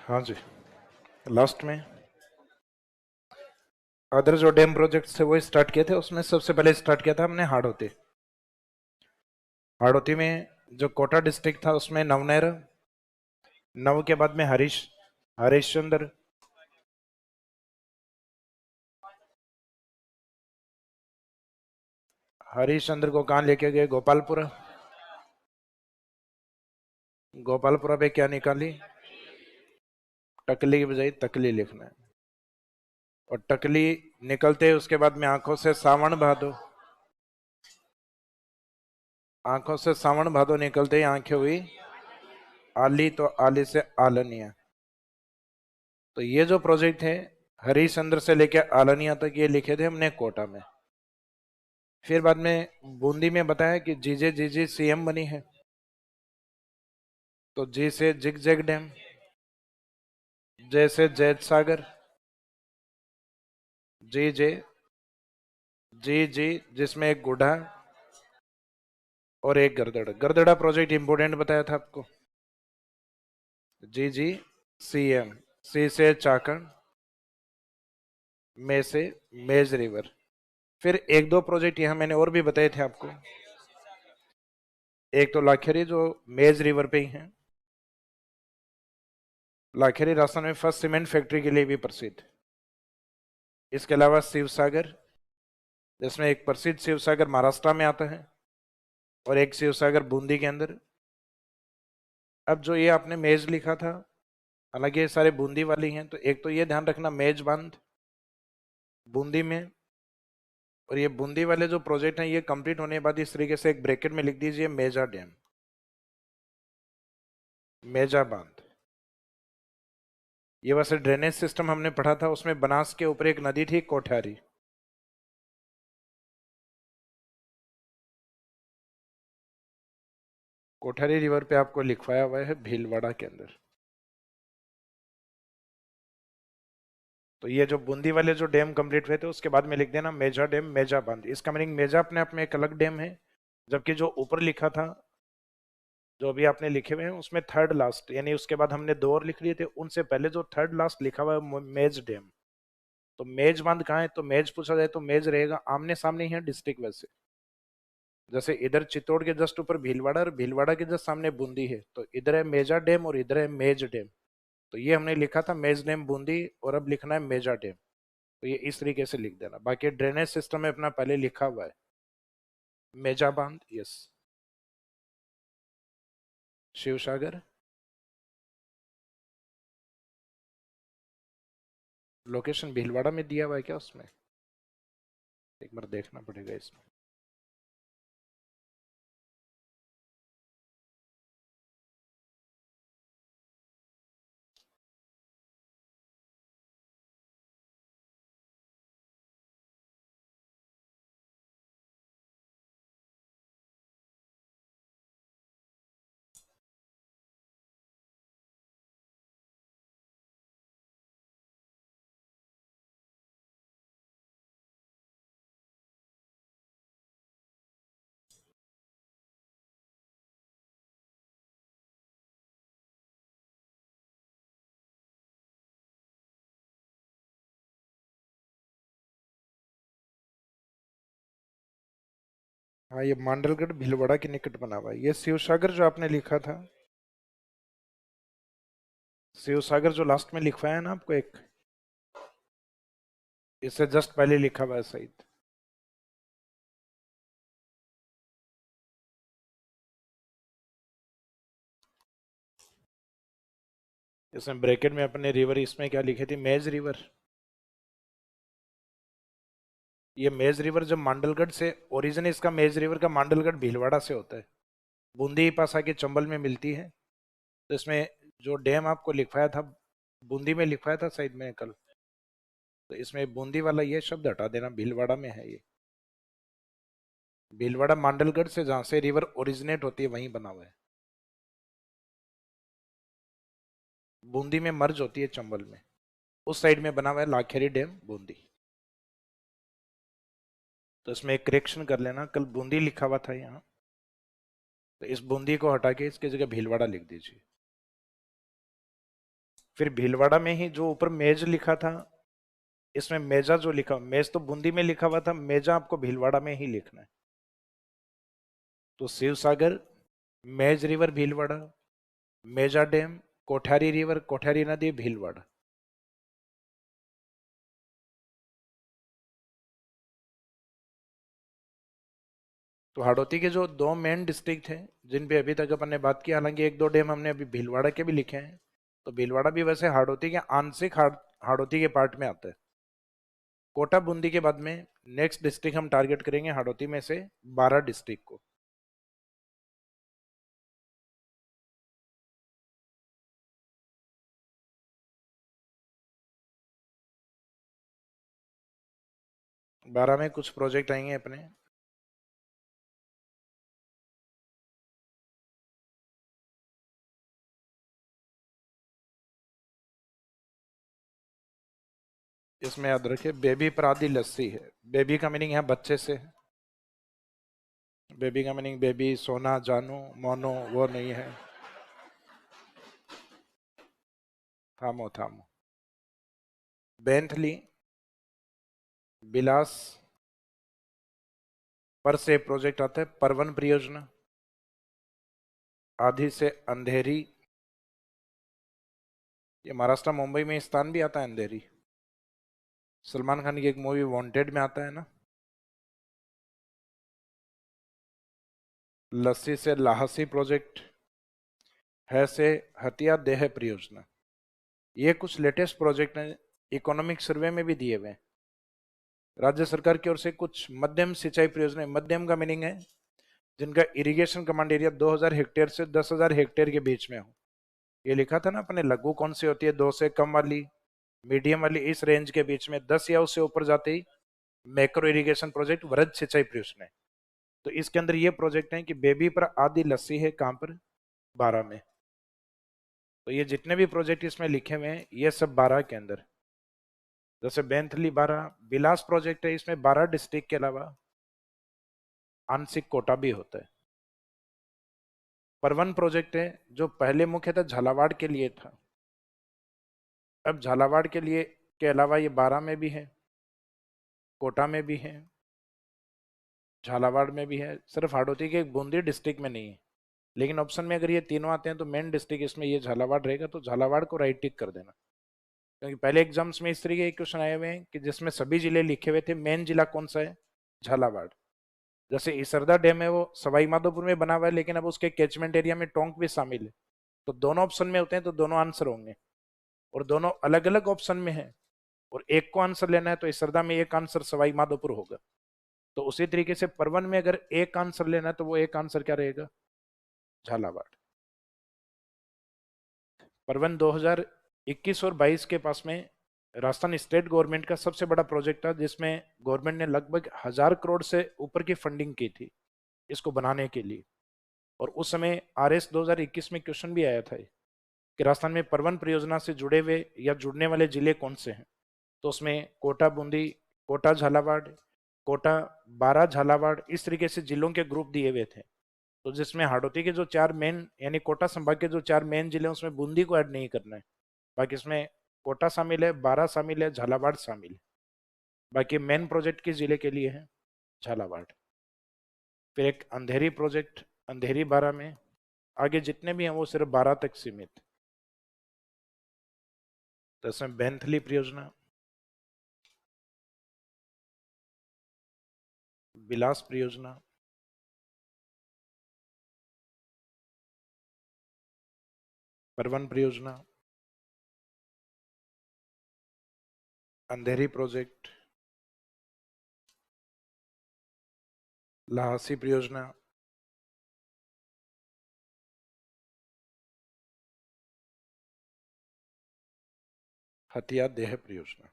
हाँ जी, लास्ट में अदर जो डैम प्रोजेक्ट्स थे वो स्टार्ट किए थे। उसमें सबसे पहले स्टार्ट किया था हमने हाड़ौती। हाड़ौती में जो कोटा डिस्ट्रिक्ट था उसमें नवनहर, नव के बाद में हरिश्चंद्र, हरिश्चंद्र को कहाँ लेके गए? गोपालपुरा। गोपालपुरा पे क्या निकाली? टकली की बजाय तकली लिखना है। और टकली निकलते उसके बाद में आंखों से सावन भादो, आंखों से सावन भादो निकलते ही आंखें हुई आली, तो आली से आलनिया। तो ये जो प्रोजेक्ट है हरिश्चंद्र से लेकर आलनिया तक ये लिखे थे हमने कोटा में। फिर बाद में बूंदी में बताया कि जीजे जीजी सीएम बनी है, तो जी से जिग जैग डैम, जय से जैत सागर, जी जे जी जी जिसमें एक गुढ़ा और एक गरदड़ा। गरदड़ा प्रोजेक्ट इंपोर्टेंट बताया था आपको। जी जी सीएम, सी से चाकण, में से मेज रिवर। फिर एक दो प्रोजेक्ट यहां मैंने और भी बताए थे आपको। एक तो लाखेरी जो मेज रिवर पे ही है। लाखेरी राजस्थान में फर्स्ट सीमेंट फैक्ट्री के लिए भी प्रसिद्ध। इसके अलावा शिव सागर, जिसमें एक प्रसिद्ध शिव सागर महाराष्ट्र में आता है और एक शिव सागर बूंदी के अंदर। अब जो ये आपने मेज लिखा था, हालांकि ये सारे बूंदी वाली हैं, तो एक तो ये ध्यान रखना मेज बांध बूंदी में। और ये बूंदी वाले जो प्रोजेक्ट हैं ये कंप्लीट होने के बाद इस तरीके से एक ब्रैकेट में लिख दीजिए मेजा डैम, मेजा बांध। ये वैसे ड्रेनेज सिस्टम हमने पढ़ा था, उसमें बनास के ऊपर एक नदी थी कोठारी। कोठारी रिवर पे आपको लिखवाया हुआ है भीलवाड़ा के अंदर। तो ये जो बूंदी वाले जो डैम कंप्लीट हुए थे उसके बाद में लिख देना मेजा डैम, मेजा बांध। इसका मीनिंग मेजा अपने आप में एक अलग डैम है, जबकि जो ऊपर लिखा था, जो अभी आपने लिखे हुए हैं उसमें थर्ड लास्ट, यानी उसके बाद हमने दो और लिख लिए थे, उनसे पहले जो थर्ड लास्ट लिखा हुआ है मेज डैम। तो मेज बांध कहाँ है? तो मेज पूछा जाए तो मेज रहेगा आमने सामने ही है डिस्ट्रिक्ट। वैसे जैसे इधर चित्तौड़ के जस्ट ऊपर भीलवाड़ा और भीलवाड़ा के जस्ट सामने बूंदी है, तो इधर है मेजा डैम और इधर है मेज डैम। तो ये हमने लिखा था मेज डैम बूंदी, और अब लिखना है मेजा डैम। तो ये इस तरीके से लिख देना। बाकी ड्रेनेज सिस्टम में अपना पहले लिखा हुआ है मेजा बांध। यस। शिव सागर लोकेशन भीलवाड़ा में दिया हुआ है क्या? उसमें एक बार देखना पड़ेगा इसमें। हाँ, ये मांडलगढ़ भीलवाड़ा के निकट बना हुआ है। ये शिव सागर जो आपने लिखा था, शिव सागर जो लास्ट में लिखवाया है ना आपको एक, इससे जस्ट पहले लिखा हुआ है शायद। इसमें ब्रैकेट में अपने रिवर, इसमें क्या लिखे थी? मेज रिवर। ये मेज रिवर जब मांडलगढ़ से ओरिजिन, इसका मेज रिवर का मांडलगढ़ भीलवाड़ा से होता है, बूंदी पास आके चंबल में मिलती है। तो इसमें जो डैम आपको लिखवाया था, बूंदी में लिखवाया था शायद में कल, तो इसमें बूंदी वाला ये शब्द हटा देना, भीलवाड़ा में है ये। भीलवाड़ा मांडलगढ़ से जहां से रिवर ओरिजिनेट होती है वहीं बना हुआ है। बूंदी में मर्ज होती है चंबल में, उस साइड में बना हुआ है लाखेरी डैम बूंदी। तो इसमें एक करेक्शन कर लेना, कल बूंदी लिखा हुआ था यहाँ, तो इस बूंदी को हटा के इसकी जगह भीलवाड़ा लिख दीजिए। फिर भीलवाड़ा में ही जो ऊपर मेज लिखा था, इसमें मेजा जो लिखा, मेज तो बूंदी में लिखा हुआ था, मेजा आपको भीलवाड़ा में ही लिखना है। तो शिव सागर, मेज रिवर भीलवाड़ा, मेजा डैम, कोठारी रिवर, कोठारी नदी भीलवाड़ा। तो हाड़ौती के जो दो मेन डिस्ट्रिक्ट हैं जिन पे अभी तक अपन ने बात की, हालांकि एक दो डैम हमने अभी भीलवाड़ा के भी लिखे हैं, तो भीलवाड़ा भी वैसे हाड़ौती के आंशिक हाड़ौती के पार्ट में आता है। कोटा बूंदी के बाद में नेक्स्ट डिस्ट्रिक्ट हम टारगेट करेंगे हाड़ौती में से 12 डिस्ट्रिक्ट को। बारह में कुछ प्रोजेक्ट आएंगे अपने। इसमें याद रखिए बेबी परादी लस्सी है। बेबी का मीनिंग है बच्चे से। बेबी का मीनिंग बेबी, सोना, जानू, मोनो वो नहीं है। थामो थामो। बेंथली, बिलास पर से प्रोजेक्ट आता है परवन परियोजना। आधी से अंधेरी, ये महाराष्ट्र मुंबई में स्थान भी आता है अंधेरी। सलमान खान की एक मूवी वांटेड में आता है ना। लस्सी से लाहसी प्रोजेक्ट, है से हथिया देह परियोजना। ये कुछ लेटेस्ट प्रोजेक्ट हैं, इकोनॉमिक सर्वे में भी दिए हुए हैं। राज्य सरकार की ओर से कुछ मध्यम सिंचाई परियोजना, मध्यम का मीनिंग है जिनका इरिगेशन कमांड एरिया 2000 हेक्टेयर से 10,000 हेक्टेयर के बीच में हो। ये लिखा था ना अपने, लघु कौन सी होती है, 2 से कम वाली, मीडियम वाली, इस रेंज के बीच में, 10 या उससे ऊपर जाते ही मैक्रो इरिगेशन प्रोजेक्ट, वृहद सिंचाई परियोजना है। तो इसके अंदर ये प्रोजेक्ट है कि बेबी पर आदि लस्सी है कहां पर, 12 में। तो ये जितने भी प्रोजेक्ट इसमें लिखे हुए हैं ये सब 12 के अंदर। जैसे बेंथली 12, बिलास प्रोजेक्ट है, इसमें 12 डिस्ट्रिक्ट के अलावा आंशिक कोटा भी होता है। परवन प्रोजेक्ट है जो पहले मुख्यतः झालावाड़ के लिए था, अब झालावाड़ के लिए के अलावा ये 12 में भी है, कोटा में भी है, झालावाड़ में भी है, सिर्फ हाड़ौती के बूंदी डिस्ट्रिक्ट में नहीं है। लेकिन ऑप्शन में अगर ये तीनों आते हैं तो मेन डिस्ट्रिक्ट इसमें ये झालावाड़ रहेगा, तो झालावाड़ को राइट टिक कर देना। क्योंकि पहले एग्जाम्स में इस तरीके के क्वेश्चन आए हुए हैं कि जिसमें सभी जिले लिखे हुए थे, मेन जिला कौन सा है, झालावाड़। जैसे इसरदा डैम है वो सवाई माधोपुर में बना हुआ है, लेकिन अब उसके कैचमेंट एरिया में टोंक भी शामिल है। तो दोनों ऑप्शन में होते हैं तो दोनों आंसर होंगे, और दोनों अलग अलग ऑप्शन में है, और एक को आंसर लेना है तो इसरदा में एक आंसर सवाई माधोपुर होगा। तो उसी तरीके से परवन में अगर एक आंसर लेना है तो वो एक आंसर क्या रहेगा, झालावाड़। परवन 2021 और 22 के पास में राजस्थान स्टेट गवर्नमेंट का सबसे बड़ा प्रोजेक्ट था, जिसमें गवर्नमेंट ने लगभग 1000 करोड़ से ऊपर की फंडिंग की थी इसको बनाने के लिए। और उस समय RS 2021 में क्वेश्चन भी आया था कि राजस्थान में परवन परियोजना से जुड़े हुए या जुड़ने वाले जिले कौन से हैं। तो उसमें कोटा बूंदी, कोटा झालावाड़, कोटा, बारा झालावाड़, इस तरीके से जिलों के ग्रुप दिए हुए थे। तो जिसमें हाड़ौती के जो 4 मेन, यानी कोटा संभाग के जो 4 मेन जिले हैं उसमें बूंदी को ऐड नहीं करना है। बाकी इसमें कोटा शामिल है, बारा शामिल है, झालावाड़ शामिल है। बाकी मेन प्रोजेक्ट किस जिले के लिए है, झालावाड़। फिर एक अंधेरी प्रोजेक्ट, अंधेरी 12 में। आगे जितने भी हैं वो सिर्फ 12 तक सीमित। तो इसमें बेंथली परियोजना, बिलास परियोजना, परवन परियोजना, अंधेरी प्रोजेक्ट, लाहसी परियोजना, हथिया देह परियोजना।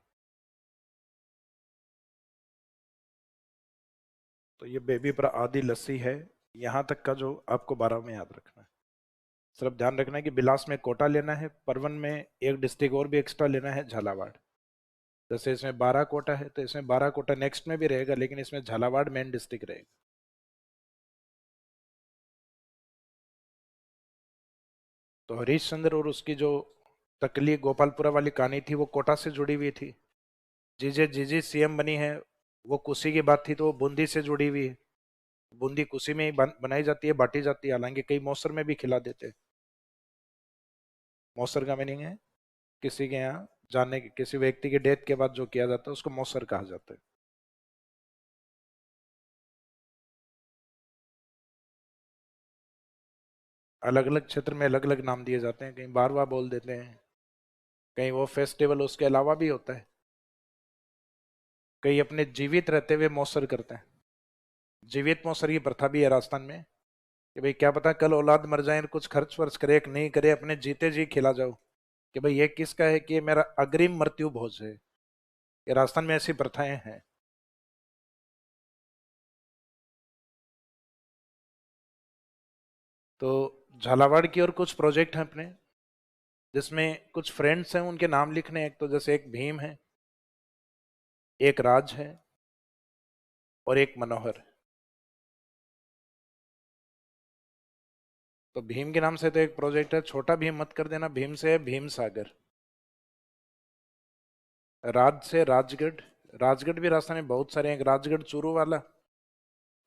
तो ये बेबी पर आदि लस्सी है, यहां तक का जो आपको 12 में याद रखना है। सिर्फ ध्यान रखना है कि बिलास में कोटा लेना है, परवन में एक डिस्ट्रिक्ट और भी एक्स्ट्रा लेना है, झालावाड़। जैसे इसमें 12 कोटा है तो इसमें 12 कोटा नेक्स्ट में भी रहेगा, लेकिन इसमें झालावाड़ मेन डिस्ट्रिक्ट रहेगा। तो हरीश चंद्र और उसकी जो तकली गोपालपुरा वाली कहानी थी, वो कोटा से जुड़ी हुई थी। जीजे जीजी सीएम बनी है, वो कुशी की बात थी, तो वो बूंदी से जुड़ी हुई है। बूंदी कुशी में ही बनाई जाती है, बांटी जाती है, हालांकि कई मौसर में भी खिला देते हैं। मौसर का मीनिंग है किसी के यहाँ जाने के, किसी व्यक्ति के डेथ के बाद जो किया जाता है उसको मौसर कहा जाता है। अलग अलग क्षेत्र में अलग अलग नाम दिए जाते हैं, कहीं बारवा बोल देते हैं, कहीं वो फेस्टिवल उसके अलावा भी होता है, कहीं अपने जीवित रहते हुए मौसर करते हैं। जीवित मौसर की प्रथा भी है राजस्थान में, कि भाई क्या पता कल औलाद मर जाए, कुछ खर्च वर्च करे कि नहीं करे, अपने जीते जी खिला जाओ, कि भाई ये किसका है, कि ये मेरा अग्रिम मृत्यु भोज है। ये राजस्थान में ऐसी प्रथाएं हैं। तो झालावाड़ की और कुछ प्रोजेक्ट हैं अपने, जिसमें कुछ फ्रेंड्स हैं, उनके नाम लिखने हैं। एक तो जैसे एक भीम है, एक राज है, और एक मनोहर। तो भीम के नाम से तो एक प्रोजेक्ट है, छोटा भीम मत कर देना, भीम से है भीम सागर। राज से राजगढ़। राजगढ़ भी राजस्थान में बहुत सारे हैं, एक राजगढ़ चूरू वाला,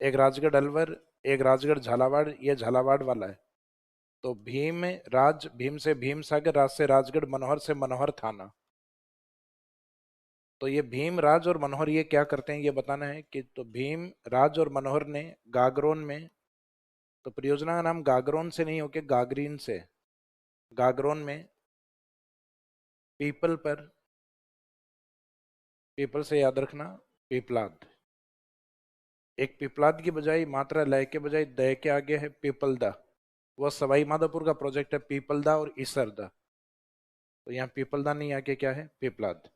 एक राजगढ़ अलवर, एक राजगढ़ झालावाड़, ये झालावाड़ वाला है। तो भीम राज, भीम से भीम सागर, राज से राजगढ़, मनोहर से मनोहर थाना। तो ये भीम राज और मनोहर ये क्या करते हैं ये बताना है, कि तो भीम राज और मनोहर ने गागरोन में, तो परियोजना का नाम गागरोन से नहीं होके गागरीन से, गागरोन में पीपल पर, पीपल से याद रखना पीपलाद, एक पिपलाद की बजाय मात्रा लय के बजाय दय के आगे है पीपलदा। वह सवाई माधोपुर का प्रोजेक्ट है पीपलदा और इसरदा। तो यहाँ पीपलदा नहीं, आके क्या है पीपलाद।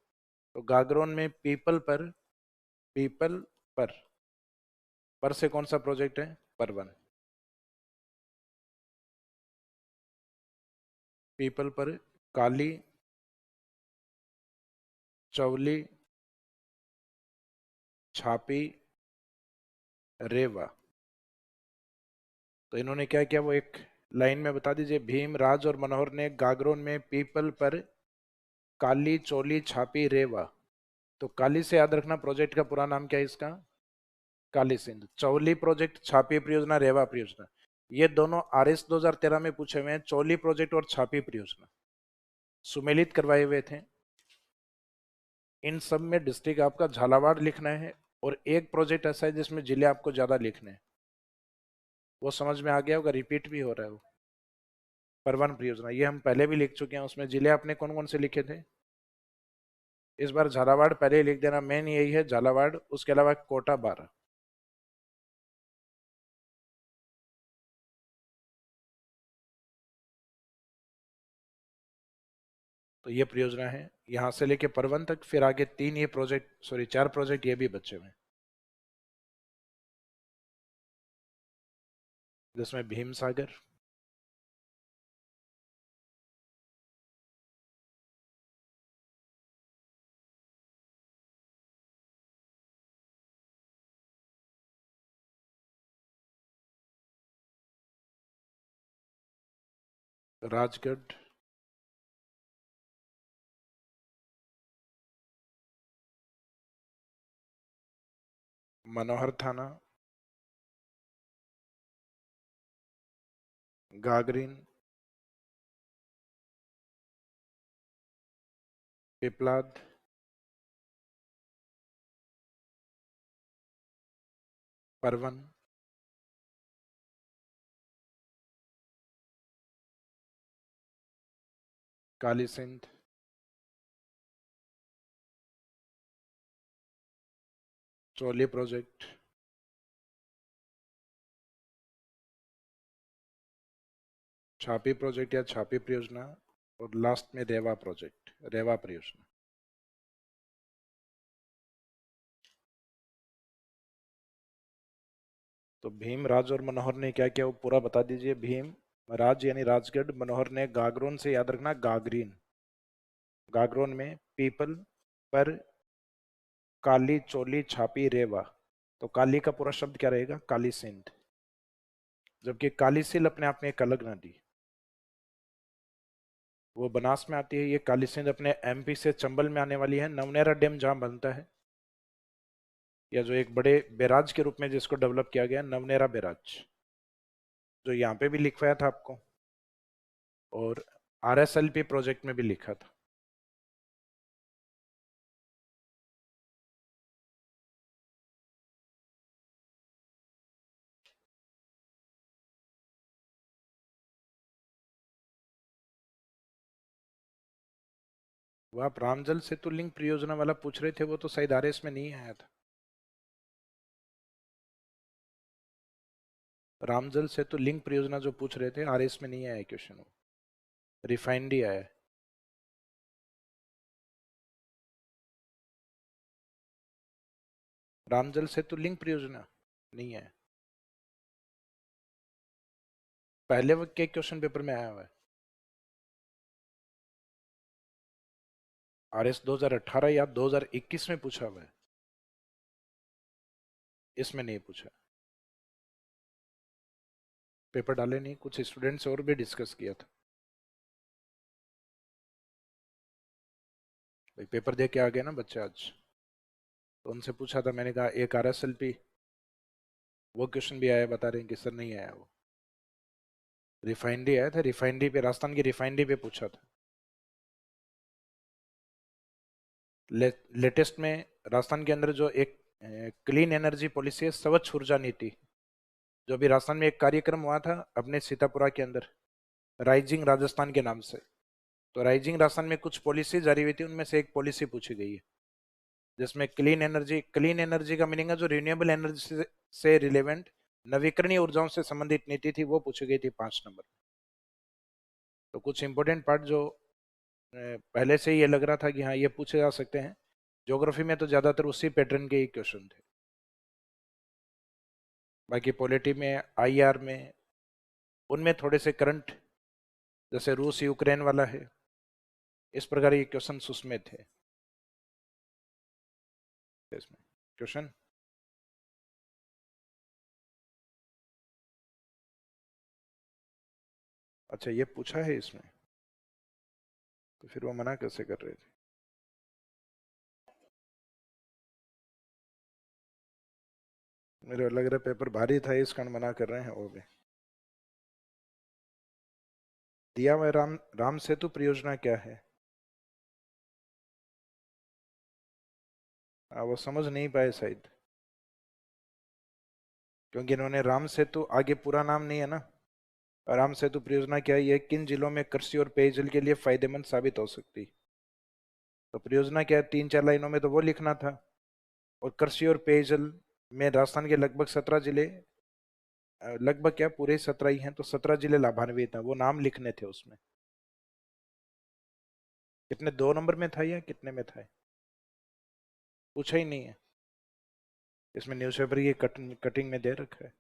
तो गागरोन में पीपल पर, पीपल पर से कौन सा प्रोजेक्ट है, परवन। पीपल पर काली चौली छापी रेवा। तो इन्होंने क्या किया, वो एक लाइन में बता दीजिए। भीम राज और मनोहर ने गागरोन में पीपल पर काली चोली छापी रेवा। तो काली से याद रखना प्रोजेक्ट का पूरा नाम क्या है इसका, काली सिंध। चौली प्रोजेक्ट, छापी परियोजना, रेवा परियोजना, ये दोनों आरएस 2013 में पूछे हुए हैं। चौली प्रोजेक्ट और छापी परियोजना सुमेलित करवाए हुए थे। इन सब में डिस्ट्रिक्ट आपका झालावाड़ लिखना है, और एक प्रोजेक्ट ऐसा है जिसमें जिले आपको ज्यादा लिखने हैं। वो समझ में आ गया होगा, रिपीट भी हो रहा है वो। परवन परियोजना ये हम पहले भी लिख चुके हैं, उसमें जिले आपने कौन कौन से लिखे थे। इस बार झालावाड़ पहले ही लिख देना, मेन यही है झालावाड़, उसके अलावा कोटा 12। तो ये परियोजना है यहाँ से लेके परवन तक, फिर आगे तीन ये प्रोजेक्ट, सॉरी 4 प्रोजेक्ट ये भी बच्चे हुए हैं, जिसमें भीम सागर, राजगढ़, मनोहर थाना, गागरीन, पिपलाद, परवन, काली सिंध, चोली प्रोजेक्ट, छापी प्रोजेक्ट या छापी परियोजना, और लास्ट में रेवा प्रोजेक्ट, रेवा परियोजना। तो भीम राज और मनोहर ने क्या किया वो पूरा बता दीजिए। भीम राज यानी राजगढ़, मनोहर ने गागरोन से याद रखना गागरीन, गागरोन में पीपल पर काली चोली छापी रेवा। तो काली का पूरा शब्द क्या रहेगा, काली सिंध, जबकि काली सिल अपने आप में एक अलग नदी। वो बनास में आती है। ये काली सिंध अपने एमपी से चंबल में आने वाली है। नवनेरा डैम जहाँ बनता है, या जो एक बड़े बैराज के रूप में जिसको डेवलप किया गया, नवनेरा बैराज, जो यहाँ पे भी लिखवाया था आपको, और आरएसएलपी प्रोजेक्ट में भी लिखा था। वो आप रामजल सेतु लिंक परियोजना वाला पूछ रहे थे, वो तो शायद आरएस में नहीं आया था। रामजल सेतु लिंक परियोजना जो पूछ रहे थे, आरएस में नहीं आया क्वेश्चन, वो रिफाइनरी आया है। रामजल सेतु लिंक परियोजना नहीं है, पहले वो के क्वेश्चन पेपर में आया हुआ है। आरएस 2018 या 2021 में पूछा हुआ है, इसमें नहीं पूछा। पेपर डाले नहीं, कुछ स्टूडेंट्स और भी डिस्कस किया था। भाई पेपर दे के आ गए ना बच्चे आज, तो उनसे पूछा था मैंने, कहा एक आरएसएलपी, वो क्वेश्चन भी आया, बता रहे हैं कि सर नहीं आया। वो रिफाइनरी आया था, रिफाइनरी पे, राजस्थान की रिफाइनरी पे पूछा था। लेटेस्ट में राजस्थान के अंदर जो एक क्लीन एनर्जी पॉलिसी है, स्वच्छ ऊर्जा नीति, जो अभी राजस्थान में एक कार्यक्रम हुआ था अपने सीतापुरा के अंदर, राइजिंग राजस्थान के नाम से। तो राइजिंग राजस्थान में कुछ पॉलिसी जारी हुई थी, उनमें से एक पॉलिसी पूछी गई है, जिसमें क्लीन एनर्जी का मीनिंग है जो रिन्यूएबल एनर्जी से रिलेवेंट नवीकरणीय ऊर्जाओं से संबंधित नीति थी, वो पूछी गई थी 5 नंबर। तो कुछ इंपॉर्टेंट पार्ट जो पहले से ही ये लग रहा था कि हाँ ये पूछे जा सकते हैं, ज्योग्राफी में तो ज्यादातर उसी पैटर्न के ही क्वेश्चन थे। बाकी पॉलिटी में, आईआर में, उनमें थोड़े से करंट, जैसे रूस यूक्रेन वाला है, इस प्रकार के क्वेश्चन उसमें थे इसमें क्वेश्चन। अच्छा ये पूछा है इसमें, तो फिर वो मना कैसे कर रहे थे? मेरे लग रहा है पेपर भारी था, इस कारण मना कर रहे हैं वो भी। दिया हुआ राम सेतु परियोजना क्या है? वो समझ नहीं पाए शायद, क्योंकि इन्होंने राम सेतु आगे पूरा नाम नहीं है ना। राम सेतु परियोजना क्या है, ये किन जिलों में कृषि और पेयजल के लिए फायदेमंद साबित हो सकती? तो परियोजना क्या है, 3-4 लाइनों में तो वो लिखना था। और कृषि और पेयजल में राजस्थान के लगभग 17 जिले, लगभग क्या पूरे 17 ही हैं, तो 17 जिले लाभान्वित हैं, वो नाम लिखने थे उसमें। कितने, 2 नंबर में था या कितने में था? पूछा ही नहीं है, इसमें न्यूज़पेपर की कटिंग में दे रखा है।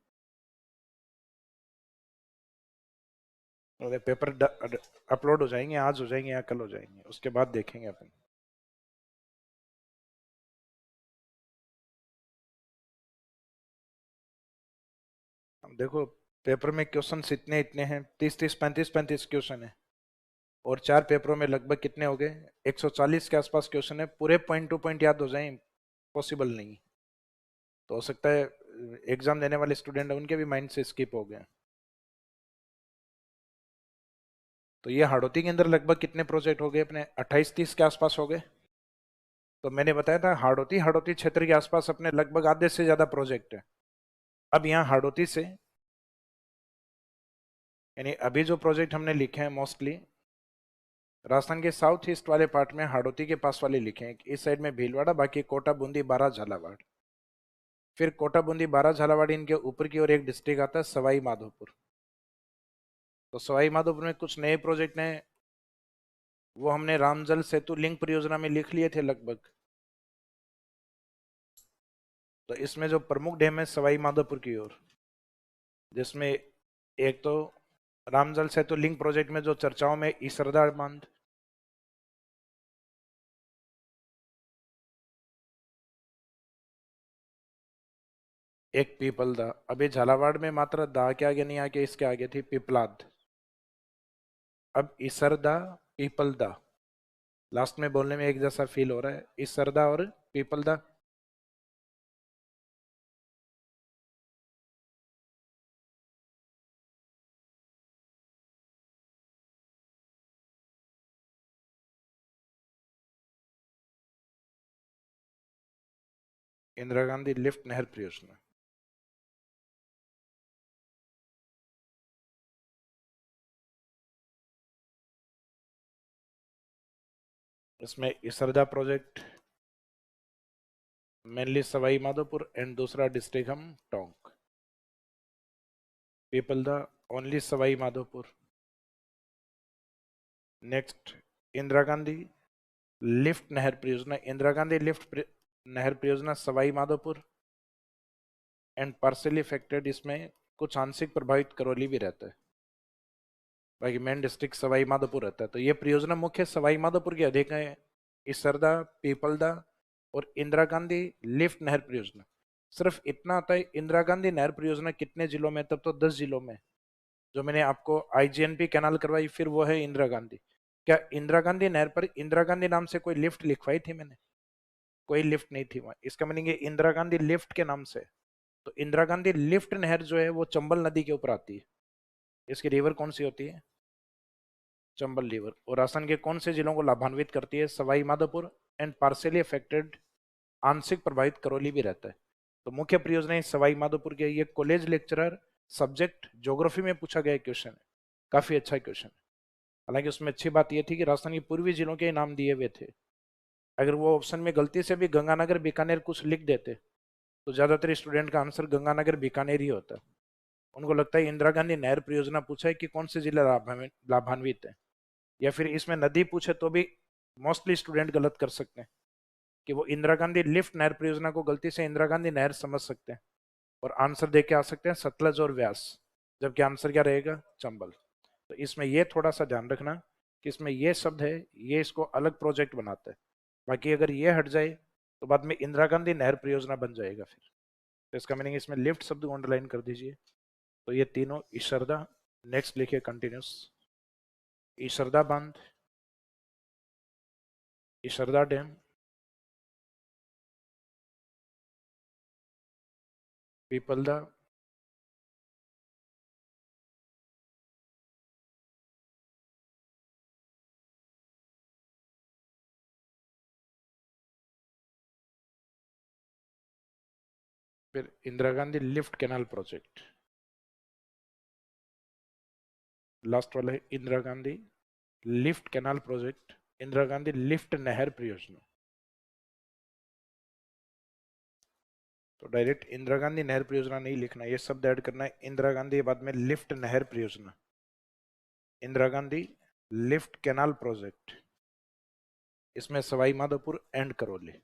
और पेपर अपलोड हो जाएंगे, आज हो जाएंगे या कल हो जाएंगे, उसके बाद देखेंगे अपन। अब देखो पेपर में क्वेश्चन इतने इतने हैं, 30-30 35-35 क्वेश्चन है, और 4 पेपरों में लगभग कितने हो गए, 140 के आसपास क्वेश्चन है, पूरे पॉइंट टू पॉइंट याद हो जाए पॉसिबल नहीं। तो हो सकता है एग्जाम देने वाले स्टूडेंट है उनके भी माइंड से स्किप हो गए। तो ये हाड़ौती के अंदर लगभग कितने प्रोजेक्ट हो गए अपने, 28-30 के आसपास हो गए। तो मैंने बताया था हाड़ौती हाड़ौती क्षेत्र के आसपास अपने लगभग आधे से ज्यादा प्रोजेक्ट है। अब यहाँ हाड़ौती से, यानी अभी जो प्रोजेक्ट हमने लिखे हैं मोस्टली राजस्थान के साउथ ईस्ट वाले पार्ट में, हाड़ौती के पास वाले लिखे हैं, इस साइड में भीलवाड़ा, बाकी कोटा बूंदी बारा झालावाड़। फिर कोटा बूंदी बारा झालावाड़, इनके ऊपर की ओर एक डिस्ट्रिक्ट आता है सवाई माधोपुर। तो सवाई माधोपुर में कुछ नए प्रोजेक्ट हैं, वो हमने रामजल सेतु लिंक परियोजना में लिख लिए थे लगभग। तो इसमें जो प्रमुख डैम है सवाई माधोपुर की ओर, जिसमें एक तो रामजल सेतु लिंक प्रोजेक्ट में जो चर्चाओं में इसरदा बांध, एक पीपल दा, अभी झालावाड़ में मात्र दा के आगे नहीं, आके इसके आगे थी पिपलाद। अब इसरदा पीपलदा, लास्ट में बोलने में एक जैसा फील हो रहा है, इसरदा और पीपलदा। इंदिरा गांधी लिफ्ट नहर परियोजना, इसमें Isarda project mainly Sawai Madhopur and दूसरा डिस्ट्रिक्ट हम Tonk. Piplada only Sawai Madhopur. Next Indira Gandhi lift नहर परियोजना, इंदिरा गांधी नहर परियोजना Sawai Madhopur and partially affected, इसमें कुछ आंशिक प्रभावित करौली भी रहता है, बाकी मेन डिस्ट्रिक्ट सवाई माधोपुर रहता है। तो ये परियोजना मुख्य सवाई माधोपुर की अधिक है, इसरदा, पीपलदा और इंदिरा गांधी लिफ्ट नहर परियोजना। सिर्फ इतना आता है, इंदिरा गांधी नहर परियोजना कितने जिलों में, तब तो 10 जिलों में। जो मैंने आपको आईजीएनपी कैनाल करवाई फिर वो है इंदिरा गांधी। क्या इंदिरा गांधी नहर पर इंदिरा गांधी नाम से कोई लिफ्ट लिखवाई थी मैंने? कोई लिफ्ट नहीं थी वहां। इसका मीनिंग इंदिरा गांधी लिफ्ट के नाम से। तो इंदिरा गांधी लिफ्ट नहर जो है वो चंबल नदी के ऊपर आती है। इसकी रिवर कौन सी होती है? चंबल रिवर। और असम के कौन से जिलों को लाभान्वित करती है? Sawai Madhopur and partially affected, आंशिक प्रभावित करौली भी रहता है। तो मुख्य परियोजना सवाई माधोपुर की। ये कॉलेज लेक्चरर सब्जेक्ट ज्योग्राफी में पूछा गया क्वेश्चन है, काफी अच्छा क्वेश्चन है। हालांकि उसमें अच्छी बात यह थी कि राजस्थान के पूर्वी जिलों के नाम दिए हुए थे। अगर वो ऑप्शन में गलती से भी गंगानगर बीकानेर कुछ लिख देते तो ज्यादातर स्टूडेंट का आंसर गंगानगर बीकानेर ही होता है। उनको लगता है इंदिरा गांधी नहर परियोजना पूछा है कि कौन से जिले लाभान्वित है, या फिर इसमें नदी पूछे तो भी मोस्टली स्टूडेंट गलत कर सकते हैं कि वो इंदिरा गांधी लिफ्ट नहर परियोजना को गलती से इंदिरा गांधी नहर समझ सकते हैं और आंसर दे के आ सकते हैं सतलज और व्यास, जबकि आंसर क्या रहेगा? चंबल। तो इसमें ये थोड़ा सा ध्यान रखना कि इसमें ये शब्द है, ये इसको अलग प्रोजेक्ट बनाता है। बाकी अगर ये हट जाए तो बाद में इंदिरा गांधी नहर परियोजना बन जाएगा फिर। तो इसका मीनिंग इसमें लिफ्ट शब्द को अंडरलाइन कर दीजिए। तो ये तीनों ईशरदा। नेक्स्ट लिखिए कंटिन्यूस। ईशरदा बांध, ईशरदा डैम, पीपलदा, फिर Indira Gandhi lift canal project, last वाला है Indira Gandhi lift canal project, Indira Gandhi lift नहर परियोजना। तो डायरेक्ट इंदिरा गांधी नहर परियोजना नहीं लिखना, ये शब्द ऐड करना है इंदिरा गांधी के बाद में लिफ्ट नहर परियोजना, Indira Gandhi lift canal project, इसमें सवाई माधोपुर एंड करौली।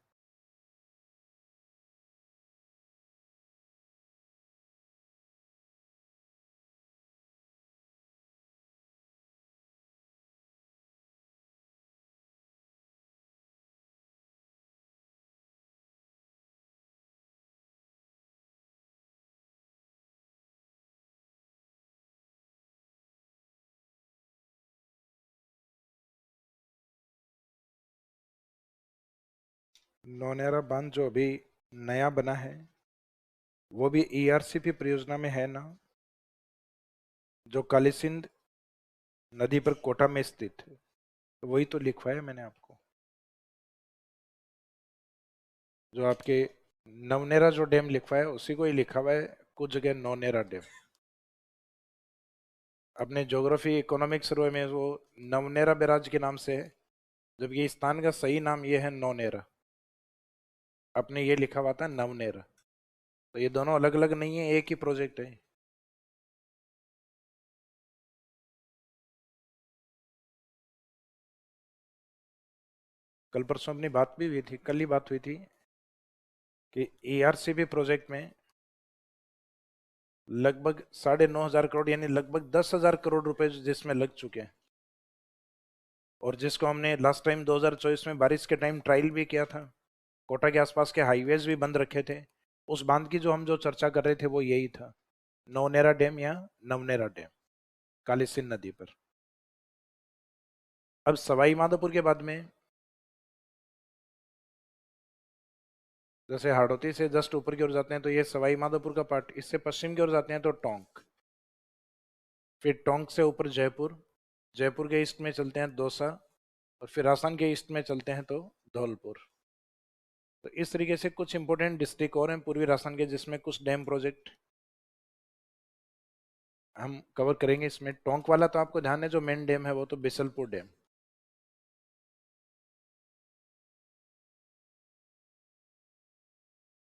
नौनेरा बांध जो अभी नया बना है वो भी ईआरसीपी परियोजना में है ना, जो काली सिंध नदी पर कोटा में स्थित है। तो वही तो लिखवाया मैंने आपको। जो आपके नवनेरा जो डैम लिखवाया उसी को ही लिखा हुआ है, कुछ जगह नौनेरा डैम। अपने ज्योग्राफी इकोनॉमिक सर्वे में वो नवनेरा बैराज के नाम से है, जबकि इस स्थान का सही नाम ये है नौनेरा। अपने ये लिखा हुआ था नवनेरा। तो ये दोनों अलग अलग नहीं है, एक ही प्रोजेक्ट है। कल परसों अपनी बात भी हुई थी, कल ही बात हुई थी कि ईआरसीबी प्रोजेक्ट में लगभग 9,500 करोड़ यानी लगभग 10,000 करोड़ रुपए जिसमें लग चुके हैं। और जिसको हमने लास्ट टाइम 2024 में बारिश के टाइम ट्रायल भी किया था, कोटा के आसपास के हाईवेज भी बंद रखे थे। उस बांध की जो हम जो चर्चा कर रहे थे वो यही था, नौनेरा डैम या नवनेरा डैम, काली सिंध नदी पर। अब सवाई माधोपुर के बाद में जैसे हाड़ौती से जस्ट ऊपर की ओर जाते हैं तो ये सवाई माधोपुर का पार्ट, इससे पश्चिम की ओर जाते हैं तो टोंक, फिर टोंक से ऊपर जयपुर, जयपुर के ईस्ट में चलते हैं दौसा, और फिर राजस्थान के ईस्ट में चलते हैं तो धौलपुर। तो इस तरीके से कुछ इंपोर्टेंट डिस्ट्रिक्ट और हैं पूर्वी राजस्थान के जिसमें कुछ डैम प्रोजेक्ट हम कवर करेंगे। इसमें टोंक वाला तो आपको ध्यान है, जो मेन डैम है वो तो बिसलपुर डैम।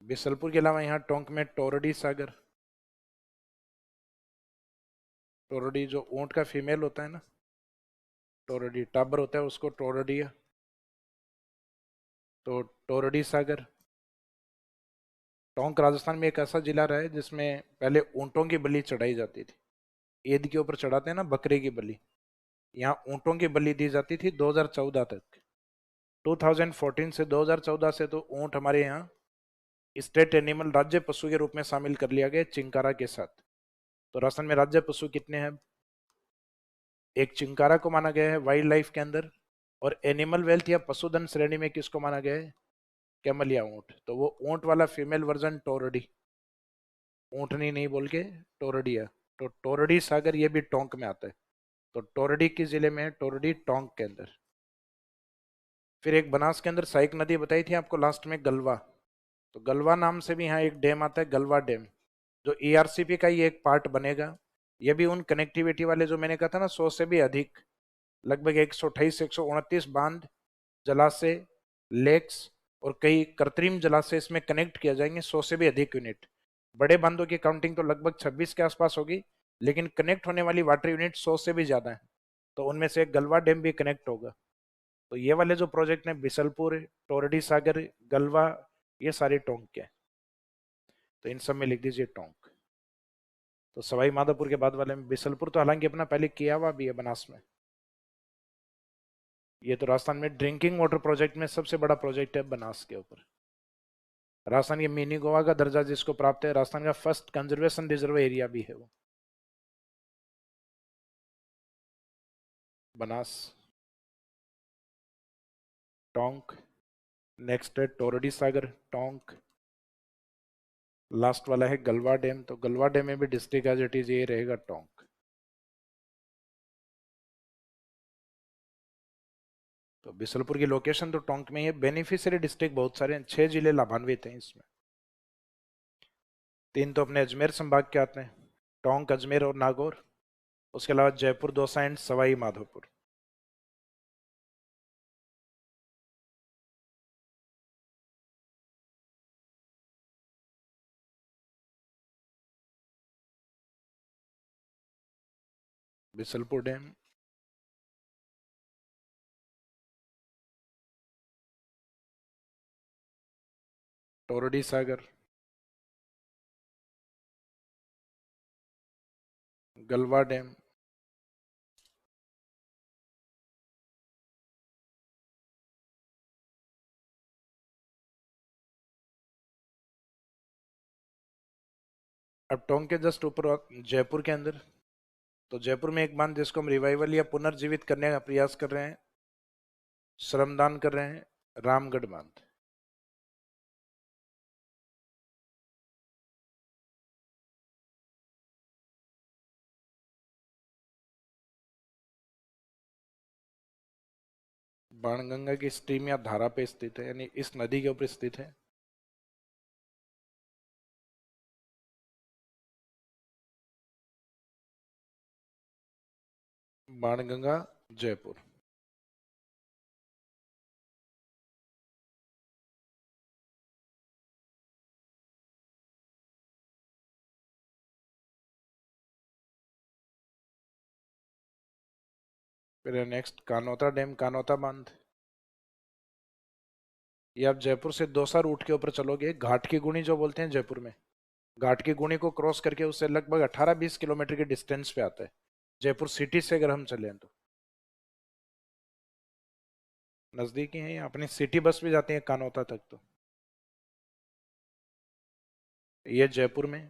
बिसलपुर के अलावा यहाँ टोंक में टोरडी सागर, टोरडी जो ऊंट का फीमेल होता है ना, टोरडी टाबर होता है उसको टोरडी, तो टोरडी सागर। टोंक राजस्थान में एक ऐसा जिला रहा है जिसमें पहले ऊंटों की बलि चढ़ाई जाती थी, ईद के ऊपर चढ़ाते हैं ना बकरे की बलि, यहाँ ऊंटों की बलि दी जाती थी 2014 तक। 2014 से 2014 से तो ऊंट हमारे यहाँ स्टेट एनिमल, राज्य पशु के रूप में शामिल कर लिया गया चिंकारा के साथ। तो राजस्थान में राज्य पशु कितने हैं? एक चिंकारा को माना गया है वाइल्ड लाइफ के अंदर, और एनिमल वेल्थ या पशुधन श्रेणी में किसको माना गया है? कैमल या ऊंट। तो वो ऊंट वाला फीमेल वर्जन टोरडी, ऊंटनी नहीं बोल के टोरडी है। तो टोरडी सागर ये भी टोंक में आता है, तो टोरडी किस जिले में है? टोरडी टोंक के अंदर। फिर एक बनास के अंदर सहायक नदी बताई थी आपको लास्ट में, गलवा, तो गलवा नाम से भी यहाँ एक डैम आता है, गलवा डैम, जो ईआरसीपी का ही एक पार्ट बनेगा। ये भी उन कनेक्टिविटी वाले जो मैंने कहा था ना 100 से भी अधिक, लगभग 128 129 बांध, जलाशय, लेक्स और कई कृत्रिम जलाशय इसमें कनेक्ट किया जाएंगे, 100 से भी अधिक यूनिट। बड़े बांधों की काउंटिंग तो लगभग 26 के आसपास होगी, लेकिन कनेक्ट होने वाली वाटर यूनिट 100 से भी ज्यादा है, तो उनमें से एक गलवा डैम भी कनेक्ट होगा। तो ये वाले जो प्रोजेक्ट हैं बिसलपुर, टोरडी सागर, गलवा, ये सारे टोंक के हैं, तो इन सब में लिख दीजिए टोंक। तो सवाई माधोपुर के बाद वाले में बिसलपुर तो हालांकि अपना पहले किया हुआ भी है बनास में। ये तो राजस्थान में ड्रिंकिंग वाटर प्रोजेक्ट में सबसे बड़ा प्रोजेक्ट है बनास के ऊपर। राजस्थान के मिनी गोवा का दर्जा जिसको प्राप्त है, राजस्थान का फर्स्ट कंजर्वेशन रिजर्व एरिया भी है वो बनास, टोंक, नेक्स्ट है टोरडी सागर, टोंक, लास्ट वाला है गलवा डैम। तो गलवा डैम में भी डिस्ट्रिक्ट एज इट इज ये रहेगा टोंक। तो बिसलपुर की लोकेशन तो टोंक में ही है। बेनिफिशियरी डिस्ट्रिक्ट बहुत सारे हैं, 6 जिले लाभान्वित हैं इसमें। 3 तो अपने अजमेर संभाग के आते हैं, टोंक, अजमेर और नागौर। उसके अलावा जयपुर, दौसा एंड सवाई माधोपुर। बिसलपुर डैम, टोरडी सागर, गलवा डैम, अब टोंक के जस्ट ऊपर जयपुर के अंदर, तो जयपुर में एक बांध जिसको हम रिवाइवल या पुनर्जीवित करने का प्रयास कर रहे हैं, श्रमदान कर रहे हैं, रामगढ़ बांध। बाणगंगा की स्ट्रीम या धारा पे स्थित है, यानी इस नदी के ऊपर स्थित है। बाणगंगा, जयपुर। फिर नेक्स्ट कानोता डैम, कानोता बांध। ये आप जयपुर से दौसा रूट के ऊपर चलोगे, घाट की गुणी जो बोलते हैं जयपुर में, घाट की गुणी को क्रॉस करके उससे लगभग 18-20 किलोमीटर के डिस्टेंस पे आता है, जयपुर सिटी से अगर हम चले तो नजदीकी है। अपनी सिटी बस भी जाती है कानोता तक। तो ये जयपुर में।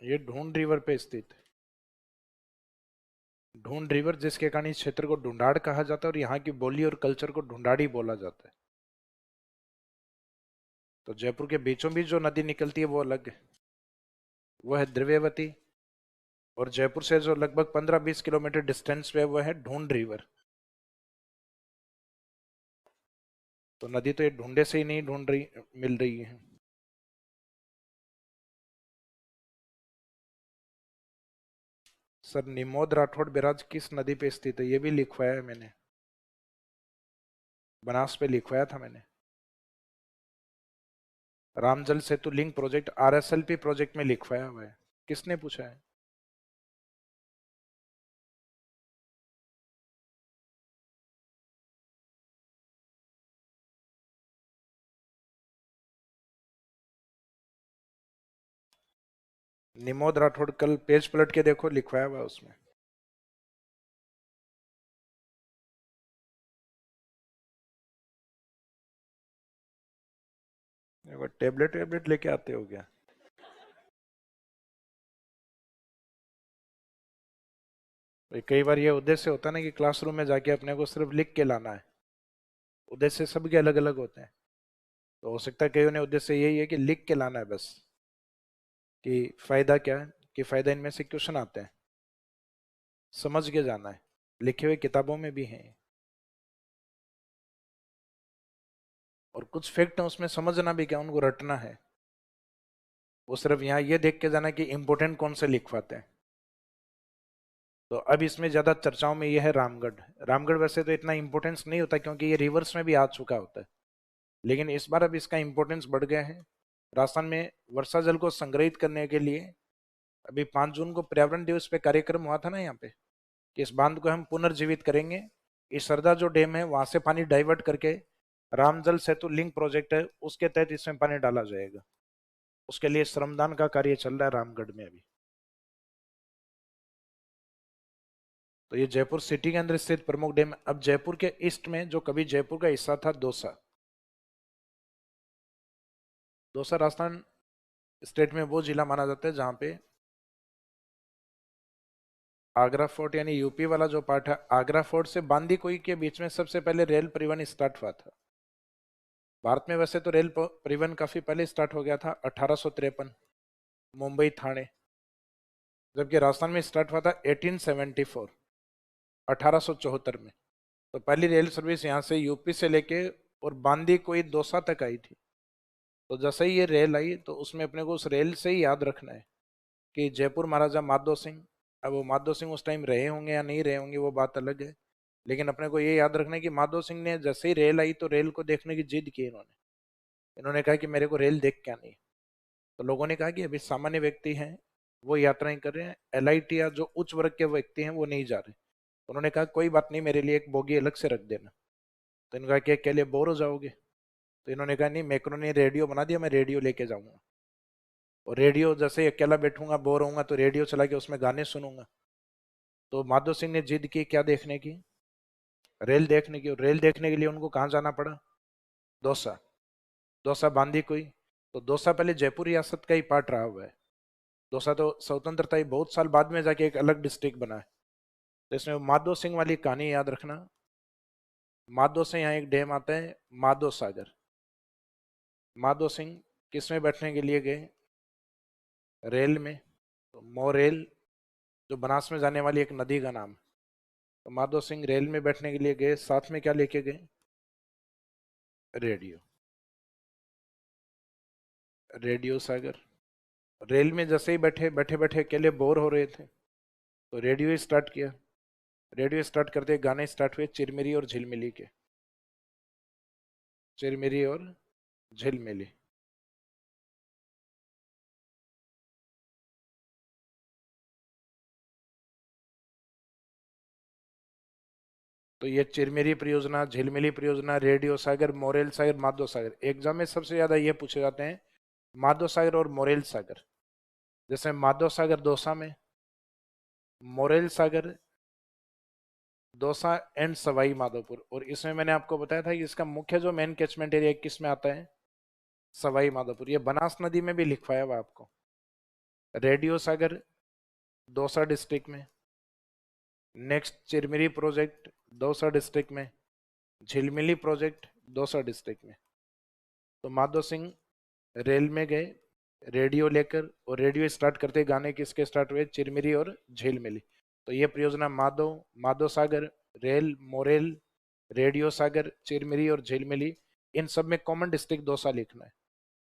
ये ढूंढ रिवर पे स्थित है। ढूंढ रिवर, जिसके कारण इस क्षेत्र को ढूंढाड़ कहा जाता है और यहाँ की बोली और कल्चर को ढूंढाड़ी बोला जाता है। तो जयपुर के बीचों बीच जो नदी निकलती है वो अलग है, वो है द्रव्यवती। और जयपुर से जो लगभग 15-20 किलोमीटर डिस्टेंस पे वो है ढूंढ रिवर। तो नदी तो ये ढूंढे से ही नहीं ढूंढ रही, मिल रही है। सर निमोद राठौड़ बैराज किस नदी पे स्थित है, ये भी लिखवाया है मैंने, बनास पे लिखवाया था मैंने। रामजल सेतु लिंक प्रोजेक्ट आरएसएलपी प्रोजेक्ट में लिखवाया हुआ है। किसने पूछा है? निमोद राठौड़ कल पेज पलट के देखो, लिखवाया हुआ है उसमें। टेबलेट वेबलेट लेके आते हो क्या? भाई कई बार ये उद्देश्य होता है ना कि क्लासरूम में जाके अपने को सिर्फ लिख के लाना है। उद्देश्य सबके अलग अलग होते हैं। तो हो सकता है कईयों ने उद्देश्य यही है कि लिख के लाना है बस, कि फायदा क्या है, कि फायदा इनमें से क्वेश्चन आते हैं, समझ के जाना है। लिखे हुए किताबों में भी हैं। और कुछ फैक्ट है उसमें, समझना भी क्या, उनको रटना है। वो सिर्फ यहाँ ये देख के जाना कि इम्पोर्टेंट कौन से लिखवाते हैं। तो अब इसमें ज्यादा चर्चाओं में ये है रामगढ़। रामगढ़ वैसे तो इतना इंपॉर्टेंस नहीं होता क्योंकि ये रिवर्स में भी आ चुका होता है, लेकिन इस बार अब इसका इंपॉर्टेंस बढ़ गया है। राजस्थान में वर्षा जल को संग्रहित करने के लिए अभी 5 जून को पर्यावरण दिवस पे कार्यक्रम हुआ था ना यहाँ पे, कि इस बांध को हम पुनर्जीवित करेंगे। इस सरदा जो डैम है वहां से पानी डाइवर्ट करके रामजल सेतु लिंक प्रोजेक्ट है उसके तहत इसमें पानी डाला जाएगा। उसके लिए श्रमदान का कार्य चल रहा है रामगढ़ में अभी। तो ये जयपुर सिटी के अंदर स्थित प्रमुख डैम। अब जयपुर के ईस्ट में जो कभी जयपुर का हिस्सा था दौसा, दौसा राजस्थान स्टेट में वो जिला माना जाता है जहां पे आगरा फोर्ट यानी यूपी वाला जो पार्ट है, आगरा फोर्ट से बांदीकुई के बीच में सबसे पहले रेल परिवहन स्टार्ट हुआ था। भारत में वैसे तो रेल परिवहन काफी पहले स्टार्ट हो गया था, 1853, मुंबई थाने। जबकि राजस्थान में स्टार्ट हुआ था 1874, 1874 में। तो पहली रेल सर्विस यहाँ से यूपी से लेके और बांदीकुई दौसा तक आई थी। तो जैसे ही ये रेल आई तो उसमें अपने को उस रेल से ही याद रखना है कि जयपुर महाराजा माधो सिंह, अब वो माधो सिंह उस टाइम रहे होंगे या नहीं रहे होंगे वो बात अलग है, लेकिन अपने को ये याद रखना है कि माधो सिंह ने जैसे ही रेल आई तो रेल को देखने की जिद की इन्होंने। इन्होंने कहा कि मेरे को रेल देख क्या नहीं। तो लोगों ने कहा कि अभी सामान्य व्यक्ति हैं वो यात्राएं कर रहे हैं, एलआईटी या जो उच्च वर्ग के व्यक्ति हैं वो नहीं जा रहे। तो उन्होंने कहा कोई बात नहीं, मेरे लिए एक बोगी अलग से रख देना। तो इन्होंने कहा कि अकेले बोर हो जाओगे? तो इन्होंने कहा नहीं, मैक्रो ने रेडियो बना दिया, मैं रेडियो लेके जाऊंगा। और रेडियो जैसे ही अकेला बैठूंगा बोर होऊंगा तो रेडियो चला के उसमें गाने सुनूंगा। तो माधो सिंह ने जिद की क्या देखने की? रेल देखने की। और रेल देखने के लिए उनको कहाँ जाना पड़ा? दौसा। दौसा बांदी कोई। तो दौसा पहले जयपुर रियासत का ही पार्ट रहा हुआ है। दौसा तो स्वतंत्रता ही बहुत साल बाद में जाके एक अलग डिस्ट्रिक्ट बना है। तो इसमें माधो सिंह वाली कहानी याद रखना। माधो से यहाँ एक डैम आता है माधो सागर। माधो सिंह किसमें बैठने के लिए गए? रेल में। तो मोरेल जो बनास में जाने वाली एक नदी का नाम है। तो माधो सिंह रेल में बैठने के लिए गए, साथ में क्या लेके गए? रेडियो। रेडियो सागर। रेल में जैसे ही बैठे बैठे बैठे अकेले बोर हो रहे थे तो रेडियो स्टार्ट किया। रेडियो स्टार्ट करते गाने स्टार्ट हुए चिरमिरी और झिलमिली के। चिरमिरी और झिलमिली। तो ये चिरमिरी परियोजना, झिलमिली परियोजना, रेडियो सागर, मोरेल सागर, माधो सागर, एग्जाम में सबसे ज्यादा ये पूछे जाते हैं माधो सागर और मोरेल सागर। जैसे माधो सागर दौसा में, Morel Sagar Dausa and Sawai Madhopur. और इसमें मैंने आपको बताया था कि इसका मुख्य जो मेन कैचमेंट एरिया किस में आता है? सवाई माधोपुर। ये बनास नदी में भी लिखवाया हुआ आपको। रेडियो सागर दौसा डिस्ट्रिक्ट में। Next Chirmiri project Dausa district में। झिलमिली प्रोजेक्ट दौसा डिस्ट्रिक्ट में। तो माधो सिंह रेल में गए रेडियो लेकर, और रेडियो स्टार्ट करते गाने किसके स्टार्ट हुए, चिरमिरी और झिलमिली। तो ये परियोजना माधो सागर, रेल, मोरेल, रेडियो सागर, चिरमिरी और झिलमिली, इन सब में कॉमन डिस्ट्रिक्ट दौसा लिखना है।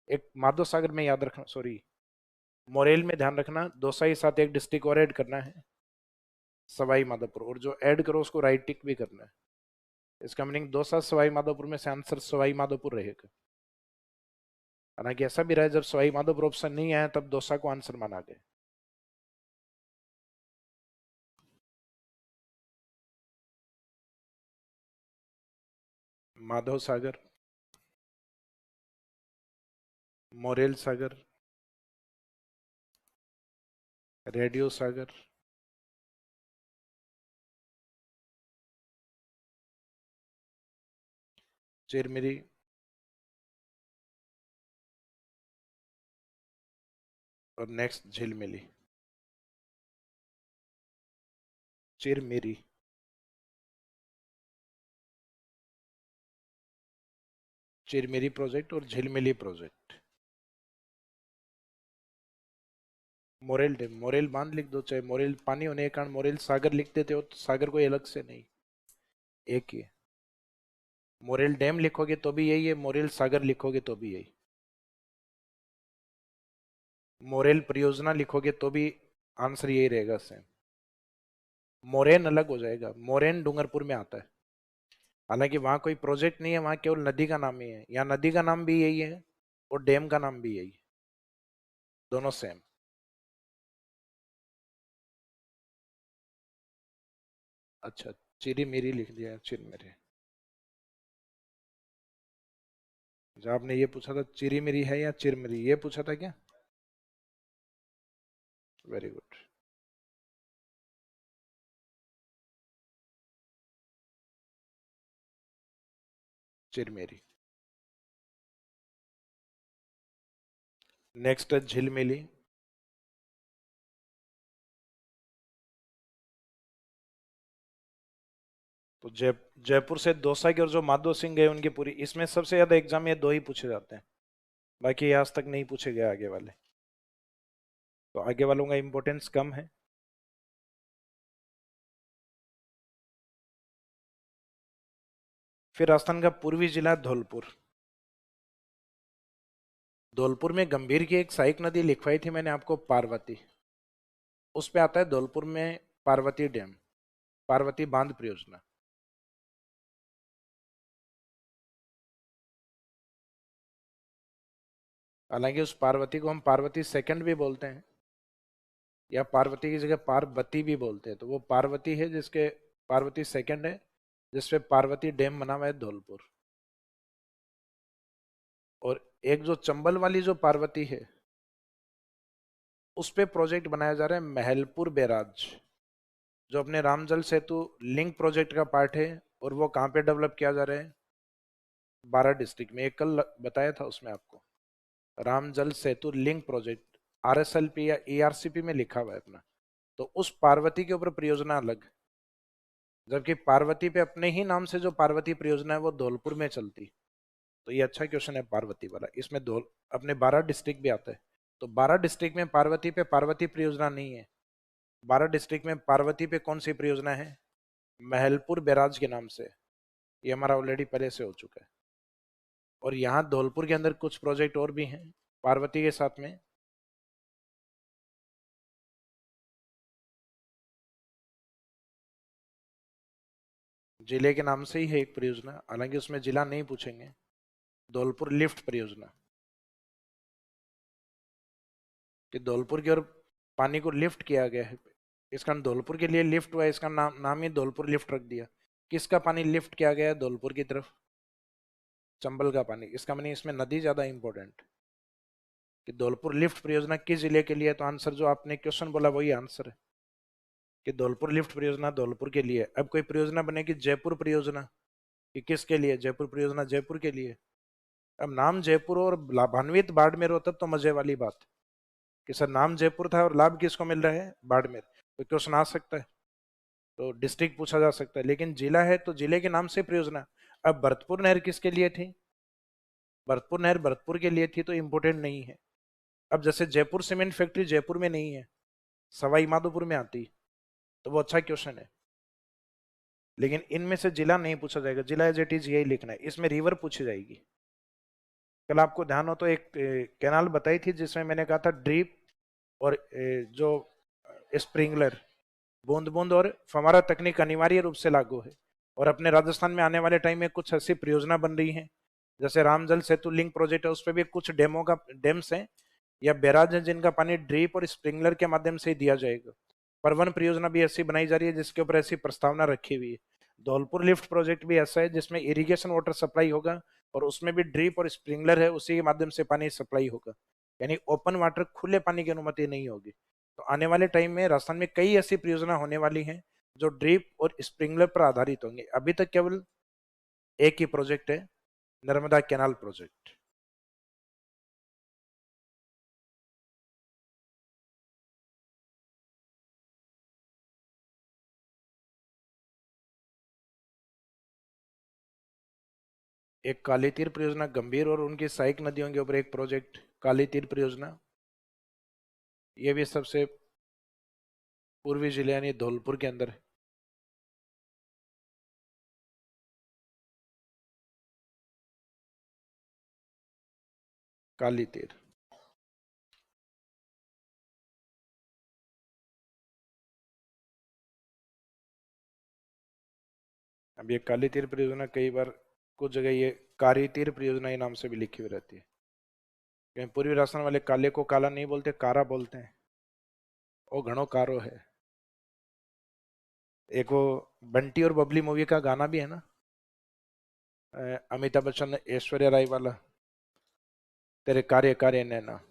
एक माधो सागर में याद रखना, सॉरी मोरेल में ध्यान रखना, दौसा के साथ एक डिस्ट्रिक्ट और ऐड करना है, सवाई माधोपुर, और जो ऐड करो उसको राइट टिक भी करना है। इसका मीनिंग दौसा सवाई माधोपुर में से आंसर सवाई माधोपुर रहेगा। हालांकि ऐसा भी रहा है जब सवाई माधोपुर ऑप्शन नहीं आया तब दौसा को आंसर माना गया। माधव सागर, मोरेल सागर, रेडियो सागर, चिरमिरी, और नेक्स्ट झिलमिली। चिरमिरी, चिरमिरी प्रोजेक्ट और Jhilmili project. Morel dam, Morel बांध लिख दो, चाहे मोरेल पानी होने के कारण मोरेल सागर लिख देते हो तो सागर कोई अलग से नहीं, एक ही है। मोरेल डैम लिखोगे तो भी यही है, मोरेल सागर लिखोगे तो भी यही। मोरेल परियोजना लिखोगे तो भी आंसर यही रहेगा सेम। मोरेन अलग हो जाएगा, मोरेन डूंगरपुर में आता है, हालांकि वहां कोई प्रोजेक्ट नहीं है, वहां केवल नदी का नाम ही है। यहाँ नदी का नाम भी यही है और डैम का नाम भी यही है, दोनों सेम। अच्छा, चिरी मेरी लिख दिया, चिर मेरे। जब आपने ये पूछा था चिरी मेरी है या चिर मेरी, ये पूछा था क्या? Very good. चिर मेरी। नेक्स्ट है झिलमिली। तो जयपुर से दौसा की और जो माधो सिंह गए उनकी पूरी, इसमें सबसे ज्यादा एग्जाम ये दो ही पूछे जाते हैं, बाकी आज तक नहीं पूछे गए आगे वाले, तो आगे वालों का इंपॉर्टेंस कम है। फिर राजस्थान का पूर्वी जिला धौलपुर। धौलपुर में गंभीर की एक सहायक नदी लिखवाई थी मैंने आपको, पार्वती, उस पे आता है धौलपुर में पार्वती डैम, पार्वती बांध परियोजना। हालांकि उस पार्वती को हम पार्वती सेकंड भी बोलते हैं, या पार्वती की जगह पार्वती भी बोलते हैं, तो वो पार्वती है जिसके, पार्वती सेकंड है जिसपे पार्वती डैम बना हुआ है धौलपुर। और एक जो चंबल वाली जो पार्वती है उस पे प्रोजेक्ट बनाया जा रहा है महलपुर बैराज, जो अपने रामजल सेतु लिंक प्रोजेक्ट का पार्ट है, और वो कहाँ पे डेवलप किया जा रहा है, बारह डिस्ट्रिक्ट में। एक कल बताया था उसमें आपको, रामजल सेतु लिंक प्रोजेक्ट, आरएसएलपी या ईआरसीपी में लिखा हुआ है अपना। तो उस पार्वती के ऊपर परियोजना अलग, जबकि पार्वती पे अपने ही नाम से जो पार्वती परियोजना है वो धौलपुर में चलती। तो ये अच्छा क्वेश्चन है पार्वती वाला, इसमें धौल अपने 12 डिस्ट्रिक्ट भी आता है। तो 12 डिस्ट्रिक्ट में पार्वती पे पार्वती परियोजना नहीं है, 12 डिस्ट्रिक्ट में पार्वती पे कौन सी परियोजना है, महलपुर बैराज के नाम से। ये हमारा ऑलरेडी पहले से हो चुका है। और यहाँ धौलपुर के अंदर कुछ प्रोजेक्ट और भी हैं पार्वती के साथ में। जिले के नाम से ही है एक परियोजना, हालांकि उसमें जिला नहीं पूछेंगे। धौलपुर लिफ्ट परियोजना, कि धौलपुर की ओर पानी को लिफ्ट किया गया है, इसका धौलपुर के लिए लिफ्ट हुआ है, इसका नाम ही धौलपुर लिफ्ट रख दिया। किसका पानी लिफ्ट किया गया है धौलपुर की तरफ, चंबल का पानी। इसका मानी इसमें नदी ज्यादा इंपॉर्टेंट, कि धौलपुर लिफ्ट परियोजना किस जिले के लिए, तो आंसर जो आपने क्वेश्चन बोला वही आंसर है, कि धौलपुर लिफ्ट परियोजना धौलपुर के लिए। अब कोई परियोजना बनेगी जयपुर परियोजना, कि किसके लिए, जयपुर परियोजना जयपुर के लिए। अब नाम जयपुर और लाभान्वित बाड़मेर हो तब तो मजे वाली बात, कि सर नाम जयपुर था और लाभ किसको मिल रहा है, बाड़मेर, तो क्वेश्चन आ सकता है। तो डिस्ट्रिक्ट पूछा जा सकता है, लेकिन जिला है तो जिले के नाम से परियोजना। अब भरतपुर नहर किसके लिए थी, भरतपुर नहर भरतपुर के लिए थी, तो इंपोर्टेंट नहीं है। अब जैसे जयपुर सीमेंट फैक्ट्री जयपुर में नहीं है, सवाई माधोपुर में आती, तो वो अच्छा क्वेश्चन है। लेकिन इनमें से जिला नहीं पूछा जाएगा, जिला एज इट इज यही लिखना है। इसमें रिवर पूछी जाएगी। कल आपको ध्यान हो तो एक कैनाल बताई थी जिसमें मैंने कहा था ड्रीप और जो स्प्रिंगलर, बूंद बूंद और फव्वारा तकनीक अनिवार्य रूप से लागू है। और अपने राजस्थान में आने वाले टाइम में कुछ ऐसी परियोजना बन रही है, जैसे रामजल सेतु लिंक प्रोजेक्ट है, उस पर भी कुछ डेम्स हैं या बैराज हैं जिनका पानी ड्रीप और स्प्रिंगलर के माध्यम से ही दिया जाएगा। परवन परियोजना भी ऐसी बनाई जा रही है जिसके ऊपर ऐसी प्रस्तावना रखी हुई है। धौलपुर लिफ्ट प्रोजेक्ट भी ऐसा है जिसमें इरिगेशन वाटर सप्लाई होगा और उसमें भी ड्रिप और स्प्रिंगलर है, उसी के माध्यम से पानी सप्लाई होगा, यानी ओपन वाटर खुले पानी की अनुमति नहीं होगी। तो आने वाले टाइम में राजस्थान में कई ऐसी परियोजना होने वाली हैं जो ड्रिप और स्प्रिंगलर पर आधारित होंगे। अभी तक केवल एक ही प्रोजेक्ट है, नर्मदा कैनाल प्रोजेक्ट। एक काली तीर परियोजना गंभीर और उनकी सहायक नदियों के ऊपर एक प्रोजेक्ट काली तीर परियोजना, ये भी सबसे पूर्वी जिले यानी धौलपुर के अंदर है। काली तीर। अब ये काली तीर परियोजना कई बार कुछ जगह ये कारी तीर परियोजना के नाम से भी लिखी हुई रहती है, क्योंकि पूर्वी राजस्थान वाले काले को काला नहीं बोलते, कारा बोलते हैं। वो घणो कारो है। एक वो बंटी और बबली मूवी का गाना भी है ना, अमिताभ बच्चन ऐश्वर्या राय वाला, तेरे कार्य कार्य नैना।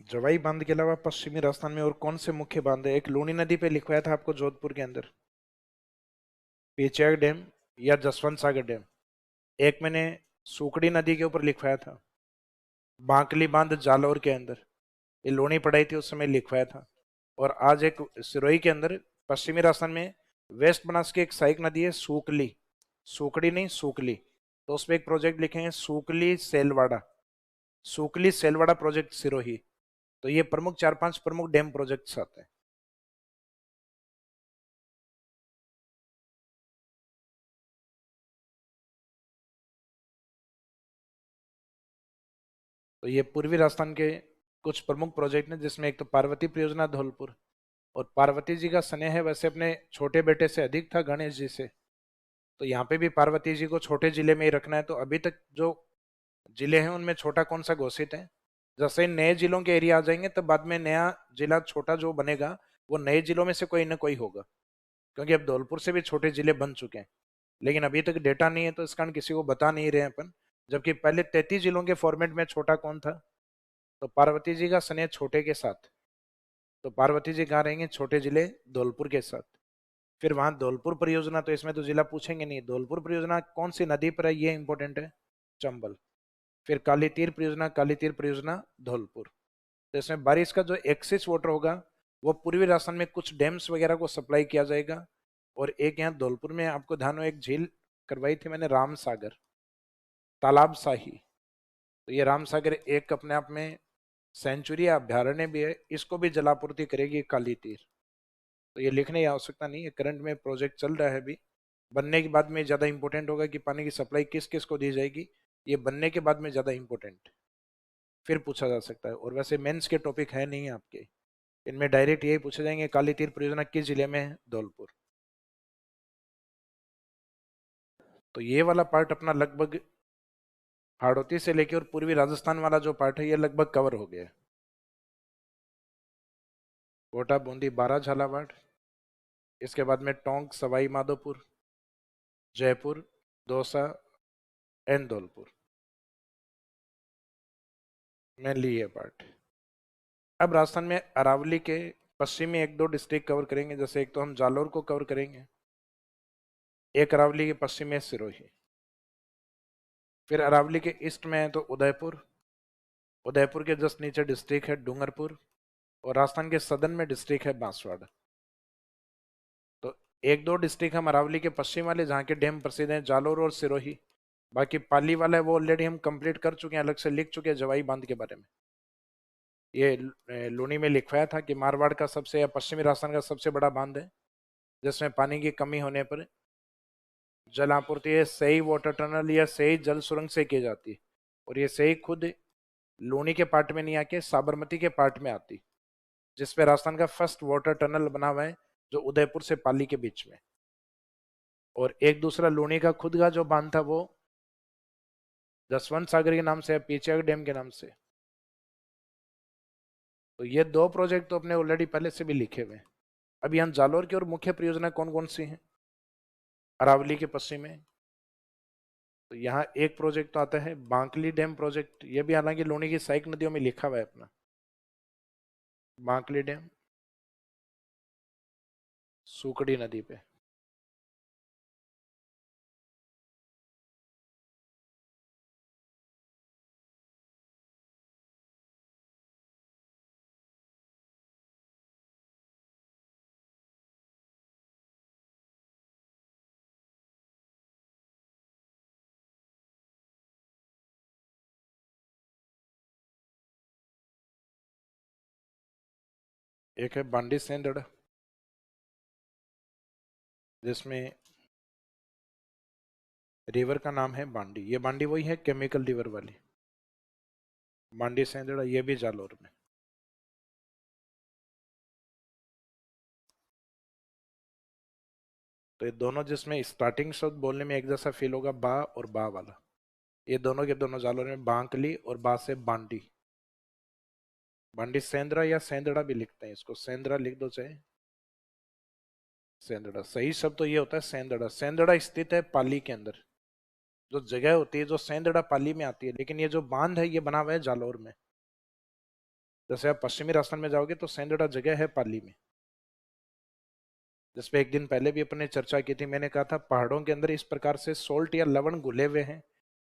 जवाई बांध के अलावा पश्चिमी राजस्थान में और कौन से मुख्य बांध है, एक लूनी नदी पे लिखवाया था आपको जोधपुर के अंदर, पेचैक डैम या जसवंत सागर डैम। एक मैंने सुकड़ी नदी के ऊपर लिखवाया था, बांकली बांध जालौर के अंदर, ये लोनी पढ़ाई थी उस समय लिखवाया था। और आज एक सिरोही के अंदर पश्चिमी राजस्थान में वेस्ट बनास की एक सहायक नदी है सूकली, सूकड़ी नहीं सूकली, तो उसमें एक प्रोजेक्ट लिखेंगे सूकली सेलवाड़ा, सूकली सेलवाड़ा प्रोजेक्ट सिरोही। तो ये प्रमुख 4-5 प्रमुख डैम प्रोजेक्ट्स आते हैं। तो ये पूर्वी राजस्थान के कुछ प्रमुख प्रोजेक्ट हैं, जिसमें एक तो पार्वती परियोजना धौलपुर, और पार्वती जी का स्नेह है वैसे अपने छोटे बेटे से अधिक था, गणेश जी से, तो यहाँ पे भी पार्वती जी को छोटे जिले में ही रखना है। तो अभी तक जो जिले हैं उनमें छोटा कौन सा घोषित है, जैसे ही नए जिलों के एरिया आ जाएंगे तब बाद में नया जिला छोटा जो बनेगा वो नए जिलों में से कोई ना कोई होगा, क्योंकि अब धौलपुर से भी छोटे जिले बन चुके हैं। लेकिन अभी तक डेटा नहीं है तो इस कारण किसी को बता नहीं रहे हैं अपन। जबकि पहले 33 जिलों के फॉर्मेट में छोटा कौन था, तो पार्वती जी का स्नेह छोटे के साथ, तो पार्वती जी कहाँ रहेंगे, छोटे जिले धौलपुर के साथ। फिर वहां धौलपुर परियोजना, तो इसमें तो जिला पूछेंगे नहीं, धौलपुर परियोजना कौन सी नदी पर है ये इंपॉर्टेंट है, चंबल। फिर काली तीर परियोजना, काली तीर परियोजना धौलपुर। तो इसमें बारिश का जो एक्सेस वाटर होगा वो पूर्वी राजस्थान में कुछ डैम्स वगैरह को सप्लाई किया जाएगा। और एक यहाँ धौलपुर में आपको ध्यान हो एक झील करवाई थी मैंने, राम सागर, तालाब शाही, तो ये राम सागर एक अपने आप में सेंचुरी अभ्यारण्य भी है, इसको भी जलापूर्ति करेगी काली तीर। तो ये लिखने की आवश्यकता नहीं है, करंट में प्रोजेक्ट चल रहा है अभी। बनने के बाद में ज़्यादा इंपॉर्टेंट होगा कि पानी की सप्लाई किस किस को दी जाएगी, ये बनने के बाद में ज़्यादा इंपॉर्टेंट फिर पूछा जा सकता है। और वैसे मेंस के टॉपिक है नहीं आपके, इनमें डायरेक्ट यही पूछे जाएंगे काली तीर परियोजना किस जिले में है, धौलपुर। तो ये वाला पार्ट अपना लगभग हाड़ौती से लेकर और पूर्वी राजस्थान वाला जो पार्ट है ये लगभग कवर हो गया है। कोटा, बूंदी, बारह, झालावाड़, इसके बाद में टोंक, सवाई माधोपुर, जयपुर, दौसा एंड धौलपुर, मेनली ये पार्ट। अब राजस्थान में अरावली के पश्चिम में एक दो डिस्ट्रिक्ट कवर करेंगे, जैसे एक तो हम जालोर को कवर करेंगे, एक अरावली के पश्चिम में सिरोही। फिर अरावली के ईस्ट में है तो उदयपुर, उदयपुर के जस्ट नीचे डिस्ट्रिक्ट है डूंगरपुर, और राजस्थान के सदन में डिस्ट्रिक्ट है बांसवाड़ा। तो एक दो डिस्ट्रिक्ट हम अरावली के पश्चिम वाले जहाँ के डैम प्रसिद्ध हैं, जालोर और सिरोही। बाकी पाली वाला है वो ऑलरेडी हम कंप्लीट कर चुके हैं, अलग से लिख चुके हैं जवाई बांध के बारे में। ये लूनी में लिखवाया था कि मारवाड़ का सबसे या पश्चिमी राजस्थान का सबसे बड़ा बांध है, जिसमें पानी की कमी होने पर जल आपूर्ति है सही वाटर टनल या सही जल सुरंग से की जाती है। और ये सही खुद लूनी के पार्ट में नहीं आके साबरमती के पार्ट में आती, जिसपे राजस्थान का फर्स्ट वाटर टनल बना हुआ है, जो उदयपुर से पाली के बीच में। और एक दूसरा लूनी का खुद का जो बांध था वो जसवंत सागर के नाम से, पीछे डैम के नाम से। तो ये दो प्रोजेक्ट तो अपने ऑलरेडी पहले से भी लिखे हुए हैं। अब यहाँ जालोर की और मुख्य परियोजना कौन कौन सी हैं अरावली के पश्चिम में? तो यहाँ एक प्रोजेक्ट तो आता है बांकली डैम प्रोजेक्ट, ये भी हालांकि लूनी की सहायक नदियों में लिखा हुआ है अपना, बांकली डैम सुकड़ी नदी पे। एक है बांडी सेंदड़, जिसमें रिवर का नाम है बांडी। ये बांडी वही है केमिकल रिवर वाली बांडी सेंदड़, ये भी जालोर में। तो ये दोनों जिसमें स्टार्टिंग शब्द बोलने में एक जैसा फील होगा, बा और बा वाला, ये दोनों के दोनों जालोर में, बांकली और बा से बांडी। बांडी सेंद्रा या सेंदड़ा भी लिखते हैं इसको, सेंद्रा लिख दो चाहे सेंदड़ा, सही शब्द तो ये होता है सेंदड़ा। सेंदड़ा स्थित है पाली के अंदर, जो जगह होती है जो सेंदड़ा पाली में आती है, लेकिन ये जो बांध है ये बना हुआ है जालोर में। जैसे आप पश्चिमी राजस्थान में जाओगे तो सेंदड़ा जगह है पाली में, जिसपे एक दिन पहले भी अपने चर्चा की थी। मैंने कहा था पहाड़ों के अंदर इस प्रकार से सोल्ट या लवण घुले हुए हैं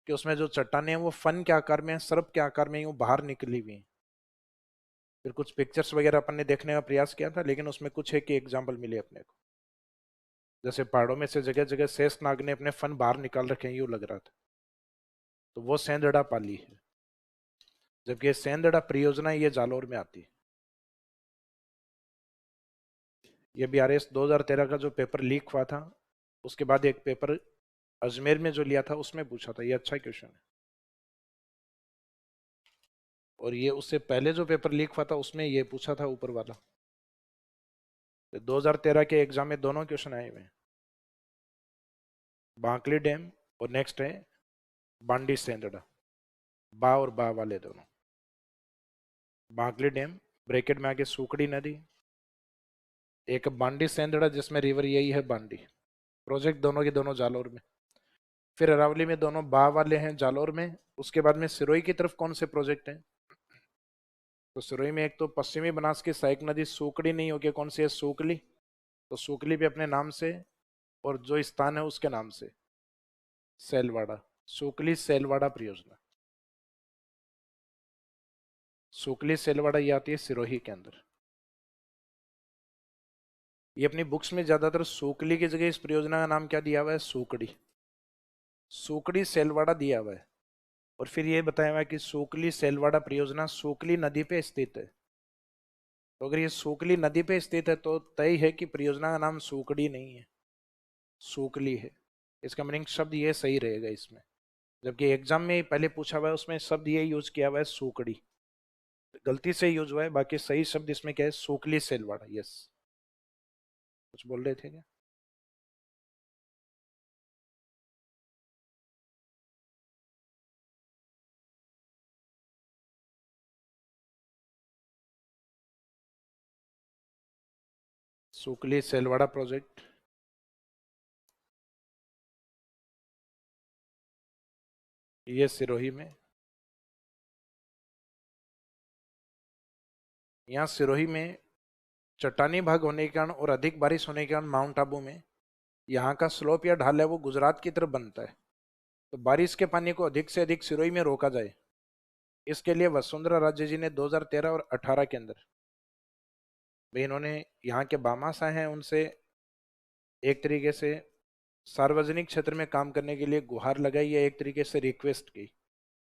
कि उसमें जो चट्टाने हैं वो फन के आकार में है, सर्प के आकार में यूं बाहर निकली हुई हैं। फिर कुछ पिक्चर्स वगैरह अपन ने देखने का प्रयास किया था, लेकिन उसमें कुछ एक ही एग्जाम्पल मिले अपने को, जैसे पहाड़ों में से जगह जगह शेष नाग ने अपने फन बाहर निकाल रखे हैं यूं लग रहा था। तो वो सेंदड़ा पाली है, जबकि ये सेंदड़ा परियोजना ये जालोर में आती है। ये BRS 2013 का जो पेपर लीक हुआ था, उसके बाद एक पेपर अजमेर में जो लिया था उसमें पूछा था, ये अच्छा क्वेश्चन है। और ये उससे पहले जो पेपर लीक हुआ था उसमें ये पूछा था ऊपर वाला। तो 2013 के एग्जाम में दोनों क्वेश्चन आए हुए हैं, बांकली डैम और नेक्स्ट है बांडी सेंदड़ा, बा और बा वाले दोनों। बांकली डैम ब्रैकेट में आगे सुकड़ी नदी, एक बांडी सेंदड़ा जिसमें रिवर यही है बांडी। प्रोजेक्ट दोनों के दोनों जालोर में। फिर अरावली में दोनों बा वाले हैं जालोर में। उसके बाद में सिरोही की तरफ कौन से प्रोजेक्ट हैं? तो सिरोही में एक तो पश्चिमी बनास की सहायक नदी सुकड़ी नहीं होगी, कौन सी है? सुकली। तो सुकली भी अपने नाम से और जो स्थान है उसके नाम से, सेलवाड़ा, सुकली सेलवाड़ा परियोजना। सुकली सेलवाड़ा ये आती है सिरोही के अंदर। ये अपनी बुक्स में ज्यादातर सुकली की जगह इस परियोजना का नाम क्या दिया हुआ है? सुकड़ी, सुकड़ी सेलवाड़ा दिया हुआ है। और फिर ये बताया हुआ है कि सुकली सेलवाड़ा परियोजना सुकली नदी पे स्थित है। तो अगर ये सुकली नदी पे स्थित है तो तय है कि परियोजना का नाम सुकड़ी नहीं है, सुकली है। इसका मीनिंग शब्द ये सही रहेगा इसमें, जबकि एग्जाम में पहले पूछा हुआ है उसमें शब्द ये यूज किया हुआ है सुकड़ी, गलती से यूज हुआ है। बाकी सही शब्द इसमें क्या है? सुकली सेलवाड़ा। यस, कुछ बोल रहे थे क्या? सुकली सेलवाड़ा प्रोजेक्ट ये सिरोही में, यहाँ सिरोही में चट्टानी भाग होने के कारण और अधिक बारिश होने के कारण माउंट आबू में यहाँ का स्लोप या ढाल है वो गुजरात की तरफ बनता है। तो बारिश के पानी को अधिक से अधिक सिरोही में रोका जाए, इसके लिए वसुंधरा राजे जी ने 2013 और 18 के अंदर भाई इन्होंने यहाँ के बामासा हैं उनसे एक तरीके से सार्वजनिक क्षेत्र में काम करने के लिए गुहार लगाई या एक तरीके से रिक्वेस्ट की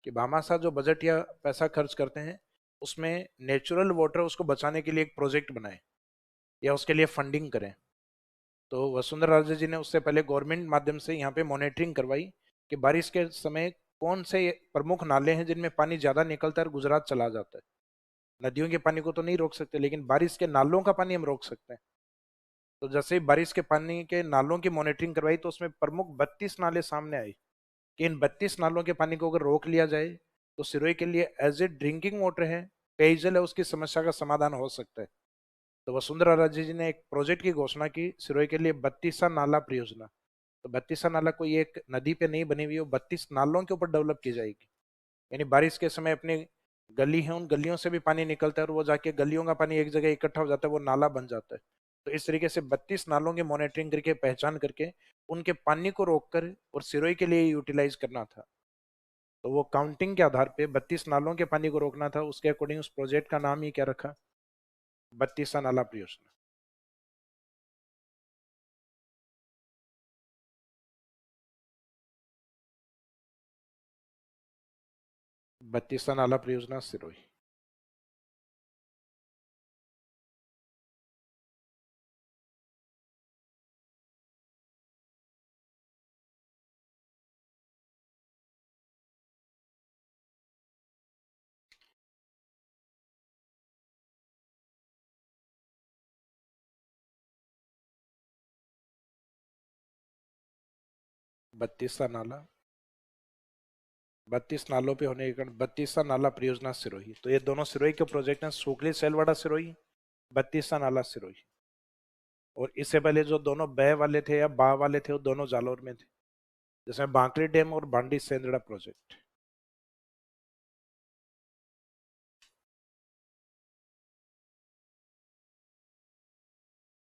कि भामाशाह जो बजट या पैसा खर्च करते हैं उसमें नेचुरल वाटर उसको बचाने के लिए एक प्रोजेक्ट बनाए या उसके लिए फंडिंग करें। तो वसुंधरा राजे जी ने उससे पहले गवर्नमेंट माध्यम से यहाँ पे मॉनिटरिंग करवाई कि बारिश के समय कौन से प्रमुख नाले हैं जिनमें पानी ज्यादा निकलता है और गुजरात चला जाता है। नदियों के पानी को तो नहीं रोक सकते, लेकिन बारिश के नालों का पानी हम रोक सकते हैं। तो जैसे ही बारिश के पानी के नालों की मॉनिटरिंग करवाई तो उसमें प्रमुख 32 नाले सामने आए कि इन 32 नालों के पानी को अगर रोक लिया जाए तो सिरोही के लिए एज ए ड्रिंकिंग वाटर है, पेयजल है, उसकी समस्या का समाधान हो सकता है। तो वसुंधरा राजे जी ने एक प्रोजेक्ट की घोषणा की सिरोही के लिए बत्तीसा नाला परियोजना। तो बत्तीसा नाला कोई एक नदी पे नहीं बनी हुई, वो 32 नालों के ऊपर डेवलप की जाएगी। यानी बारिश के समय अपने गली है उन गलियों से भी पानी निकलता है और वो जाके गलियों का पानी एक जगह इकट्ठा हो जाता है, वो नाला बन जाता है। तो इस तरीके से 32 नालों की मॉनिटरिंग करके पहचान करके उनके पानी को रोककर और सिरोही के लिए यूटिलाइज करना था। तो वो काउंटिंग के आधार पे 32 नालों के पानी को रोकना था, उसके अकॉर्डिंग उस प्रोजेक्ट का नाम ही क्या रखा, 32 नाला परियोजना। 32 नाला परियोजना सिरोही। 32 नाला, 32 नालों पे होने के कारण 32 नाला परियोजना सिरोही। तो ये दोनों सिरोही के प्रोजेक्ट हैं, सुकली सेलवाड़ा सिरोही, 32 नाला सिरोही। और इससे पहले जो दोनों बह वाले थे या बा वाले थे वो दोनों जालौर में थे, जिसमें बांकड़ी डैम और बांडी सेंदड़ा प्रोजेक्ट।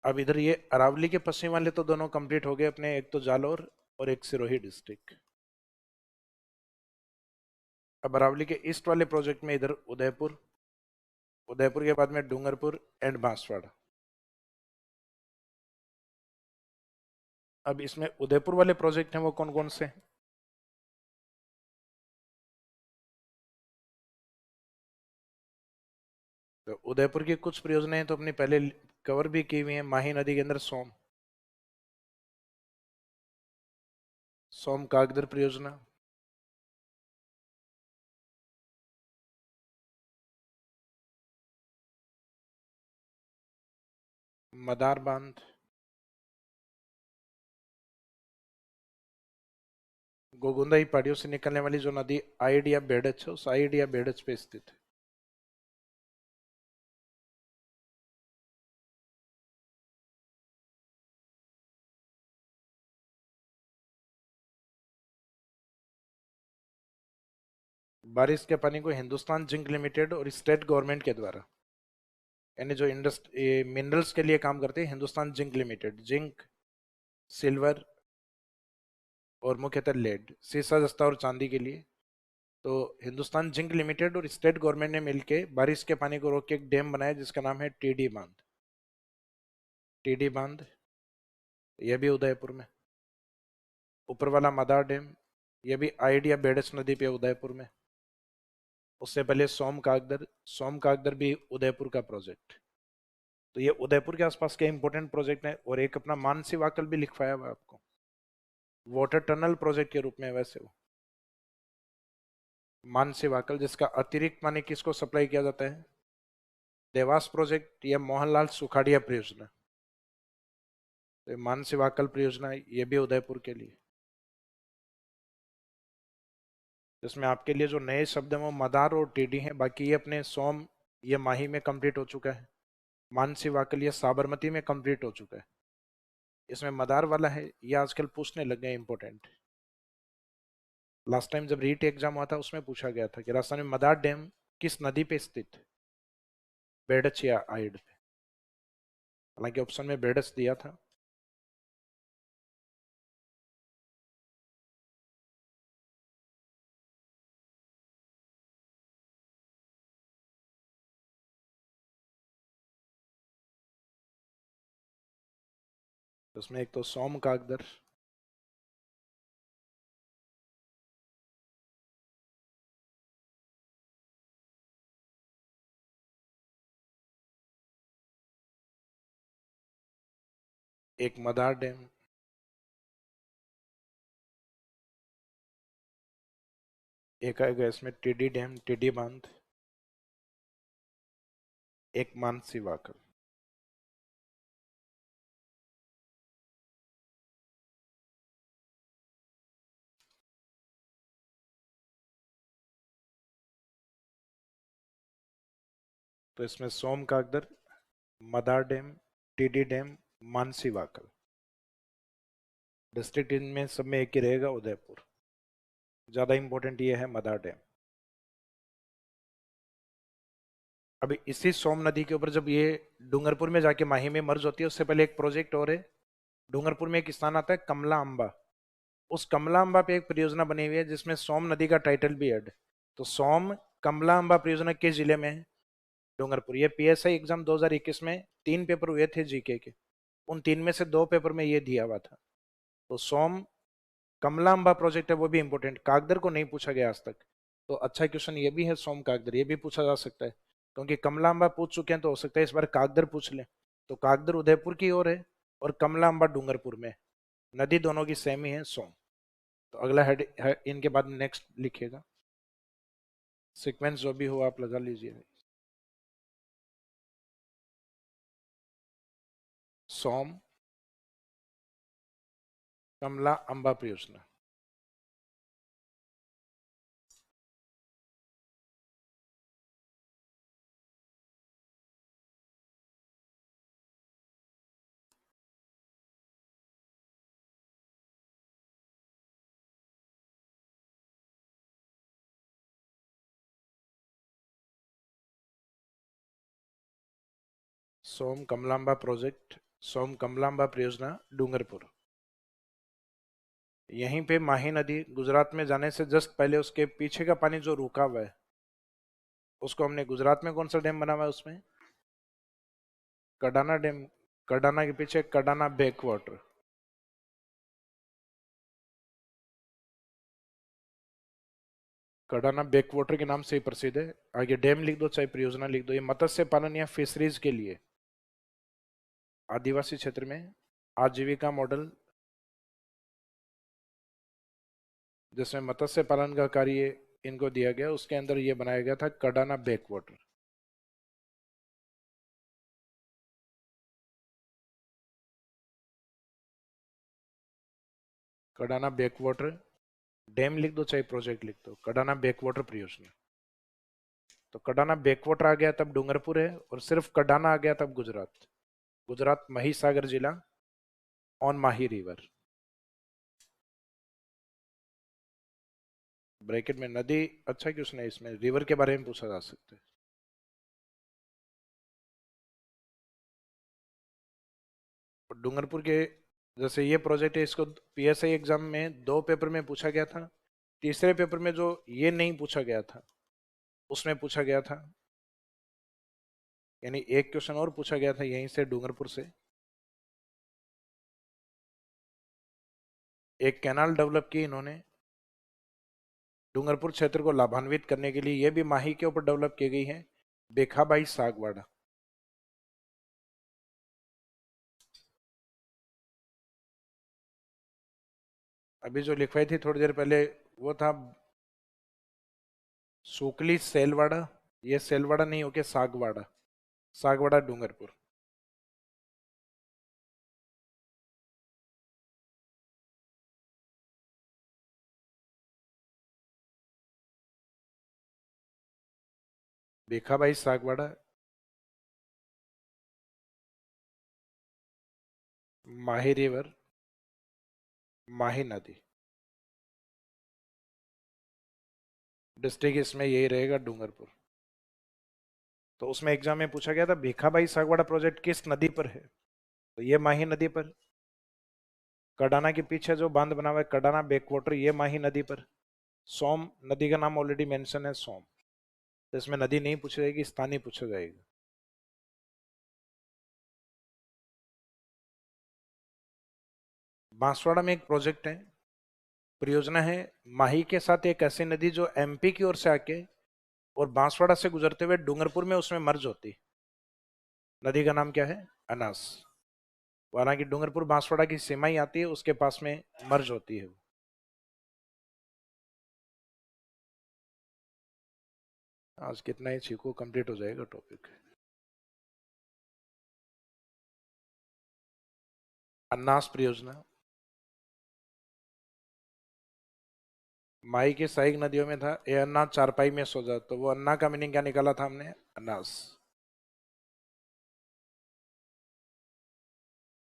अब इधर ये अरावली के पश्चिम वाले तो दोनों कंप्लीट हो गए अपने, एक तो जालौर और एक सिरोही डिस्ट्रिक्ट। अब अरावली के ईस्ट वाले प्रोजेक्ट में इधर उदयपुर, उदयपुर के बाद में डूंगरपुर एंड बांसवाड़ा। अब इसमें उदयपुर वाले प्रोजेक्ट हैं वो कौन कौन से हैं? तो उदयपुर की कुछ परियोजनाएं तो अपनी पहले कवर भी की हुई है। माही नदी के अंदर सोम, सोम कागदर परियोजना, मदार बांध, गोगुंदाई पहाड़ियों से निकलने वाली जो नदी आइडिया बेड़च है उस आइडिया बेड़च पे स्थित है। बारिश के पानी को हिंदुस्तान जिंक लिमिटेड और स्टेट गवर्नमेंट के द्वारा, यानी जो इंडस्ट्री मिनरल्स के लिए काम करते हैं Hindustan zinc limited, zinc, silver और मुख्यतः लेड, सीसा जस्ता और चांदी के लिए। तो हिंदुस्तान जिंक लिमिटेड और स्टेट गवर्नमेंट ने मिलके बारिश के पानी को रोक के एक डैम बनाया जिसका नाम है टीडी बांध। टीडी बांध ये भी उदयपुर में। ऊपर वाला मदार डैम ये भी आइडिया बेड़च नदी पे उदयपुर में। उससे पहले सोम कागदर, सोम कागदर भी उदयपुर का प्रोजेक्ट। तो ये उदयपुर के आसपास के इंपॉर्टेंट प्रोजेक्ट हैं। और एक अपना मानसी वाकल भी लिखवाया हुआ है आपको, वाटर टनल प्रोजेक्ट के रूप में। वैसे वो मानसी वाकल जिसका अतिरिक्त पानी किसको सप्लाई किया जाता है, देवास प्रोजेक्ट या मोहनलाल सुखाड़िया परियोजना। तो मानसी वाकल परियोजना ये भी उदयपुर के लिए। इसमें आपके लिए जो नए शब्द हैं वो मदार और टीडी हैं, बाकी ये अपने सोम ये माही में कंप्लीट हो चुका है, मानसी वाकल ये साबरमती में कंप्लीट हो चुका है। इसमें मदार वाला है ये आजकल पूछने लग गए इंपॉर्टेंट। लास्ट टाइम जब रीट एग्जाम हुआ था उसमें पूछा गया था कि राजस्थान में मदार डैम किस नदी पे स्थित है। बेडच या आइड पे, हालांकि ऑप्शन में बेडच दिया था। उसमें एक तो सोम कागदर, एक मदार डैम, एक आएगा इसमें टिडी डैम, टिडी बांध, एक मानसी वाकर। तो इसमें Som Kagdar, Madar dam, Tidi dam, Mansi Wakal. District इनमें सब में एक ही रहेगा, उदयपुर। ज्यादा इंपॉर्टेंट ये है मदार डैम। अभी इसी सोम नदी के ऊपर जब ये डूंगरपुर में जाके माही में मर्ज होती है, उससे पहले एक प्रोजेक्ट और है। डूंगरपुर में एक स्थान आता है कमला अम्बा, उस कमला अम्बा पे एक परियोजना बनी हुई है जिसमें सोम नदी का टाइटल भी ऐड है। तो सोम कमला अम्बा परियोजना किस जिले में है? डूंगरपुर। ये पीएसआई एग्जाम 2021 में 3 पेपर हुए थे जीके के, उन 3 में से 2 पेपर में ये दिया हुआ था। तो सोम कमलाम्बा प्रोजेक्ट है, वो भी इंपॉर्टेंट, कागदर को नहीं पूछा गया आज तक। तो अच्छा क्वेश्चन ये भी है, सोम कागदर ये भी पूछा जा सकता है, क्योंकि कमलाम्बा पूछ चुके हैं तो हो सकता है इस बार कागदर पूछ लें। तो कागदर उदयपुर की ओर है और कमलाम्बा डूंगरपुर में, नदी दोनों की सेम ही है, सोम। तो अगला हेड है, इनके बाद नेक्स्ट लिखिएगा, सीक्वेंस जो भी हो आप लगा लीजिए। सोम कमला अम्बा परियोजना। सोम कमलाम्बा प्रोजेक्ट, सोम कमलाम्बा परियोजना, डूंगरपुर। यहीं पे माही नदी गुजरात में जाने से जस्ट पहले उसके पीछे का पानी जो रुका हुआ है, उसको हमने गुजरात में कौन सा डैम बना हुआ है उसमें? कडाना डैम। कडाना के पीछे Kadana back water. Kadana back water के नाम से ही प्रसिद्ध है। आगे डैम लिख दो चाहे परियोजना लिख दो। ये मत्स्य पालन या फिशरीज के लिए आदिवासी क्षेत्र में आजीविका मॉडल, जिसमें मत्स्य पालन का कार्य इनको दिया गया, उसके अंदर ये बनाया गया था Kadana back water. Kadana back water dam लिख दो चाहे प्रोजेक्ट लिख दो, कडाना बैक वाटर परियोजना। तो कडाना बैकवाटर आ गया तब डूंगरपुर है, और सिर्फ कडाना आ गया तब गुजरात। गुजरात महिसागर जिला, ऑन माही रिवर। ब्रैकेट में नदी, अच्छा कि उसने इसमें रिवर के बारे में पूछा जा सकता है। और डूंगरपुर के, जैसे ये प्रोजेक्ट है, इसको पीएसआई एग्जाम में 2 पेपर में पूछा गया था। तीसरे पेपर में जो ये नहीं पूछा गया था उसमें पूछा गया था, यानी एक क्वेश्चन और पूछा गया था यहीं से डूंगरपुर से। एक कैनाल डेवलप की इन्होंने डूंगरपुर क्षेत्र को लाभान्वित करने के लिए, ये भी माही के ऊपर डेवलप की गई है, बेखाबाई सागवाड़ा। अभी जो लिखवाई थी थोड़ी देर पहले वो था सुकली सेलवाड़ा, ये सेलवाड़ा नहीं होके सागवाड़ा, सागवाड़ा डूंगरपुर। बेखाबाई सागवाड़ा, माही रिवर, माही नदी। डिस्ट्रिक्ट इसमें यही रहेगा, डूंगरपुर। तो उसमें एग्जाम में पूछा गया था भीखाबाई सागवाड़ा प्रोजेक्ट किस नदी पर है, तो ये माही नदी पर। कडाना के पीछे जो बांध बना हुआ है कडाना बैकवाटर, ये माही नदी पर। सोम नदी का नाम ऑलरेडी मेंशन है, सोम। तो इसमें नदी नहीं पूछी जाएगी, स्थान ही पूछा जाएगा। बांसवाड़ा में एक प्रोजेक्ट है, परियोजना है, माही के साथ एक ऐसी नदी जो एमपी की ओर से आके और बांसवाड़ा से गुजरते हुए डूंगरपुर में उसमें मर्ज होती। नदी का नाम क्या है? अनास। हालांकि डूंगरपुर बांसवाड़ा की सीमा ही आती है, उसके पास में मर्ज होती है। आज कितना ही छीको, कंप्लीट हो जाएगा टॉपिक। अन्नास परियोजना माई की सहायक नदियों में था, ये अन्ना चारपाई में सो जा, तो वो अन्ना का मीनिंग क्या निकाला था हमने? अन्नास।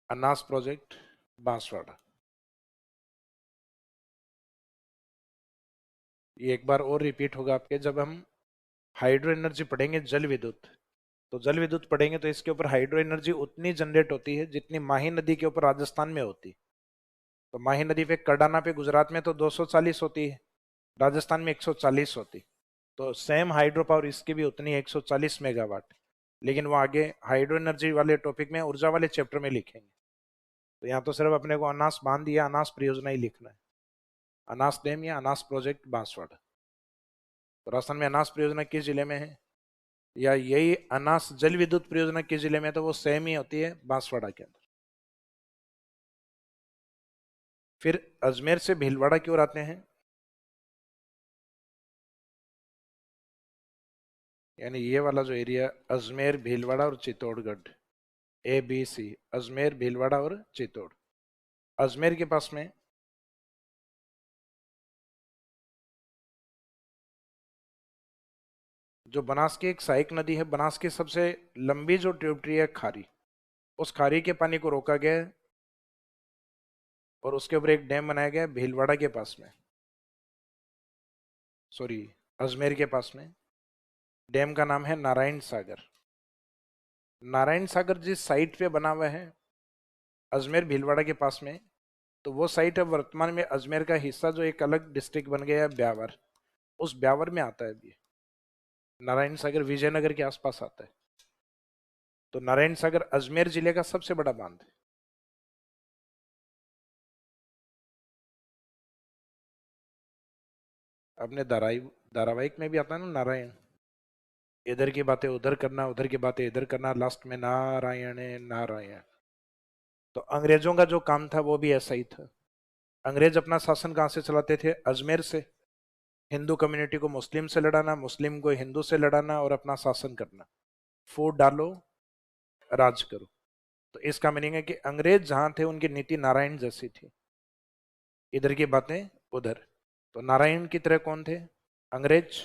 अन्नास प्रोजेक्ट बांसवाड़ा। ये एक बार और रिपीट होगा आपके, जब हम हाइड्रो एनर्जी पढ़ेंगे, जल विद्युत। तो जल विद्युत पढ़ेंगे तो इसके ऊपर हाइड्रो एनर्जी उतनी जनरेट होती है जितनी माही नदी के ऊपर राजस्थान में होती। तो माही नदी पे कडाना पे गुजरात में तो 240 होती है, राजस्थान में 140 होती। तो सेम हाइड्रो पावर इसकी भी उतनी 140 मेगावाट। लेकिन वो आगे हाइड्रो एनर्जी वाले टॉपिक में, ऊर्जा वाले चैप्टर में लिखेंगे। तो यहाँ तो सिर्फ अपने को अनास बांध या अनास परियोजना ही लिखना है। अनास डैम या अनास प्रोजेक्ट बांसवाड़ा। तो राजस्थान में अनास परियोजना किस जिले में है, या यही अनास जल विद्युत परियोजना किस जिले में, तो वो सेम ही होती है, बांसवाड़ा के अंदर। फिर अजमेर से भीलवाड़ा की ओर आते हैं, यानी ये वाला जो एरिया, अजमेर भीलवाड़ा और चित्तौड़गढ़, ABC, अजमेर भीलवाड़ा और चित्तौड़। अजमेर के पास में जो बनास की एक सहायक नदी है, बनास की सबसे लंबी जो ट्यूबट्री है खारी, उस खारी के पानी को रोका गया है और उसके ऊपर एक डैम बनाया गया है भीलवाड़ा के पास में, सॉरी, अजमेर के पास में। डैम का नाम है नारायण सागर। नारायण सागर जिस साइट पे बना हुआ है अजमेर भीलवाड़ा के पास में, तो वो साइट अब वर्तमान में अजमेर का हिस्सा, जो एक अलग डिस्ट्रिक्ट बन गया है ब्यावर, उस ब्यावर में आता है अभी। नारायण सागर विजयनगर के आसपास आता है। तो नारायण सागर अजमेर जिले का सबसे बड़ा बांध है। अपने धारावाहिक में भी आता है ना नारायण, इधर की बातें उधर करना, उधर की बातें इधर करना, लास्ट में नारायण नारायण। तो अंग्रेजों का जो काम था वो भी ऐसा ही था। अंग्रेज अपना शासन कहाँ से चलाते थे? अजमेर से। हिंदू कम्युनिटी को मुस्लिम से लड़ाना, मुस्लिम को हिंदू से लड़ाना और अपना शासन करना। फूट डालो, राज करो। तो इसका मीनिंग है कि अंग्रेज जहां थे उनकी नीति नारायण जैसी थी, इधर की बातें उधर। तो नारायण की तरह कौन थे? अंग्रेज।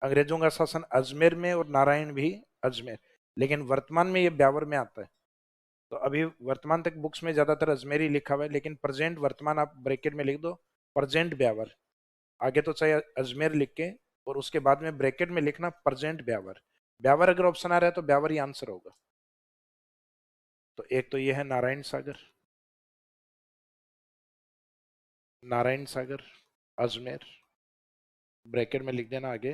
अंग्रेजों का शासन अजमेर में और नारायण भी अजमेर। लेकिन वर्तमान में ये ब्यावर में आता है। तो अभी वर्तमान तक बुक्स में ज्यादातर अजमेर ही लिखा हुआ है, लेकिन प्रेजेंट वर्तमान आप ब्रैकेट में लिख दो, प्रेजेंट ब्यावर। आगे तो चाहे अजमेर लिख के और उसके बाद में ब्रैकेट में लिखना प्रेजेंट ब्यावर। ब्यावर अगर ऑप्शन आ रहा है तो ब्यावर ही आंसर होगा। तो एक तो ये है नारायण सागर, नारायण सागर अजमेर, ब्रैकेट में लिख देना आगे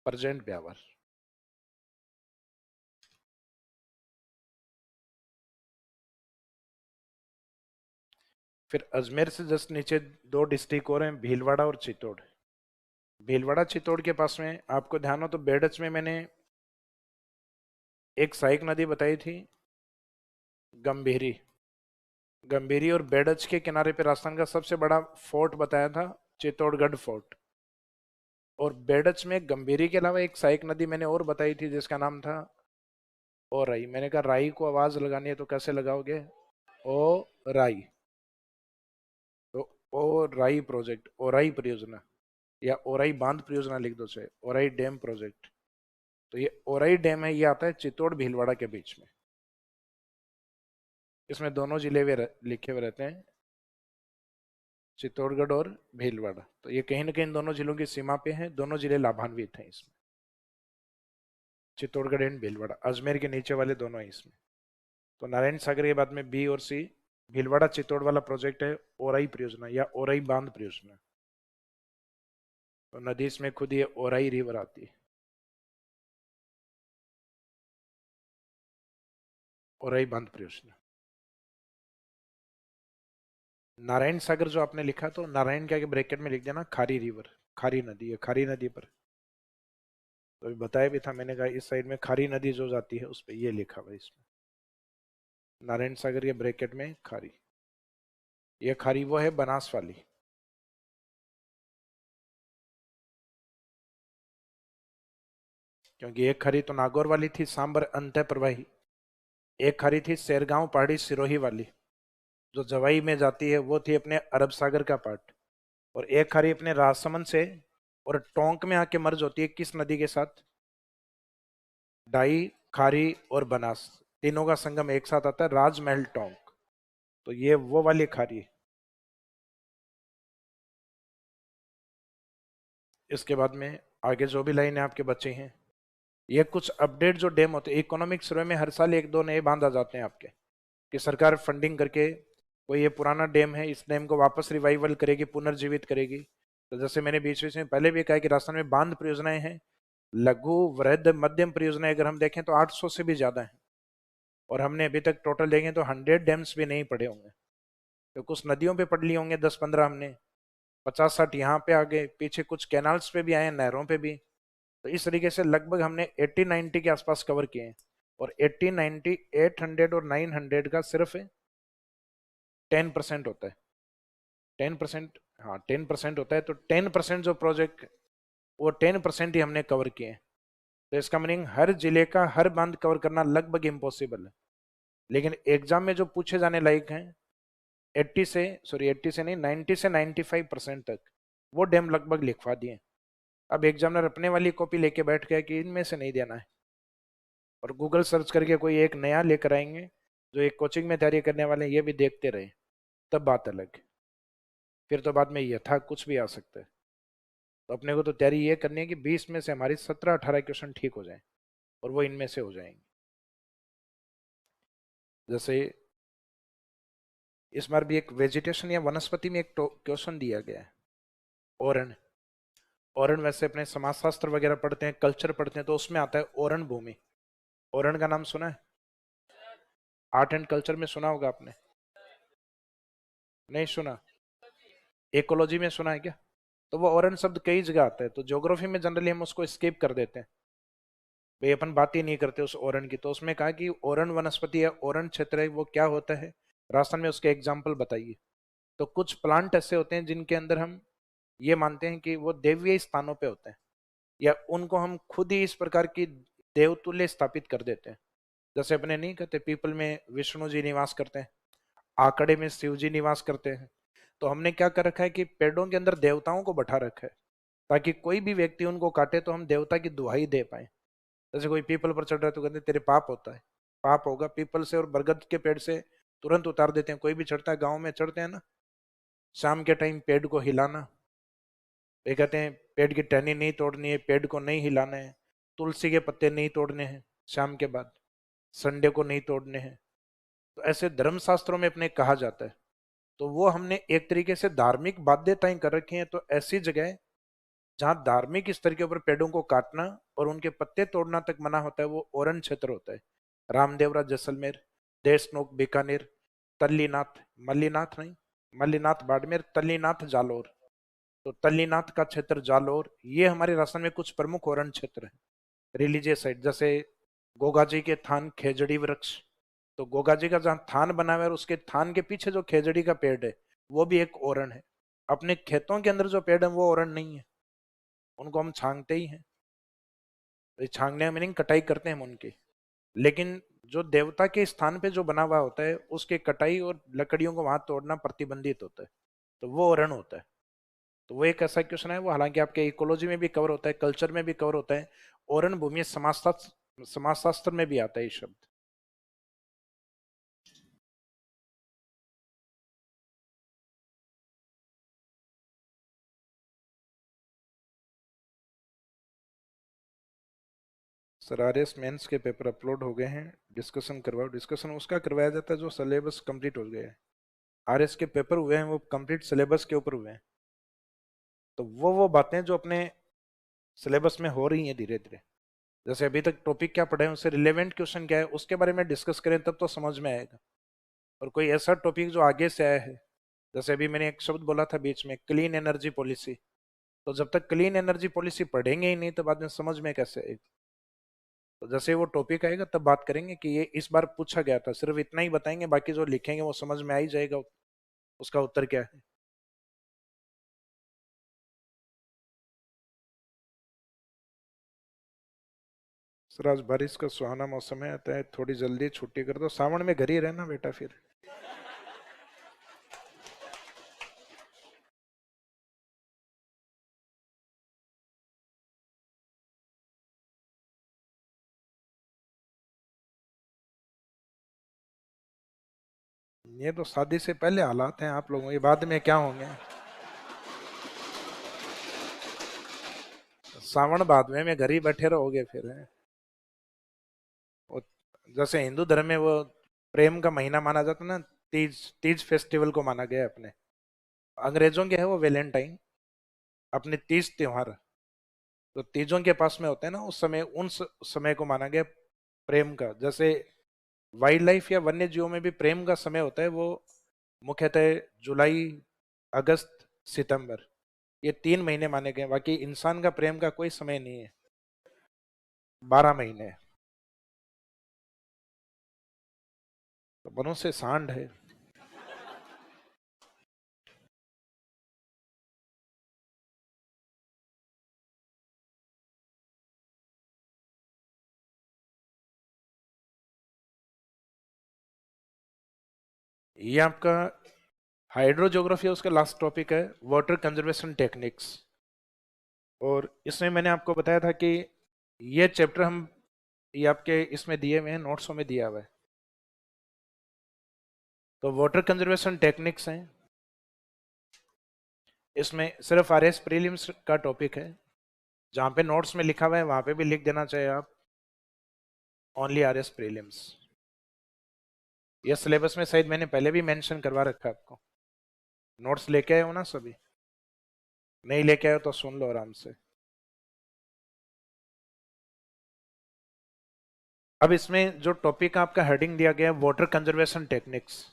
प्रेजेंट ब्यावर। फिर अजमेर से जस्ट नीचे दो डिस्ट्रिक्ट और हैं, भीलवाड़ा और चित्तौड़। भीलवाड़ा चित्तौड़ के पास में आपको ध्यान हो तो बेडच में मैंने एक सहायक नदी बताई थी, गंभीरी। गंभीरी और बेडच के किनारे पे राजस्थान का सबसे बड़ा फोर्ट बताया था, चित्तौड़गढ़ फोर्ट। और बेडच में गंभीरी के अलावा एक सहायक नदी मैंने और बताई थी जिसका नाम था ओ राई। मैंने कहा राई को आवाज लगानी है तो कैसे लगाओगे? ओ राई। तो ओ राई प्रोजेक्ट, ओराई परियोजना, या ओराई बांध परियोजना लिख दो चाहे, ओराई डैम प्रोजेक्ट। तो ये ओराई डैम है, ये आता है चित्तौड़ भीलवाड़ा के बीच में। इसमें दोनों जिले लिखे हुए रहते हैं, चित्तौड़गढ़ और भीलवाड़ा। तो ये कहीं ना कहीं दोनों जिलों की सीमा पे हैं, दोनों जिले लाभान्वित हैं इसमें। चित्तौड़गढ़ एंड भीलवाड़ा, अजमेर के नीचे वाले दोनों हैं इसमें। तो नारायण सागर के बाद में बी और सी, भीलवाड़ा चित्तौड़ वाला प्रोजेक्ट है ओराई परियोजना या ओराई बांध परियोजना। तो नदी इसमें खुद ये ओराई रिवर आती है, ओराई बांध परियोजना। नारायण सागर जो आपने लिखा तो नारायण क्या के ब्रैकेट में लिख देना खारी रिवर, खारी नदी है, खारी नदी पर। तो अभी बताया भी था मैंने, कहा इस साइड में खारी नदी जो जाती है उस पर ये लिखा हुआ है इसमें, नारायण सागर के ब्रैकेट में खारी। ये खारी वो है बनास वाली, क्योंकि एक खारी तो नागौर वाली थी सांबर अंतः प्रवाही, एक खारी थी सेरगांव पहाड़ी सिरोही वाली जो जवाई में जाती है, वो थी अपने अरब सागर का पार्ट। और एक खारी अपने राजसमंद से और टोंक में आके मर्ज होती है किस नदी के साथ, डाई, खारी और बनास, तीनों का संगम एक साथ आता है राजमहल टोंक। तो ये वो वाली खारी है। इसके बाद में आगे जो भी लाइन है आपके बच्चे हैं, ये कुछ अपडेट जो डैम होते हैं इकोनॉमिक सर्वे में हर साल एक दो नए बांध आ जाते हैं आपके, कि सरकार फंडिंग करके कोई ये पुराना डैम है इस डैम को वापस रिवाइवल करेगी, पुनर्जीवित करेगी। तो जैसे मैंने बीच बीच में पहले भी कहा कि राजस्थान में बांध परियोजनाएं हैं, लघु वृहद मध्यम परियोजनाएं अगर हम देखें तो 800 से भी ज्यादा है। और हमने अभी तक टोटल देखें तो 100 डैम्स भी नहीं पड़े होंगे, तो कुछ नदियों पे पढ़ लिए होंगे 10-15 हमने, 50-60 यहाँ पे आ गए, पीछे कुछ कैनाल्स पे भी आए, नहरों पे भी। तो इस तरीके से लगभग हमने 80-90 के आसपास कवर किए हैं। और 80-90 800 और 900 का सिर्फ 10% होता है, 10%, हाँ 10% होता है। तो 10% जो प्रोजेक्ट, वो 10% ही हमने कवर किए हैं। तो इसका मीनिंग हर जिले का हर बांध कवर करना लगभग इम्पॉसिबल है। लेकिन एग्जाम में जो पूछे जाने लायक हैं 80 से नहीं 90 से 95% तक वो डैम लगभग लिखवा दिए। अब एग्जामिनर अपने वाली कॉपी लेके बैठ गया कि इनमें से नहीं देना है, और गूगल सर्च करके कोई एक नया लेकर आएंगे जो एक कोचिंग में तैयारी करने वाले हैं ये भी देखते रहे, तब बात अलग है। फिर तो बाद में यथा कुछ भी आ सकता है। तो अपने को तो तैयारी ये करनी है कि 20 में से हमारी 17-18 क्वेश्चन ठीक हो जाए, और वो इनमें से हो जाएंगे। जैसे इस बार भी एक वेजिटेशन या वनस्पति में एक क्वेश्चन दिया गया है, ओरण। ओरण वैसे अपने समाजशास्त्र वगैरह पढ़ते हैं, कल्चर पढ़ते हैं, तो उसमें आता है ओरण भूमि। ओरण का नाम सुना है? आर्ट एंड कल्चर में सुना होगा आपने, नहीं सुना? इकोलॉजी में सुना है क्या? तो वो ओरण शब्द कई जगह आता है, तो ज्योग्राफी में जनरली हम उसको स्किप कर देते हैं, भाई अपन बात ही नहीं करते उस ओरण की। तो उसमें कहा कि ओरण वनस्पति है, ओरण क्षेत्र है, वो क्या होता है राजस्थान में, उसके एग्जाम्पल बताइए। तो कुछ प्लांट ऐसे होते हैं जिनके अंदर हम ये मानते हैं कि वो देवीय स्थानों पे होते हैं, या उनको हम खुद ही इस प्रकार की देवतुल्य स्थापित कर देते हैं। जैसे अपने नहीं कहते पीपल में विष्णु जी निवास करते हैं, आकड़े में शिव जी निवास करते हैं। तो हमने क्या कर रखा है कि पेड़ों के अंदर देवताओं को बैठा रखा है, ताकि कोई भी व्यक्ति उनको काटे तो हम देवता की दुहाई दे पाए। जैसे कोई पीपल पर चढ़ रहा है तो कहते हैं तेरे पाप होता है, पाप होगा। पीपल से और बरगद के पेड़ से तुरंत उतार देते हैं। कोई भी चढ़ता है, गाँव में चढ़ते हैं ना, शाम के टाइम पेड़ को हिलाना, ये कहते हैं पेड़ की टहनी नहीं तोड़नी है, पेड़ को नहीं हिलाना है, तुलसी के पत्ते नहीं तोड़ने हैं शाम के बाद, संडे को नहीं तोड़ने हैं। तो ऐसे धर्मशास्त्रों में अपने कहा जाता है। तो वो हमने एक तरीके से धार्मिक बाध्यताएं कर रखी हैं। तो ऐसी जगह जहां धार्मिक स्तर के ऊपर पेड़ों को काटना और उनके पत्ते तोड़ना तक मना होता है, वो ओरन क्षेत्र होता है। रामदेवरा जैसलमेर, देशनोक बीकानेर, तल्लीनाथ, मल्लीनाथ नहीं, मल्लीनाथ बाड़मेर, तल्लीनाथ जालोर। तो तल्लीनाथ का क्षेत्र जालोर, ये हमारे राजस्थान में कुछ प्रमुख ओरन क्षेत्र है रिलीजियस साइट। जैसे गोगा जी के थान खेजड़ी वृक्ष, तो गोगा जी का जहाँ थान बना हुआ है उसके थान के पीछे जो खेजड़ी का पेड़ है वो भी एक ओरण है। अपने खेतों के अंदर जो पेड़ है वो ओरण नहीं है, उनको हम छांगते ही हैं। तो छांगने मीनिंग कटाई करते हैं हम उनकी। लेकिन जो देवता के स्थान पे जो बना हुआ होता है उसके कटाई और लकड़ियों को वहां तोड़ना प्रतिबंधित होता है, तो वो ओरण होता है। तो वो एक ऐसा क्वेश्चन है, वो हालांकि आपके इकोलॉजी में भी कवर होता है, कल्चर में भी कवर होता है। ओरण भूमि समाजशास्त्र, समाजशास्त्र में भी आता है ये शब्द। सर आरएस मेंस के पेपर अपलोड हो गए हैं, डिस्कशन करवाओ। डिस्कशन उसका करवाया जाता है जो सिलेबस कंप्लीट हो गया है। आरएस के पेपर हुए हैं वो कंप्लीट सिलेबस के ऊपर हुए हैं, तो वो बातें जो अपने सिलेबस में हो रही हैं धीरे धीरे, जैसे अभी तक टॉपिक क्या पढ़े हैं उससे रिलेवेंट क्वेश्चन क्या है उसके बारे में डिस्कस करें तब तो समझ में आएगा। और कोई ऐसा टॉपिक जो आगे से आया है, जैसे अभी मैंने एक शब्द बोला था बीच में, क्लीन एनर्जी पॉलिसी, तो जब तक क्लीन एनर्जी पॉलिसी पढ़ेंगे ही नहीं तो बाद में समझ में कैसे आएगी। तो जैसे वो टॉपिक आएगा तब बात करेंगे कि ये इस बार पूछा गया था, सिर्फ इतना ही बताएंगे, बाकी जो लिखेंगे वो समझ में आ ही जाएगा उसका उत्तर क्या है। सर आज बारिश का सुहाना मौसम है, अतः थोड़ी जल्दी छुट्टी कर दो, सावन में घर ही रहना बेटा फिर। ये तो शादी से पहले हालात हैं आप लोगों के, बाद में क्या होंगे। सावन बाद में घर ही बैठे रहोगे फिर है। वो जैसे हिंदू धर्म में वो प्रेम का महीना माना जाता है ना, तीज तीज फेस्टिवल को माना गया है अपने। अंग्रेजों के है वो वैलेंटाइन, अपने तीज त्योहार तो तीजों के पास में होते हैं ना, उस समय उन समय को माना गया प्रेम का। जैसे वाइल्ड लाइफ या वन्य जीवों में भी प्रेम का समय होता है, वो मुख्यतः जुलाई, अगस्त, सितंबर, ये 3 महीने माने गए। बाकी इंसान का प्रेम का कोई समय नहीं है, 12 महीने। तो बनों से सांड है। ये आपका हाइड्रो ज्योग्राफी उसका लास्ट टॉपिक है, वाटर कंजर्वेशन टेक्निक्स। और इसमें मैंने आपको बताया था कि ये चैप्टर हम, ये आपके इसमें दिए हुए हैं, नोट्सों में दिया हुआ है। तो वाटर कंजर्वेशन टेक्निक्स हैं, इसमें सिर्फ आरएस प्रीलिम्स का टॉपिक है। जहाँ पे नोट्स में लिखा हुआ है वहाँ पे भी लिख देना चाहिए आप, ओनली आरएस प्रीलिम्स। ये सिलेबस में शायद मैंने पहले भी मेंशन करवा रखा है आपको। नोट्स लेके आए हो ना सभी? नहीं लेके आए हो तो सुन लो आराम से। अब इसमें जो टॉपिक आपका हेडिंग दिया गया है, water conservation techniques.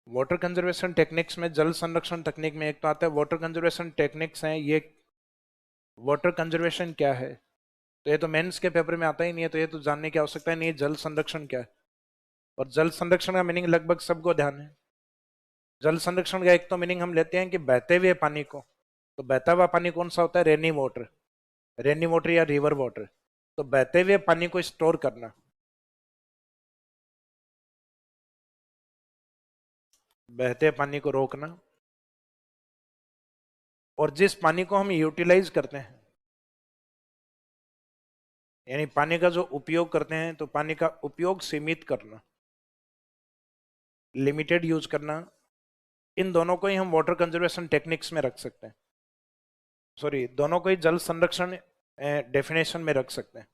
Water conservation techniques में जल संरक्षण तकनीक में एक तो आता है वाटर कंजर्वेशन टेक्निक्स हैं। ये वाटर कंजर्वेशन क्या है, तो ये तो मेंस के पेपर में आता ही नहीं है, तो ये तो जानने की आवश्यकता ही नहीं है जल संरक्षण क्या है। और जल संरक्षण का मीनिंग लगभग सबको ध्यान है। जल संरक्षण का एक तो मीनिंग हम लेते हैं कि बहते हुए पानी को, तो बहता हुआ पानी कौन सा होता है? रेनी वाटर, रेनी वाटर या रिवर वाटर। तो बहते हुए पानी को स्टोर करना, बहते पानी को रोकना, और जिस पानी को हम यूटिलाइज करते हैं, यानी पानी का जो उपयोग करते हैं, तो पानी का उपयोग सीमित करना, लिमिटेड यूज करना, इन दोनों को ही हम वाटर कंजर्वेशन टेक्निक्स में रख सकते हैं। सॉरी, दोनों को ही जल संरक्षण डेफिनेशन में रख सकते हैं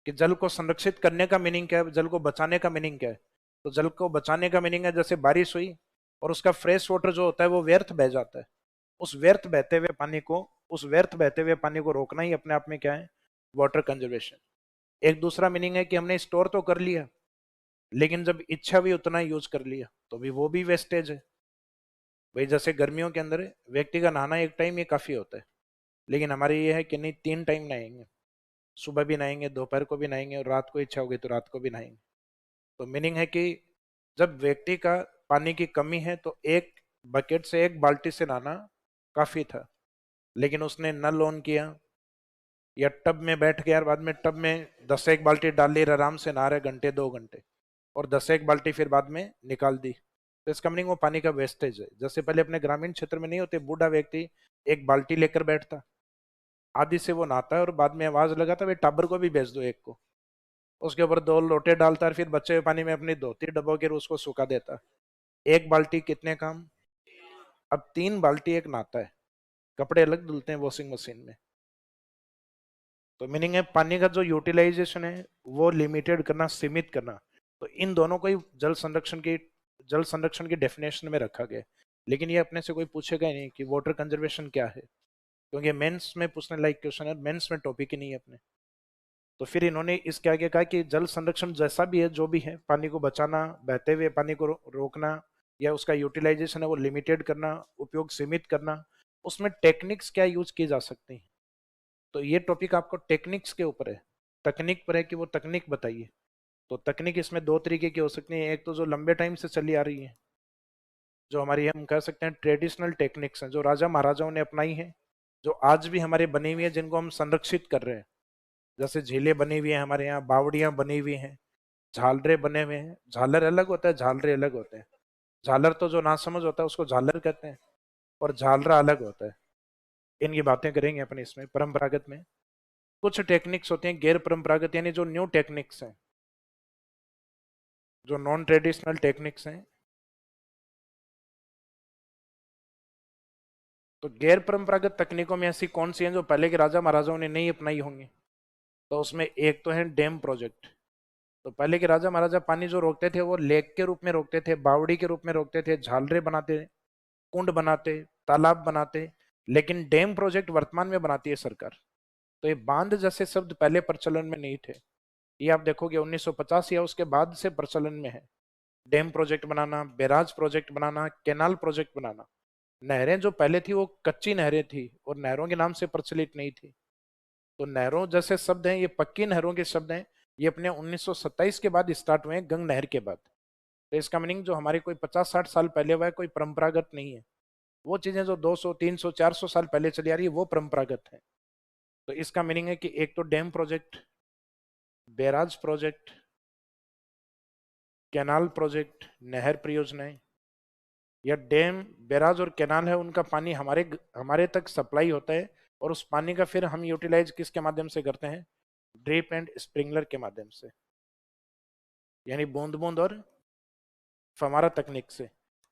कि जल को संरक्षित करने का मीनिंग क्या है, जल को बचाने का मीनिंग क्या है। तो जल को बचाने का मीनिंग है जैसे बारिश हुई और उसका फ्रेश वाटर जो होता है वो व्यर्थ बह जाता है, उस व्यर्थ बहते हुए पानी को, उस व्यर्थ बहते हुए पानी को रोकना ही अपने आप में क्या है? Water conservation. एक दूसरा मीनिंग है कि हमने स्टोर तो कर लिया, लेकिन जब इच्छा भी उतना यूज कर लिया तो भी वो भी वेस्टेज है। भाई जैसे गर्मियों के अंदर व्यक्ति का नहाना एक टाइम ये काफी होता है, लेकिन हमारे ये है कि नहीं, 3 टाइम नहाएंगे, सुबह भी नहाएंगे, दोपहर को भी नहाएंगे, और रात को इच्छा होगी तो रात को भी नहाएंगे। तो मीनिंग है कि जब व्यक्ति का पानी की कमी है तो एक बकेट से, एक बाल्टी से नहाना काफी था, लेकिन उसने नल ऑन किया या टब में बैठ गया, बाद में टब में 10 एक बाल्टी डाल ली, आराम से नहा रहे घंटे 2 घंटे, और 10 एक बाल्टी फिर बाद में निकाल दी, तो इसका मीनिंग वो पानी का वेस्टेज है। जैसे पहले अपने ग्रामीण क्षेत्र में नहीं होते, बूढ़ा व्यक्ति एक बाल्टी लेकर बैठता, आधी से वो नहाता है और बाद में आवाज लगाता है, भाई टाबर को भी भेज दो एक को, उसके ऊपर 2 लोटे डालता है, फिर बचे हुए पानी में अपनी धोती डबो के उसको सुखा देता। एक बाल्टी कितने काम? अब 3 बाल्टी एक नहाता है, कपड़े अलग धुलते हैं वॉशिंग मशीन में। तो मीनिंग है पानी का जो यूटिलाइजेशन है वो लिमिटेड करना, सीमित करना। तो इन दोनों को ही जल संरक्षण की डेफिनेशन में रखा गया है। लेकिन ये अपने से कोई पूछेगा ही नहीं कि वाटर कंजर्वेशन क्या है, क्योंकि मेंस में पूछने लायक क्वेश्चन है, मेंस में टॉपिक ही नहीं है अपने। तो फिर इन्होंने इसके आगे कहा कि जल संरक्षण जैसा भी है, जो भी है, पानी को बचाना, बहते हुए पानी को रोकना, या उसका यूटिलाइजेशन है वो लिमिटेड करना, उपयोग सीमित करना, उसमें टेक्निक्स क्या यूज की जा सकती हैं। तो ये टॉपिक आपको टेक्निक्स के ऊपर है, तकनीक पर है कि वो तकनीक बताइए। तो तकनीक इसमें 2 तरीके की हो सकती है। एक तो जो लंबे टाइम से चली आ रही है, जो हमारी हम कह सकते हैं ट्रेडिशनल टेक्निक्स हैं, जो राजा महाराजाओं ने अपनाई है, जो आज भी हमारे बनी हुई है, जिनको हम संरक्षित कर रहे हैं। जैसे झीलें बनी हुई हैं हमारे यहाँ, बावड़ियां बनी हुई हैं, झालरे बने हुए हैं। झालर अलग होता है, झालरे अलग होते हैं। झालर तो जो ना समझ होता है उसको झालर कहते हैं, और झालरा अलग होता है। इनकी बातें करेंगे अपन इसमें परंपरागत में। कुछ टेक्निक्स होती हैं गैर परंपरागत, यानी जो न्यू टेक्निक्स हैं, जो नॉन ट्रेडिशनल टेक्निक्स हैं। तो गैर परंपरागत तकनीकों में ऐसी कौन सी हैं जो पहले के राजा महाराजाओं ने नहीं अपनाई होंगी? तो उसमें एक तो है डैम प्रोजेक्ट। तो पहले के राजा महाराजा पानी जो रोकते थे वो लेक के रूप में रोकते थे, बावड़ी के रूप में रोकते थे, झालरे बनाते, कुंड बनाते, तालाब बनाते। लेकिन डैम प्रोजेक्ट वर्तमान में बनाती है सरकार। तो ये बांध जैसे शब्द पहले प्रचलन में नहीं थे। ये आप देखोगे 1950 या उसके बाद से प्रचलन में है। डैम प्रोजेक्ट बनाना, बैराज प्रोजेक्ट बनाना, कैनाल प्रोजेक्ट बनाना। नहरें जो पहले थी वो कच्ची नहरें थी और नहरों के नाम से प्रचलित नहीं थी। तो नहरों जैसे शब्द हैं ये पक्की नहरों के शब्द हैं। ये अपने 1927 के बाद स्टार्ट हुए हैं, गंग नहर के बाद। तो इसका मीनिंग जो हमारे कोई 50-60 साल पहले हुआ है, कोई परंपरागत नहीं है। वो चीजें जो 200-300-400 साल पहले चली आ रही है वो परंपरागत है। तो इसका मीनिंग है कि एक तो dam project, barrage project, canal project, नहर परियोजनाएं, या डैम, बैराज और कैनाल है, उनका पानी हमारे तक सप्लाई होता है। और उस पानी का फिर हम यूटिलाइज किसके माध्यम से करते हैं? ड्रिप एंड स्प्रिंकलर के माध्यम से, यानी बूंद बूंद और फव्वारा तकनीक से।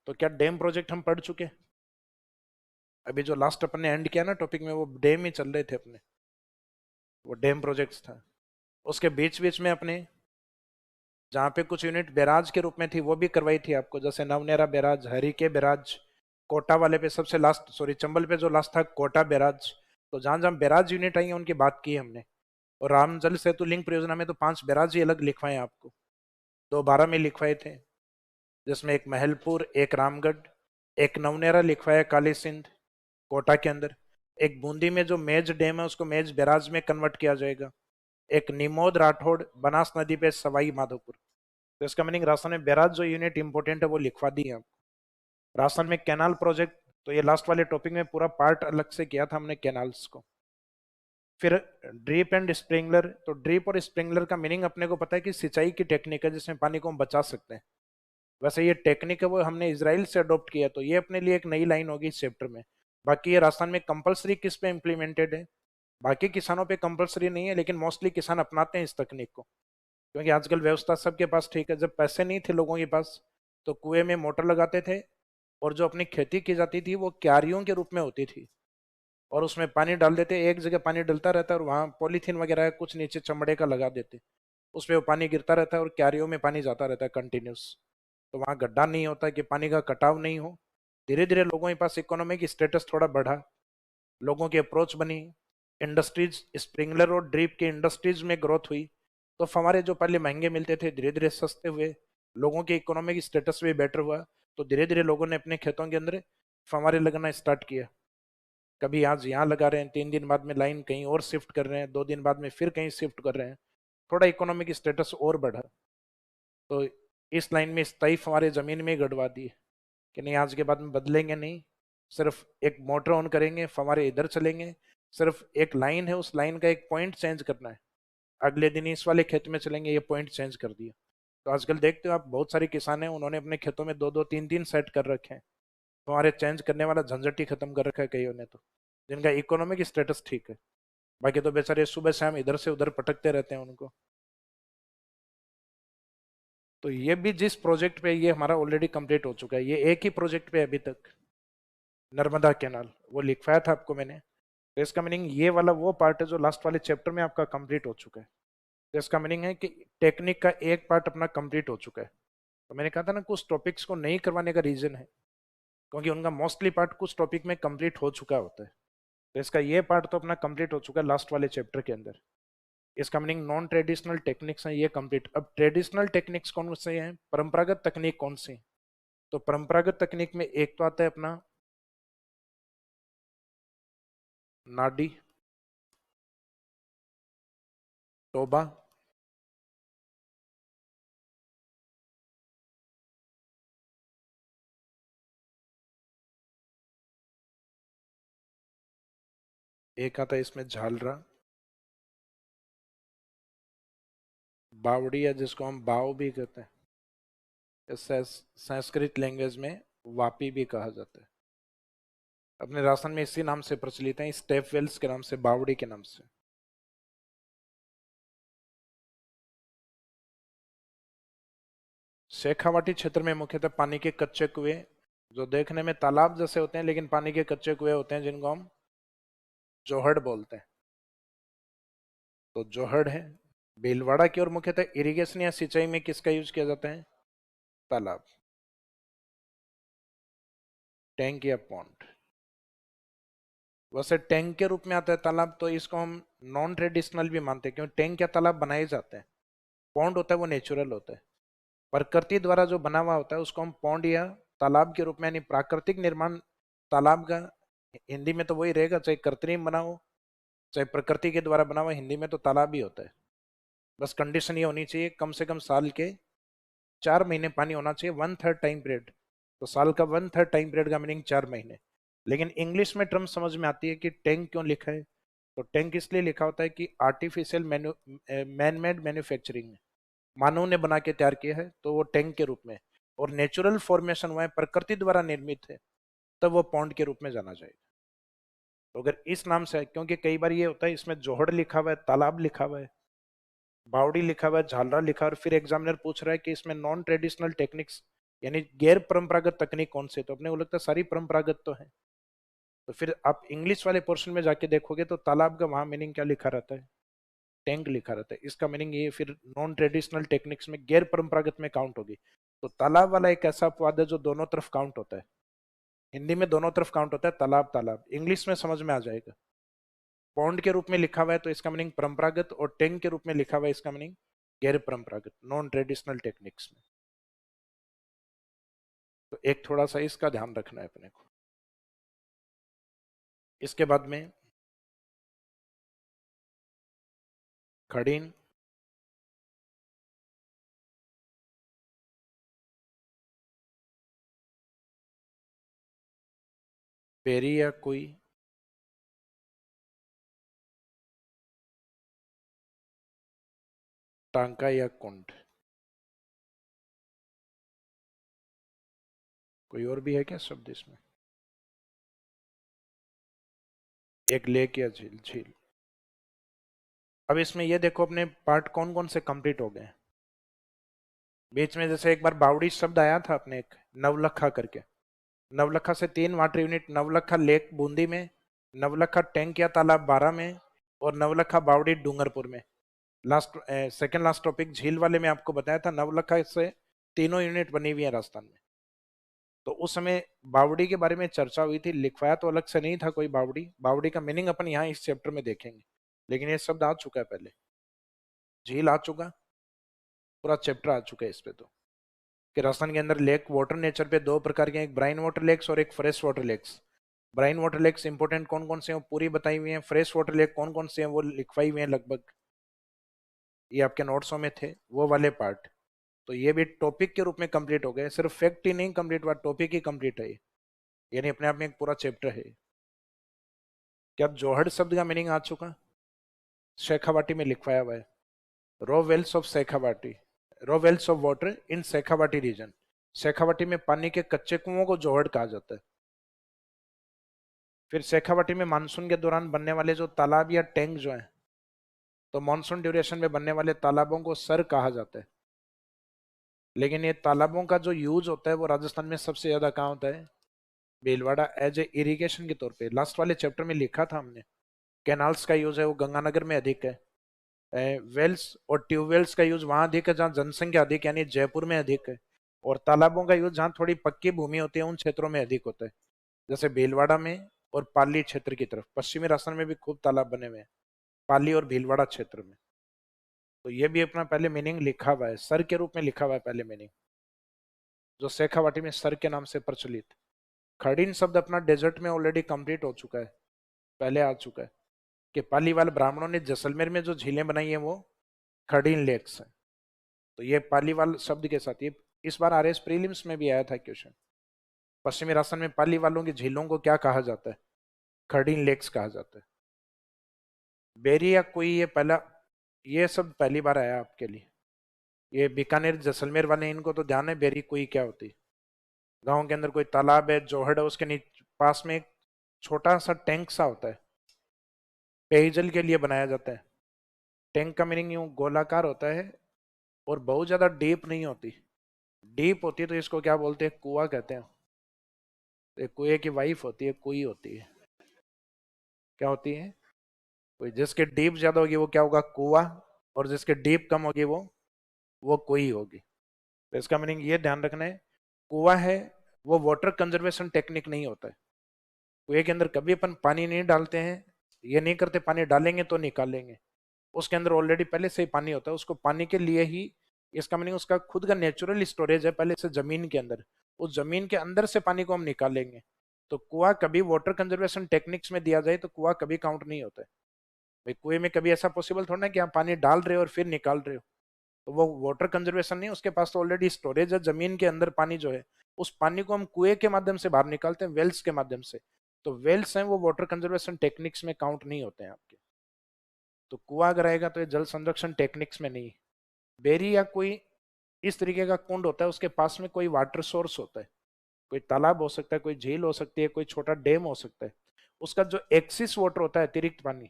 तो क्या डैम प्रोजेक्ट हम पढ़ चुके? अभी जो लास्ट अपन ने एंड किया ना टॉपिक में, वो डैम ही चल रहे थे अपने, वो डैम प्रोजेक्ट्स था। उसके बीच बीच में अपने जहाँ पे कुछ यूनिट बैराज के रूप में थी वो भी करवाई थी आपको, जैसे नवनेरा बैराज, हरिके बैराज, कोटा वाले पे सबसे लास्ट, सॉरी चंबल पे जो लास्ट था कोटा बैराज। तो जहां जहां बैराज यूनिट आई है उनकी बात की हमने। और राम जल सेतु लिंक परियोजना में तो 5 बैराज ही अलग लिखवाए आपको, 2012 में लिखवाए थे, जिसमें एक महलपुर, एक रामगढ़, एक नवनेरा लिखवाया काली सिंध कोटा के अंदर। एक बूंदी में जो मेज डैम है उसको मेज बैराज में कन्वर्ट किया जाएगा। एक निमोद राठौड़ बनास नदी पे सवाई माधोपुर। तो इसका मीनिंग राजस्थान में बैराज जो यूनिट इंपोर्टेंट है वो लिखवा दी है। राजस्थान में कैनाल प्रोजेक्ट, तो ये लास्ट वाले टॉपिक में पूरा पार्ट अलग से किया था हमने कैनाल्स को। फिर ड्रिप एंड स्प्रिंगलर। तो ड्रिप और स्प्रिंगलर का मीनिंग अपने को पता है कि सिंचाई की टेक्निक है जिसमें पानी को हम बचा सकते हैं। वैसे ये टेक्निक है वो हमने इसराइल से अडॉप्ट किया, तो ये अपने लिए एक नई लाइन होगी इस चैप्टर में। बाकी ये राजस्थान में कंपलसरी किस पे इम्प्लीमेंटेड है? बाकी किसानों पे कंपलसरी नहीं है, लेकिन मोस्टली किसान अपनाते हैं इस तकनीक को, क्योंकि आजकल व्यवस्था सबके पास ठीक है। जब पैसे नहीं थे लोगों के पास तो कुएं में मोटर लगाते थे, और जो अपनी खेती की जाती थी वो क्यारियों के रूप में होती थी, और उसमें पानी डाल देते, एक जगह पानी डलता रहता है और वहां पॉलीथीन वगैरह कुछ नीचे चमड़े का लगा देते, उसमें वो पानी गिरता रहता है और क्यारियों में पानी जाता रहता है कंटिन्यूस। तो वहां गड्ढा नहीं होता कि पानी का कटाव नहीं हो। धीरे धीरे लोगों के पास इकोनॉमिक स्टेटस थोड़ा बढ़ा, लोगों की अप्रोच बनी, इंडस्ट्रीज, स्प्रिंगलर और ड्रिप की इंडस्ट्रीज में ग्रोथ हुई। तो हमारे जो पहले महंगे मिलते थे धीरे धीरे सस्ते हुए, लोगों के इकोनॉमिक स्टेटस भी बेटर हुआ। तो धीरे धीरे लोगों ने अपने खेतों के अंदर फव्वारे लगाना स्टार्ट किया। कभी आज यहाँ लगा रहे हैं, 3 दिन बाद में लाइन कहीं और शिफ्ट कर रहे हैं, 2 दिन बाद में फिर कहीं शिफ्ट कर रहे हैं। थोड़ा इकोनॉमिक स्टेटस और बढ़ा। तो इस लाइन में स्थायी फव्वारे जमीन में ही गड़वा दिए कि नहीं, आज के बाद में बदलेंगे नहीं। सिर्फ एक मोटर ऑन करेंगे, फव्वारे इधर चलेंगे। सिर्फ एक लाइन है, उस लाइन का एक पॉइंट चेंज करना है, अगले दिन इस वाले खेत में चलेंगे, ये पॉइंट चेंज कर दिया। तो आजकल देखते हो आप, बहुत सारे किसान हैं उन्होंने अपने खेतों में 2-2 3-3 सेट कर रखे हैं। तो हमारे चेंज करने वाला झंझट ही खत्म कर रखा है कईयों ने, तो जिनका इकोनॉमिक स्टेटस ठीक है। बाकी तो बेचारे सुबह शाम इधर से उधर पटकते रहते हैं उनको। तो ये भी जिस प्रोजेक्ट पे, ये हमारा ऑलरेडी कंप्लीट हो चुका है, ये एक ही प्रोजेक्ट पे अभी तक, नर्मदा कैनाल, वो लिखवाया था आपको मैंने। तो इसका मीनिंग ये वाला वो पार्ट है जो लास्ट वाले चैप्टर में आपका कंप्लीट हो चुका है। तो इसका मीनिंग है कि टेक्निक का एक पार्ट अपना कंप्लीट हो चुका है। तो मैंने कहा था ना, कुछ टॉपिक्स को नहीं करवाने का रीजन है क्योंकि उनका मोस्टली पार्ट कुछ टॉपिक में कंप्लीट हो चुका होता है। तो इसका ये पार्ट तो अपना कंप्लीट हो चुका है लास्ट वाले चैप्टर के अंदर। इसका मीनिंग नॉन ट्रेडिशनल टेक्निक्स हैं ये कंप्लीट। अब ट्रेडिशनल टेक्निक्स कौन से हैं, परंपरागत तकनीक कौन सी? तो परंपरागत तकनीक में एक तो आता है अपना नाडी, टोबा, एक आता है इसमें झालरा, बावड़ी, या जिसको हम बाव भी कहते हैं, संस्कृत लैंग्वेज में वापी भी कहा जाता है। अपने राजस्थान में इसी नाम से प्रचलित है, स्टेप वेल्स के नाम से, बावड़ी के नाम से। शेखावाटी क्षेत्र में मुख्यतः पानी के कच्चे कुएं, जो देखने में तालाब जैसे होते हैं लेकिन पानी के कच्चे कुएं होते हैं, जिनको हम जोहड़ बोलते हैं। तो जोहड़ है। भीलवाड़ा की ओर मुख्यतः इरिगेशन या सिंचाई में किसका यूज किया जाता है? तालाब, टैंक या पॉन्ड। वैसे टैंक के रूप में आता है तालाब, तो इसको हम नॉन ट्रेडिशनल भी मानते हैं क्योंकि टैंक या तालाब बनाए जाते हैं। पॉन्ड होता है वो नेचुरल होता है, प्रकृति द्वारा जो बना हुआ होता है उसको हम पॉन्ड या तालाब के रूप में, यानी प्राकृतिक निर्माण तालाब का हिंदी में तो वही रहेगा, चाहे कृत्रिम बना हो चाहे प्रकृति के द्वारा बना हुआ, हिंदी में तो तालाब ही होता है। बस कंडीशन ये होनी चाहिए, कम से कम साल के 4 महीने पानी होना चाहिए, 1/3 टाइम पीरियड। तो साल का 1/3 टाइम पीरियड का मीनिंग 4 महीने। लेकिन इंग्लिश में टर्म समझ में आती है कि टैंक क्यों लिखा है। तो टैंक इसलिए लिखा होता है कि आर्टिफिशियल मैन मेड मैन्युफैक्चरिंग, मानव ने बना के तैयार किया है तो वो टैंक के रूप में, और नेचुरल फॉर्मेशन हुआ है, प्रकृति द्वारा निर्मित है, तब वो पॉन्ड के रूप में जाना जाएगा। तो अगर इस नाम से है, क्योंकि कई बार ये होता है इसमें जोहड़ लिखा हुआ है, तालाब लिखा हुआ है, बावड़ी लिखा हुआ है, झालरा लिखा है, और फिर एग्जामिनर पूछ रहा है कि इसमें नॉन ट्रेडिशनल टेक्निक्स यानी गैर परंपरागत तकनीक कौन से, तो अपने को लगता है सारी परंपरागत तो है। तो फिर आप इंग्लिश वाले पोर्शन में जाके देखोगे तो तालाब का वहां मीनिंग क्या लिखा रहता है? टैंक लिखा रहता है। इसका मीनिंग ये फिर नॉन ट्रेडिशनल टेक्निक्स में गैर परंपरागत में काउंट होगी। तो तालाब वाला एक ऐसा अपवाद है जो दोनों तरफ काउंट होता है। हिंदी में दोनों तरफ काउंट होता है, तालाब तालाब, इंग्लिश में समझ में आ जाएगा। पॉन्ड के रूप में लिखा हुआ है तो इसका मीनिंग परंपरागत, और टैंक के रूप में लिखा हुआ है इसका मीनिंग गैर परंपरागत, नॉन ट्रेडिशनल टेक्निक्स में। तो एक थोड़ा सा इसका ध्यान रखना है अपने को। इसके बाद में खड़ीन, पेरी या कोई, टांका या कुंड। कोई और भी है क्या शब्द इसमें? एक लेक या झील, झील। अब इसमें ये देखो अपने पार्ट कौन कौन से कंप्लीट हो गए। बीच में जैसे एक बार बावड़ी शब्द आया था अपने, एक नवलखा करके, नवलखा से 3 water unit, Navlakha lake Bundi में, नवलखा टैंक या तालाब बारा में, और नवलखा बावड़ी डूंगरपुर में। लास्ट सेकंड लास्ट टॉपिक झील वाले में आपको बताया था नवलखा से 3 यूनिट बनी हुई है राजस्थान में। तो उस समय बावड़ी के बारे में चर्चा हुई थी, लिखवाया तो अलग से नहीं था कोई बावड़ी, बावड़ी का मीनिंग अपन यहाँ इस चैप्टर में देखेंगे, लेकिन ये शब्द आ चुका है पहले, झील आ चुका, पूरा चैप्टर आ चुका है इस पे। तो कि राजस्थान के अंदर लेक वाटर नेचर पे 2 प्रकार के हैं, एक ब्राइन वाटर लेक्स और एक fresh water lakes. Brine water lakes important कौन कौन से हैं वो पूरी बताई हुई है, फ्रेश वाटर लेक कौन कौन से हैं वो लिखवाई हुई है लगभग, ये आपके नोट्सों में थे वो वाले पार्ट। तो ये भी टॉपिक के रूप में कंप्लीट हो गए, सिर्फ फैक्ट ही नहीं कंप्लीट हुआ, टॉपिक ही कंप्लीट है, यानी अपने आप में एक पूरा चैप्टर है। क्या जोहड़ शब्द का मीनिंग आ चुका? शेखावाटी में लिखवाया हुआ है, row wells of Shekhawati, row wells of water in Shekhawati region. Shekhawati में पानी के कच्चे कुओं को जोहड़ कहा जाता है। फिर शेखावाटी में मानसून के दौरान बनने वाले जो तालाब या टैंक जो है, तो मानसून ड्यूरेशन में बनने वाले तालाबों को सर कहा जाता है। लेकिन ये तालाबों का जो यूज होता है वो राजस्थान में सबसे ज्यादा कहाँ होता है? भीलवाड़ा, एज ए इरिगेशन के तौर पे। लास्ट वाले चैप्टर में लिखा था हमने, कैनाल्स का यूज है वो गंगानगर में अधिक है, वेल्स और ट्यूबवेल्स का यूज वहां अधिक है जहाँ जनसंख्या अधिक, यानी जयपुर में अधिक है। और तालाबों का यूज जहाँ थोड़ी पक्की भूमि होती है उन क्षेत्रों में अधिक होता है, जैसे भीलवाड़ा में और पाली क्षेत्र की तरफ। पश्चिमी राजस्थान में भी खूब तालाब बने हुए हैं, पाली और भीलवाड़ा क्षेत्र में। तो ये भी अपना पहले मीनिंग लिखा हुआ है, सर के रूप में लिखा हुआ है पहले मीनिंग, जो शेखावाटी में सर के नाम से प्रचलित। खड़ीन शब्द अपना डेजर्ट में ऑलरेडी कंप्लीट हो चुका है, पहले आ चुका है, कि पालीवाल ब्राह्मणों ने जैसलमेर में जो झीलें बनाई हैं वो खड़ीन लेक्स है। तो ये पालीवाल शब्द के साथ, ये इस बार आरएस प्रीलिम्स में भी आया था क्वेश्चन। पश्चिमी राजस्थान में पाली वालों की झीलों को क्या कहा जाता है? खड़ीन लेक्स कहा जाता है। बेरी या कोई, ये पहला, ये सब पहली बार आया आपके लिए। ये बीकानेर जैसलमेर वाले इनको तो ध्यान है बेरी कोई क्या होती है। गांव के अंदर कोई तालाब है, जोहड़ है, उसके नीचे पास में एक छोटा सा टैंक सा होता है, पेयजल के लिए बनाया जाता है। टैंक का मीनिंग यूं गोलाकार होता है और बहुत ज्यादा डीप नहीं होती। डीप होती है तो इसको क्या बोलते हैं? कुआं कहते हैं। एक कुएं की वाइफ होती है, कुई होती है। क्या होती है? कोई। जिसके डीप ज्यादा होगी वो क्या होगा? कुआं। और जिसके डीप कम होगी वो कुई होगी। तो इसका मीनिंग ये ध्यान रखना है, कुआं है वो वाटर कंजर्वेशन टेक्निक नहीं होता है। कुएं के अंदर कभी अपन पानी नहीं डालते हैं, ये नहीं करते पानी डालेंगे तो निकालेंगे। उसके अंदर ऑलरेडी पहले से ही पानी होता है, उसको पानी के लिए ही, इसका मीनिंग उसका खुद का नेचुरल स्टोरेज है पहले से जमीन के अंदर। उस जमीन के अंदर से पानी को हम निकालेंगे। तो कुआं कभी वाटर कंजर्वेशन टेक्निक्स में दिया जाए तो कुआं कभी काउंट नहीं होता है। भाई कुएं में कभी ऐसा पॉसिबल थोड़ा ना कि आप पानी डाल रहे हो और फिर निकाल रहे हो, तो वो वाटर कंजर्वेशन नहीं, उसके पास तो ऑलरेडी स्टोरेज है जमीन के अंदर पानी जो है। उस पानी को हम कुएं के माध्यम से बाहर निकालते हैं, वेल्स के माध्यम से। तो वेल्स हैं वो वाटर कंजर्वेशन टेक्निक्स में काउंट नहीं होते हैं आपके। तो कुआं अगर आएगा तो ये जल संरक्षण टेक्निक्स में नहीं। बेरी या कोई इस तरीके का कुंड होता है, उसके पास में कोई वाटर सोर्स होता है, कोई तालाब हो सकता है, कोई झील हो सकती है, कोई छोटा डैम हो सकता है। उसका जो एक्सिस वाटर होता है, अतिरिक्त पानी।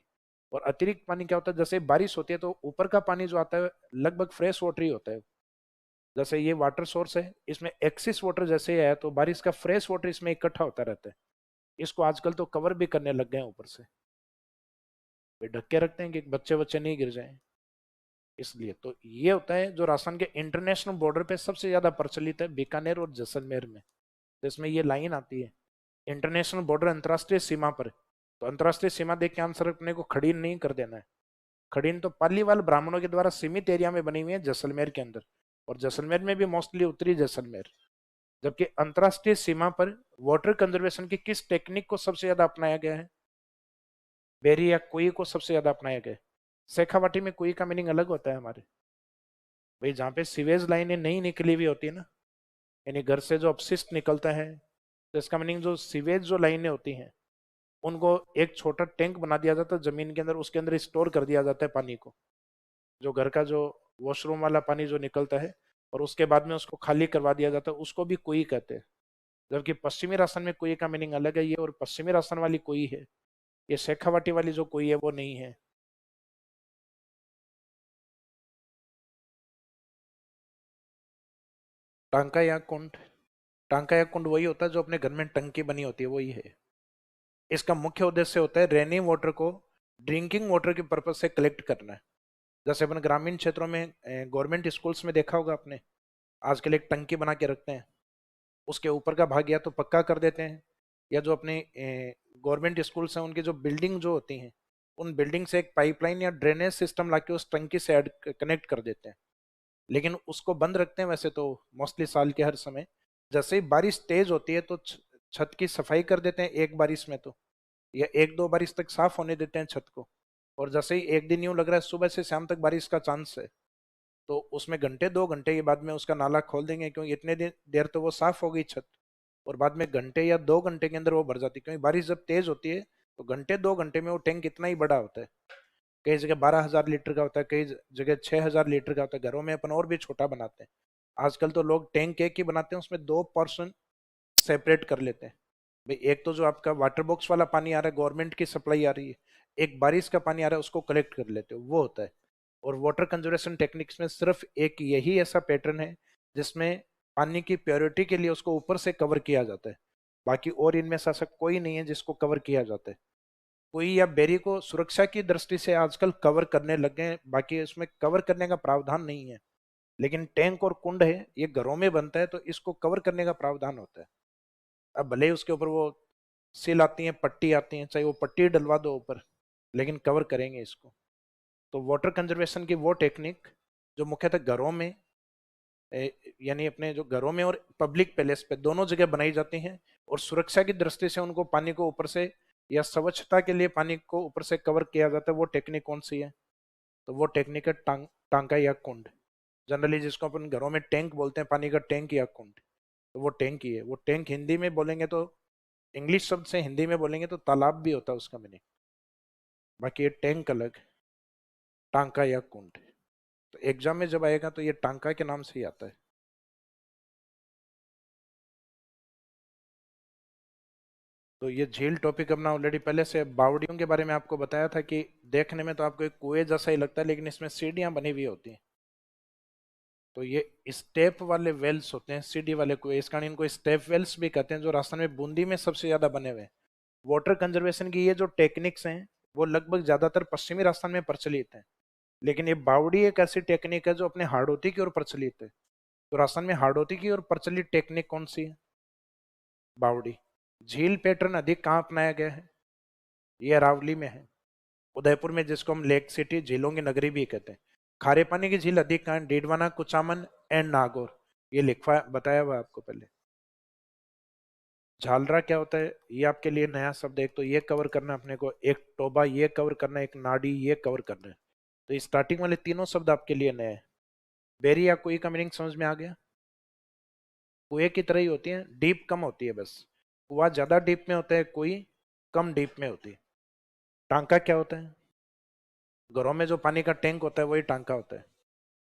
और अतिरिक्त पानी क्या होता है? जैसे बारिश होती है तो ऊपर का पानी जो आता है लगभग फ्रेश वाटर ही होता है। जैसे ये वाटर सोर्स है, इसमें एक्सिस वाटर जैसे ही आया तो बारिश का फ्रेश वाटर इसमें इकट्ठा होता रहता है। इसको आजकल तो कवर भी करने लग गए हैं ऊपर से, वे ढक के रखते हैं कि बच्चे बच्चे नहीं गिर जाएं। इसलिए तो ये होता है जो राजस्थान के इंटरनेशनल बॉर्डर पे सबसे ज्यादा प्रचलित है, बीकानेर और जैसलमेर में। तो इसमें ये लाइन आती है, इंटरनेशनल बॉर्डर, अंतरराष्ट्रीय सीमा पर। तो अंतरराष्ट्रीय सीमा देख के आंसर अपने को खड़ीन नहीं कर देना है। खड़ीन तो पालीवाल ब्राह्मणों के द्वारा सीमित एरिया में बनी हुई है जैसलमेर के अंदर, और जैसलमेर में भी मोस्टली उत्तरी जैसलमेर। जबकि अंतरराष्ट्रीय सीमा पर वाटर कंजर्वेशन की किस टेक्निक को सबसे ज्यादा अपनाया गया है? बेरी या कुई को सबसे ज्यादा अपनाया गया है। शेखावाटी में कुई का मीनिंग अलग होता है हमारे। भाई जहाँ पे सीवेज लाइनें नहीं निकली हुई होती है ना, यानी घर से जो अपशिष्ट निकलता है, तो इसका मीनिंग जो सीवेज जो लाइनें होती हैं उनको एक छोटा टैंक बना दिया जाता है जमीन के अंदर, उसके अंदर स्टोर कर दिया जाता है पानी को, जो घर का जो वॉशरूम वाला पानी जो निकलता है, और उसके बाद में उसको खाली करवा दिया जाता है, उसको भी कुई कहते हैं। जबकि पश्चिमी राजस्थान में कुई का मीनिंग अलग है, ये और पश्चिमी राजस्थान वाली कुई है, ये शेखावाटी वाली जो कुई है वो नहीं है। टांका या कुंड, टांका या कुंड वही होता है जो अपने घर में टंकी बनी होती है, वही है। इसका मुख्य उद्देश्य होता है रेनी वाटर को ड्रिंकिंग वाटर के पर्पज से कलेक्ट करना है। जैसे अपन ग्रामीण क्षेत्रों में गवर्नमेंट स्कूल्स में देखा होगा आपने, आजकल एक टंकी बना के रखते हैं, उसके ऊपर का भाग या तो पक्का कर देते हैं, या जो अपने गवर्नमेंट स्कूल्स हैं उनकी जो बिल्डिंग जो होती हैं, उन बिल्डिंग से एक पाइपलाइन या ड्रेनेज सिस्टम लाके उस टंकी से ऐड कनेक्ट कर देते हैं। लेकिन उसको बंद रखते हैं वैसे तो मोस्टली साल के हर समय। जैसे ही बारिश तेज होती है तो छत की सफाई कर देते हैं एक बारिश में तो, या एक दो बारिश तक साफ होने देते हैं छत को। और जैसे ही एक दिन यूं लग रहा है सुबह से शाम तक बारिश का चांस है, तो उसमें घंटे दो घंटे के बाद में उसका नाला खोल देंगे, क्योंकि इतने देर तो वो साफ हो गई छत। और बाद में घंटे या दो घंटे के अंदर वो भर जाती है, क्योंकि बारिश जब तेज होती है तो घंटे दो घंटे में वो टैंक इतना ही बड़ा होता है। कई जगह 12,000 लीटर का होता है, कई जगह 6,000 लीटर का होता है। घरों में अपन और भी छोटा बनाते हैं। आजकल तो लोग टैंक एक ही बनाते हैं, उसमें दो पोर्शन सेपरेट कर लेते हैं। भाई एक तो जो आपका वाटर बॉक्स वाला पानी आ रहा है, गवर्नमेंट की सप्लाई आ रही है, एक बारिश का पानी आ रहा है उसको कलेक्ट कर लेते हो, वो होता है। और वाटर कंजर्वेशन टेक्निक्स में सिर्फ एक यही ऐसा पैटर्न है जिसमें पानी की प्योरिटी के लिए उसको ऊपर से कवर किया जाता है। बाकी और इनमें से ऐसा कोई नहीं है जिसको कवर किया जाता है। कोई या बेरी को सुरक्षा की दृष्टि से आजकल कवर करने लग गए हैं, बाकी इसमें कवर करने का प्रावधान नहीं है। लेकिन टैंक और कुंड है, ये घरों में बनता है तो इसको कवर करने का प्रावधान होता है। अब भले ही उसके ऊपर वो सील आती है, पट्टी आती है, चाहे वो पट्टी डलवा दो ऊपर, लेकिन कवर करेंगे इसको। तो वाटर कंजर्वेशन की वो टेक्निक जो मुख्यतः घरों में यानी अपने जो घरों में और पब्लिक पैलेस पे दोनों जगह बनाई जाती हैं, और सुरक्षा की दृष्टि से उनको पानी को ऊपर से या स्वच्छता के लिए पानी को ऊपर से कवर किया जाता है, वो टेक्निक कौन सी है? तो वो टेक्निक है टांका या कुंड। जनरली जिसको अपन घरों में टैंक बोलते हैं, पानी का टैंक या कुंड, तो वो टैंक ही है। वो टैंक हिंदी में बोलेंगे तो, इंग्लिश शब्द से हिंदी में बोलेंगे तो तालाब भी होता है उसका मीनिंग। बाकी ये टैंक अलग, टांका या कुंड। तो एग्जाम में जब आएगा तो ये टांका के नाम से ही आता है। तो ये झील टॉपिक अपना ऑलरेडी पहले से, बावड़ियों के बारे में आपको बताया था कि देखने में तो आपको एक कुएं जैसा ही लगता है, लेकिन इसमें सीढ़ियां बनी हुई होती हैं। तो ये स्टेप वाले वेल्स होते हैं, सीढ़ी वाले कुएं, इस कारण इनको स्टेप वेल्स भी कहते हैं, जो राजस्थान में बूंदी में सबसे ज्यादा बने हुए हैं। वाटर कंजर्वेशन की ये जो टेक्निक्स हैं वो लगभग ज्यादातर पश्चिमी राजस्थान में प्रचलित है। लेकिन ये बावड़ी एक ऐसी टेक्निक है जो अपने हाड़ौती की ओर प्रचलित है। तो राजस्थान में हाड़ौती की ओर प्रचलित टेक्निक कौन सी है? बावड़ी। झील पैटर्न अधिक कहाँ अपनाया गया है? ये अरावली में है, उदयपुर में, जिसको हम लेक सिटी, झीलों की नगरी भी कहते हैं। खारे पानी की झील अधिक कहाँ? डीडवाना, कुचामन एंड नागौर। ये लिखवा बताया हुआ आपको पहले। झालरा क्या होता है ये आपके लिए नया शब्द है। एक तो ये कवर करना है अपने को, एक टोबा ये कवर करना है, एक नाड़ी ये कवर करना है। तो स्टार्टिंग वाले तीनों शब्द आपके लिए नए हैं। बेरी या कुई का मीनिंग समझ में आ गया? कुएं की तरह ही होती है, डीप कम होती है बस। कुआ ज्यादा डीप में होता है, कुई कम डीप में होती है। टांका क्या होता है? घरों में जो पानी का टैंक होता है वही टांका होता है।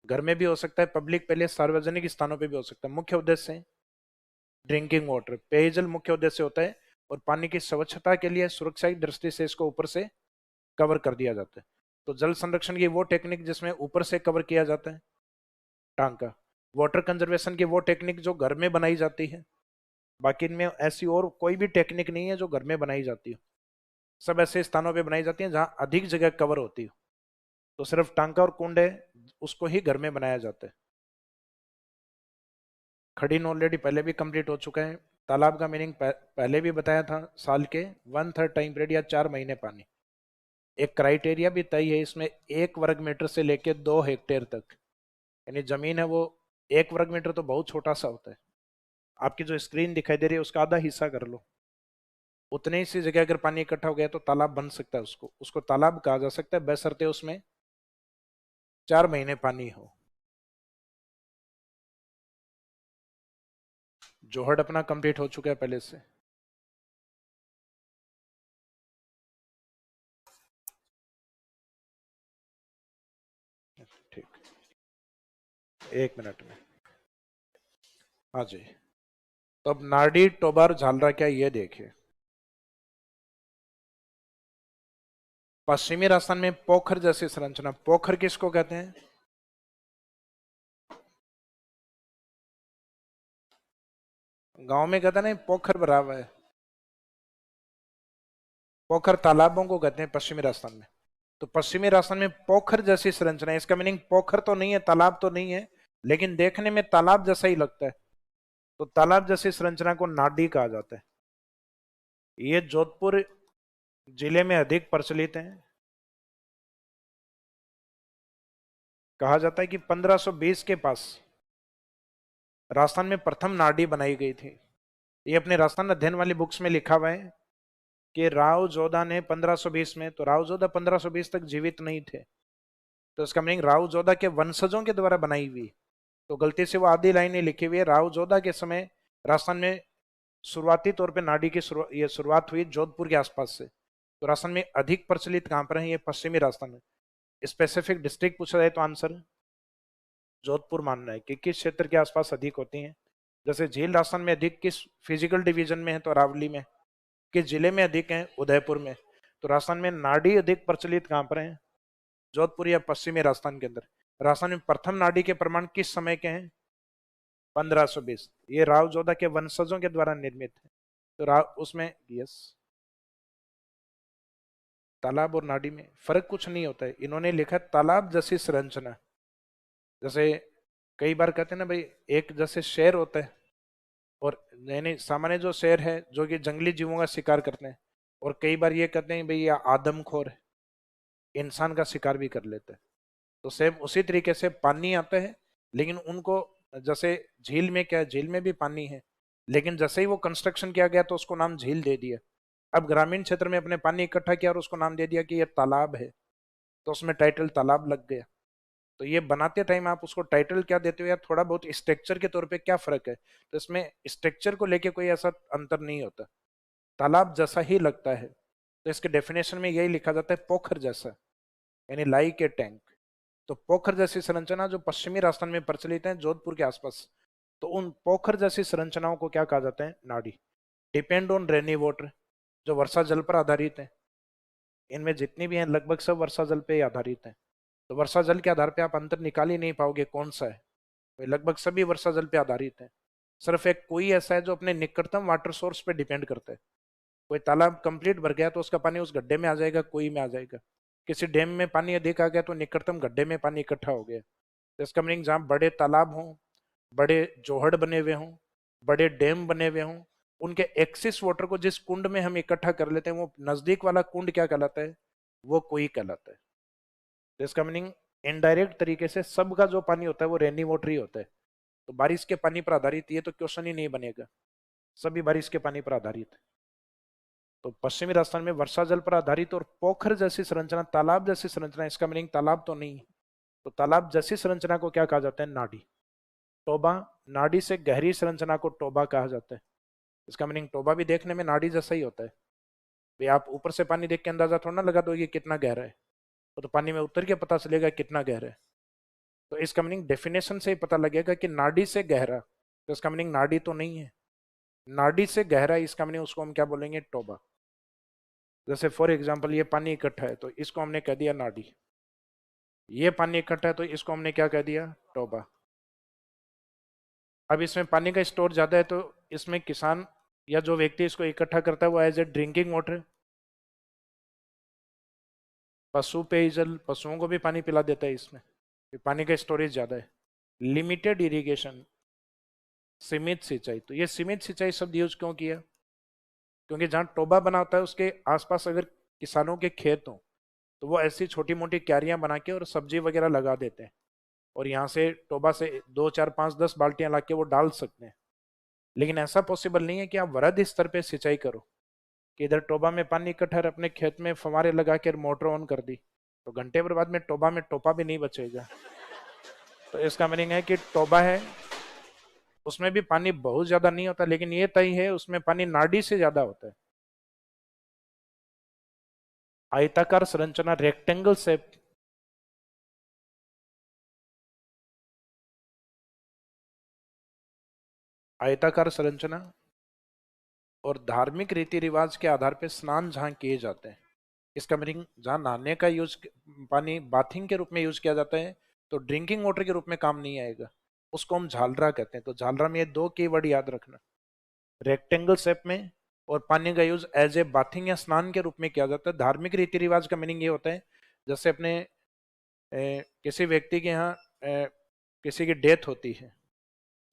घर में भी हो सकता है, पब्लिक प्लेस सार्वजनिक स्थानों पे भी हो सकता है। मुख्य उद्देश्य है ड्रिंकिंग वाटर, पेयजल मुख्य उद्देश्य होता है। और पानी की स्वच्छता के लिए सुरक्षा की दृष्टि से इसको ऊपर से कवर कर दिया जाता है। तो जल संरक्षण की वो टेक्निक जिसमें ऊपर से कवर किया जाता है, टांका। वाटर कंजर्वेशन की वो टेक्निक जो घर में बनाई जाती है। बाकी इनमें ऐसी और कोई भी टेक्निक नहीं है जो घर में बनाई जाती है। सब ऐसे स्थानों पे बनाई जाती है जहां अधिक जगह कवर होती है। तो सिर्फ टांका और कुंड है, उसको ही घर में बनाया जाता है। खड़ीन ऑलरेडी पहले भी कंप्लीट हो चुका है। तालाब का मीनिंग पहले भी बताया था, साल के 1/3 टाइम पीरियड या 4 महीने पानी। एक क्राइटेरिया भी तय है इसमें, 1 वर्ग मीटर से लेके 2 हेक्टेयर तक, यानी जमीन है वो। 1 वर्ग मीटर तो बहुत छोटा सा होता है। आपकी जो स्क्रीन दिखाई दे रही है उसका आधा हिस्सा कर लो। उतने ही सी जगह अगर पानी इकट्ठा हो गया तो तालाब बन सकता है, उसको उसको तालाब कहा जा सकता है, बशर्ते उसमें 4 महीने पानी हो। जोहड़ अपना कंप्लीट हो चुका है पहले से। ठीक, 1 मिनट में। हाँ जी। तो अब नाड़ी टोबार झालरा क्या, ये देखिए। पश्चिमी राजस्थान में पोखर जैसी संरचना, पोखर किसको कहते हैं? गांव में कहते हैं ना पोखर भरा हुआ है, पोखर तालाबों को कहते हैं पश्चिमी राजस्थान में। तो पश्चिमी राजस्थान में पोखर जैसी संरचना है, इसका मीनिंग पोखर तो नहीं है, तालाब तो नहीं है, लेकिन देखने में तालाब जैसा ही लगता है। तो तालाब जैसी संरचना को नाडी कहा जाता है। ये जोधपुर जिले में अधिक प्रचलित है। कहा जाता है कि 1520 के पास राजस्थान में प्रथम नाडी बनाई गई थी। ये अपने राजस्थान अध्ययन वाली बुक्स में लिखा हुआ है कि राव जोधा ने 1520 में, तो राव जोधा 1520 तक जीवित नहीं थे, तो इसका मीनिंग राव जोधा के वंशजों के द्वारा बनाई हुई। तो गलती से वो आधी लाइनें लिखी हुई है, राव जोधा के समय राजस्थान में शुरुआती तौर पे नाडी की ये शुरुआत हुई जोधपुर के आसपास से। तो राजस्थान में अधिक प्रचलित कहां पर है? ये पश्चिमी राजस्थान में। स्पेसिफिक डिस्ट्रिक्ट पूछा जाए तो आंसर जोधपुर मानना है कि किस क्षेत्र के आसपास अधिक होती हैं। जैसे झील राजस्थान में अधिक किस फिजिकल डिवीजन में है? तो अरावली में। किस जिले में अधिक है? उदयपुर में। तो राजस्थान में नाड़ी अधिक प्रचलित कहां पर है? जोधपुर या पश्चिमी राजस्थान के अंदर। राजस्थान में प्रथम नाड़ी के प्रमाण किस समय के हैं? 1520। ये राव जोधा के वंशजों के द्वारा निर्मित है। तो राव उसमें, यस, तालाब और नाडी में फर्क कुछ नहीं होता है। इन्होंने लिखा तालाब जैसी संरचना। जैसे कई बार कहते हैं ना भाई, एक जैसे शेर होता है, और यानी सामान्य जो शेर है जो कि जंगली जीवों का शिकार करते हैं, और कई बार ये कहते हैं भाई ये आदमखोर है, इंसान का शिकार भी कर लेते हैं। तो सेम उसी तरीके से पानी आता है, लेकिन उनको, जैसे झील में क्या है, झील में भी पानी है, लेकिन जैसे ही वो कंस्ट्रक्शन किया गया तो उसको नाम झील दे दिया। अब ग्रामीण क्षेत्र में अपने पानी इकट्ठा किया और उसको नाम दे दिया कि ये तालाब है, तो उसमें टाइटल तालाब लग गया। तो ये बनाते टाइम आप उसको टाइटल क्या देते हो या थोड़ा बहुत स्ट्रक्चर के तौर पे क्या फर्क है, तो इसमें स्ट्रक्चर को लेके कोई ऐसा अंतर नहीं होता, तालाब जैसा ही लगता है। तो इसके डेफिनेशन में यही लिखा जाता है, पोखर जैसा, यानी लाइक ए टैंक। तो पोखर जैसी संरचना जो पश्चिमी राजस्थान में प्रचलित है, जोधपुर के आसपास, तो उन पोखर जैसी संरचनाओं को क्या कहा जाता है, नाड़ी। डिपेंड ऑन रेनी वाटर, जो वर्षा जल पर आधारित है। इनमें जितनी भी हैं लगभग सब वर्षा जल पे ही आधारित है। तो वर्षा जल के आधार पे आप अंतर निकाल ही नहीं पाओगे कौन सा है, तो लगभग सभी वर्षा जल पे आधारित है। सिर्फ एक कोई ऐसा है जो अपने निकटतम वाटर सोर्स पे डिपेंड करता है। कोई तालाब कंप्लीट भर गया तो उसका पानी उस गड्ढे में आ जाएगा, कोई में आ जाएगा। किसी डैम में पानी अधिक आ गया तो निकटतम गड्ढे में पानी इकट्ठा हो गया। तो इसका मीनिंग जहाँ बड़े तालाब हों, बड़े जोहड़ बने हुए हों, बड़े डैम बने हुए हों, उनके एक्सिस वाटर को जिस कुंड में हम इकट्ठा कर लेते हैं, वो नजदीक वाला कुंड क्या कहलाता है, वो कोई कहलाता है। तो इसका मीनिंग इनडायरेक्ट तरीके से सबका जो पानी होता है वो रेनी वाटर ही होता है। तो बारिश के पानी पर आधारित ये तो क्वेश्चन ही नहीं बनेगा, सभी बारिश के पानी पर आधारित है। तो पश्चिमी राजस्थान में वर्षा जल पर आधारित और पोखर जैसी संरचना, तालाब जैसी संरचना, इसका मीनिंग तालाब तो नहीं है। तो तालाब जैसी संरचना को क्या कहा जाता है, नाडी। टोबा, नाडी से गहरी संरचना को टोबा कहा जाता है। इसका मीनिंग टोबा भी देखने में नाडी जैसा ही होता है। भाई आप ऊपर से पानी देख के अंदाजा थोड़ा ना लगा दो ये कितना गहरा है, वो तो पानी में उतर के पता चलेगा कितना गहरा है। तो इसका मीनिंग डेफिनेशन से ही पता लगेगा कि नाडी से गहरा, तो इसका मीनिंग नाडी तो नहीं है, नाडी से गहरा, इसका मीनिंग उसको हम क्या बोलेंगे, टोबा। जैसे फॉर एग्जाम्पल ये पानी इकट्ठा है तो इसको हमने कह दिया नाडी, ये पानी इकट्ठा है तो इसको हमने क्या कह दिया, टोबा। अब इसमें पानी का स्टोर ज्यादा है तो इसमें किसान या जो व्यक्ति इसको इकट्ठा करता है वो एज ए ड्रिंकिंग वाटर, पशु पेयजल, पशुओं को भी पानी पिला देता है इसमें, पानी का स्टोरेज ज्यादा है। लिमिटेड इरिगेशन, सीमित सिंचाई, तो ये सीमित सिंचाई शब्द यूज क्यों किया, क्योंकि जहाँ टोबा बना होता है उसके आसपास अगर किसानों के खेत हों तो वो ऐसी छोटी मोटी क्यारियां बना के और सब्जी वगैरह लगा देते हैं, और यहाँ से टोबा से 2 4 5 10 बाल्टियां ला के वो डाल सकते हैं। लेकिन ऐसा पॉसिबल नहीं है कि आप वृहद स्तर पे सिंचाई करो, कि इधर टोबा में पानी इकट्ठा है, अपने खेत में फवारे लगा के मोटर ऑन कर दी, तो घंटे भर बाद में टोपा भी नहीं बचेगा। तो इसका मीनिंग है कि टोबा है, उसमें भी पानी बहुत ज्यादा नहीं होता, लेकिन ये तय है उसमें पानी नाडी से ज्यादा होता है। आयताकार संरचना, रेक्टेंगल शेप, आयताकार संरचना, और धार्मिक रीति रिवाज के आधार पर स्नान जहाँ किए जाते हैं। इसका मीनिंग जहाँ नहाने का यूज, पानी बाथिंग के रूप में यूज किया जाता है, तो ड्रिंकिंग वाटर के रूप में काम नहीं आएगा, उसको हम झालरा कहते हैं। तो झालरा में ये दो कीवर्ड याद रखना, रेक्टेंगल शेप में, और पानी का यूज एज ए बाथिंग या स्नान के रूप में किया जाता है। धार्मिक रीति रिवाज का मीनिंग ये होता है, जैसे अपने किसी व्यक्ति के यहाँ किसी की डेथ होती है,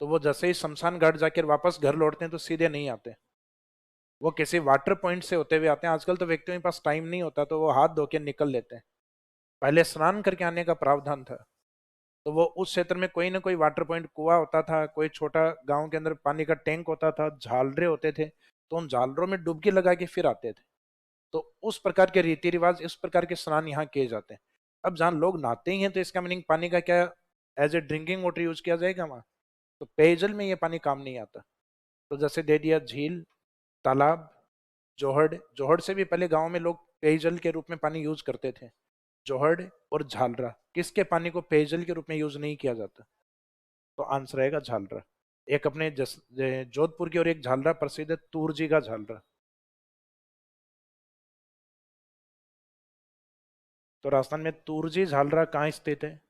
तो वो जैसे ही शमशान घाट जाकर वापस घर लौटते हैं तो सीधे नहीं आते, वो किसी वाटर पॉइंट से होते हुए आते हैं। आजकल तो व्यक्तियों के पास टाइम नहीं होता तो वो हाथ धो के निकल लेते हैं, पहले स्नान करके आने का प्रावधान था। तो वो उस क्षेत्र में कोई ना कोई वाटर पॉइंट, कुआं होता था, कोई छोटा गांव के अंदर पानी का टैंक होता था, झालरे होते थे, तो उन झालरों में डुबकी लगा के फिर आते थे। तो उस प्रकार के रीति रिवाज, इस प्रकार के स्नान यहाँ किए जाते हैं। अब जहाँ लोग नहाते ही हैं तो इसका मीनिंग पानी का क्या as a drinking water use किया जाएगा वहां, तो पेयजल में ये पानी काम नहीं आता। तो जैसे दे दिया झील, तालाब, जोहड़, जोहड़ से भी पहले गांव में लोग पेयजल के रूप में पानी यूज करते थे। जोहड़ और झालरा, किसके पानी को पेयजल के रूप में यूज नहीं किया जाता, तो आंसर रहेगा झालरा। एक अपने जोधपुर की और एक झालरा प्रसिद्ध है, तूरजी का झालरा। तो राजस्थान में तूरजी झालरा कहाँ स्थित है,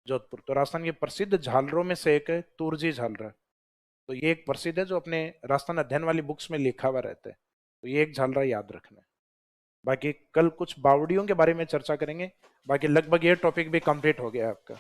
जोधपुर। तो राजस्थान के प्रसिद्ध झालरों में से एक है तूरजी झालरा। तो ये एक प्रसिद्ध है जो अपने राजस्थान अध्ययन वाली बुक्स में लिखा हुआ रहता है, तो ये एक झालरा याद रखना है। बाकी कल कुछ बावड़ियों के बारे में चर्चा करेंगे। बाकी लगभग ये टॉपिक भी कंप्लीट हो गया है आपका।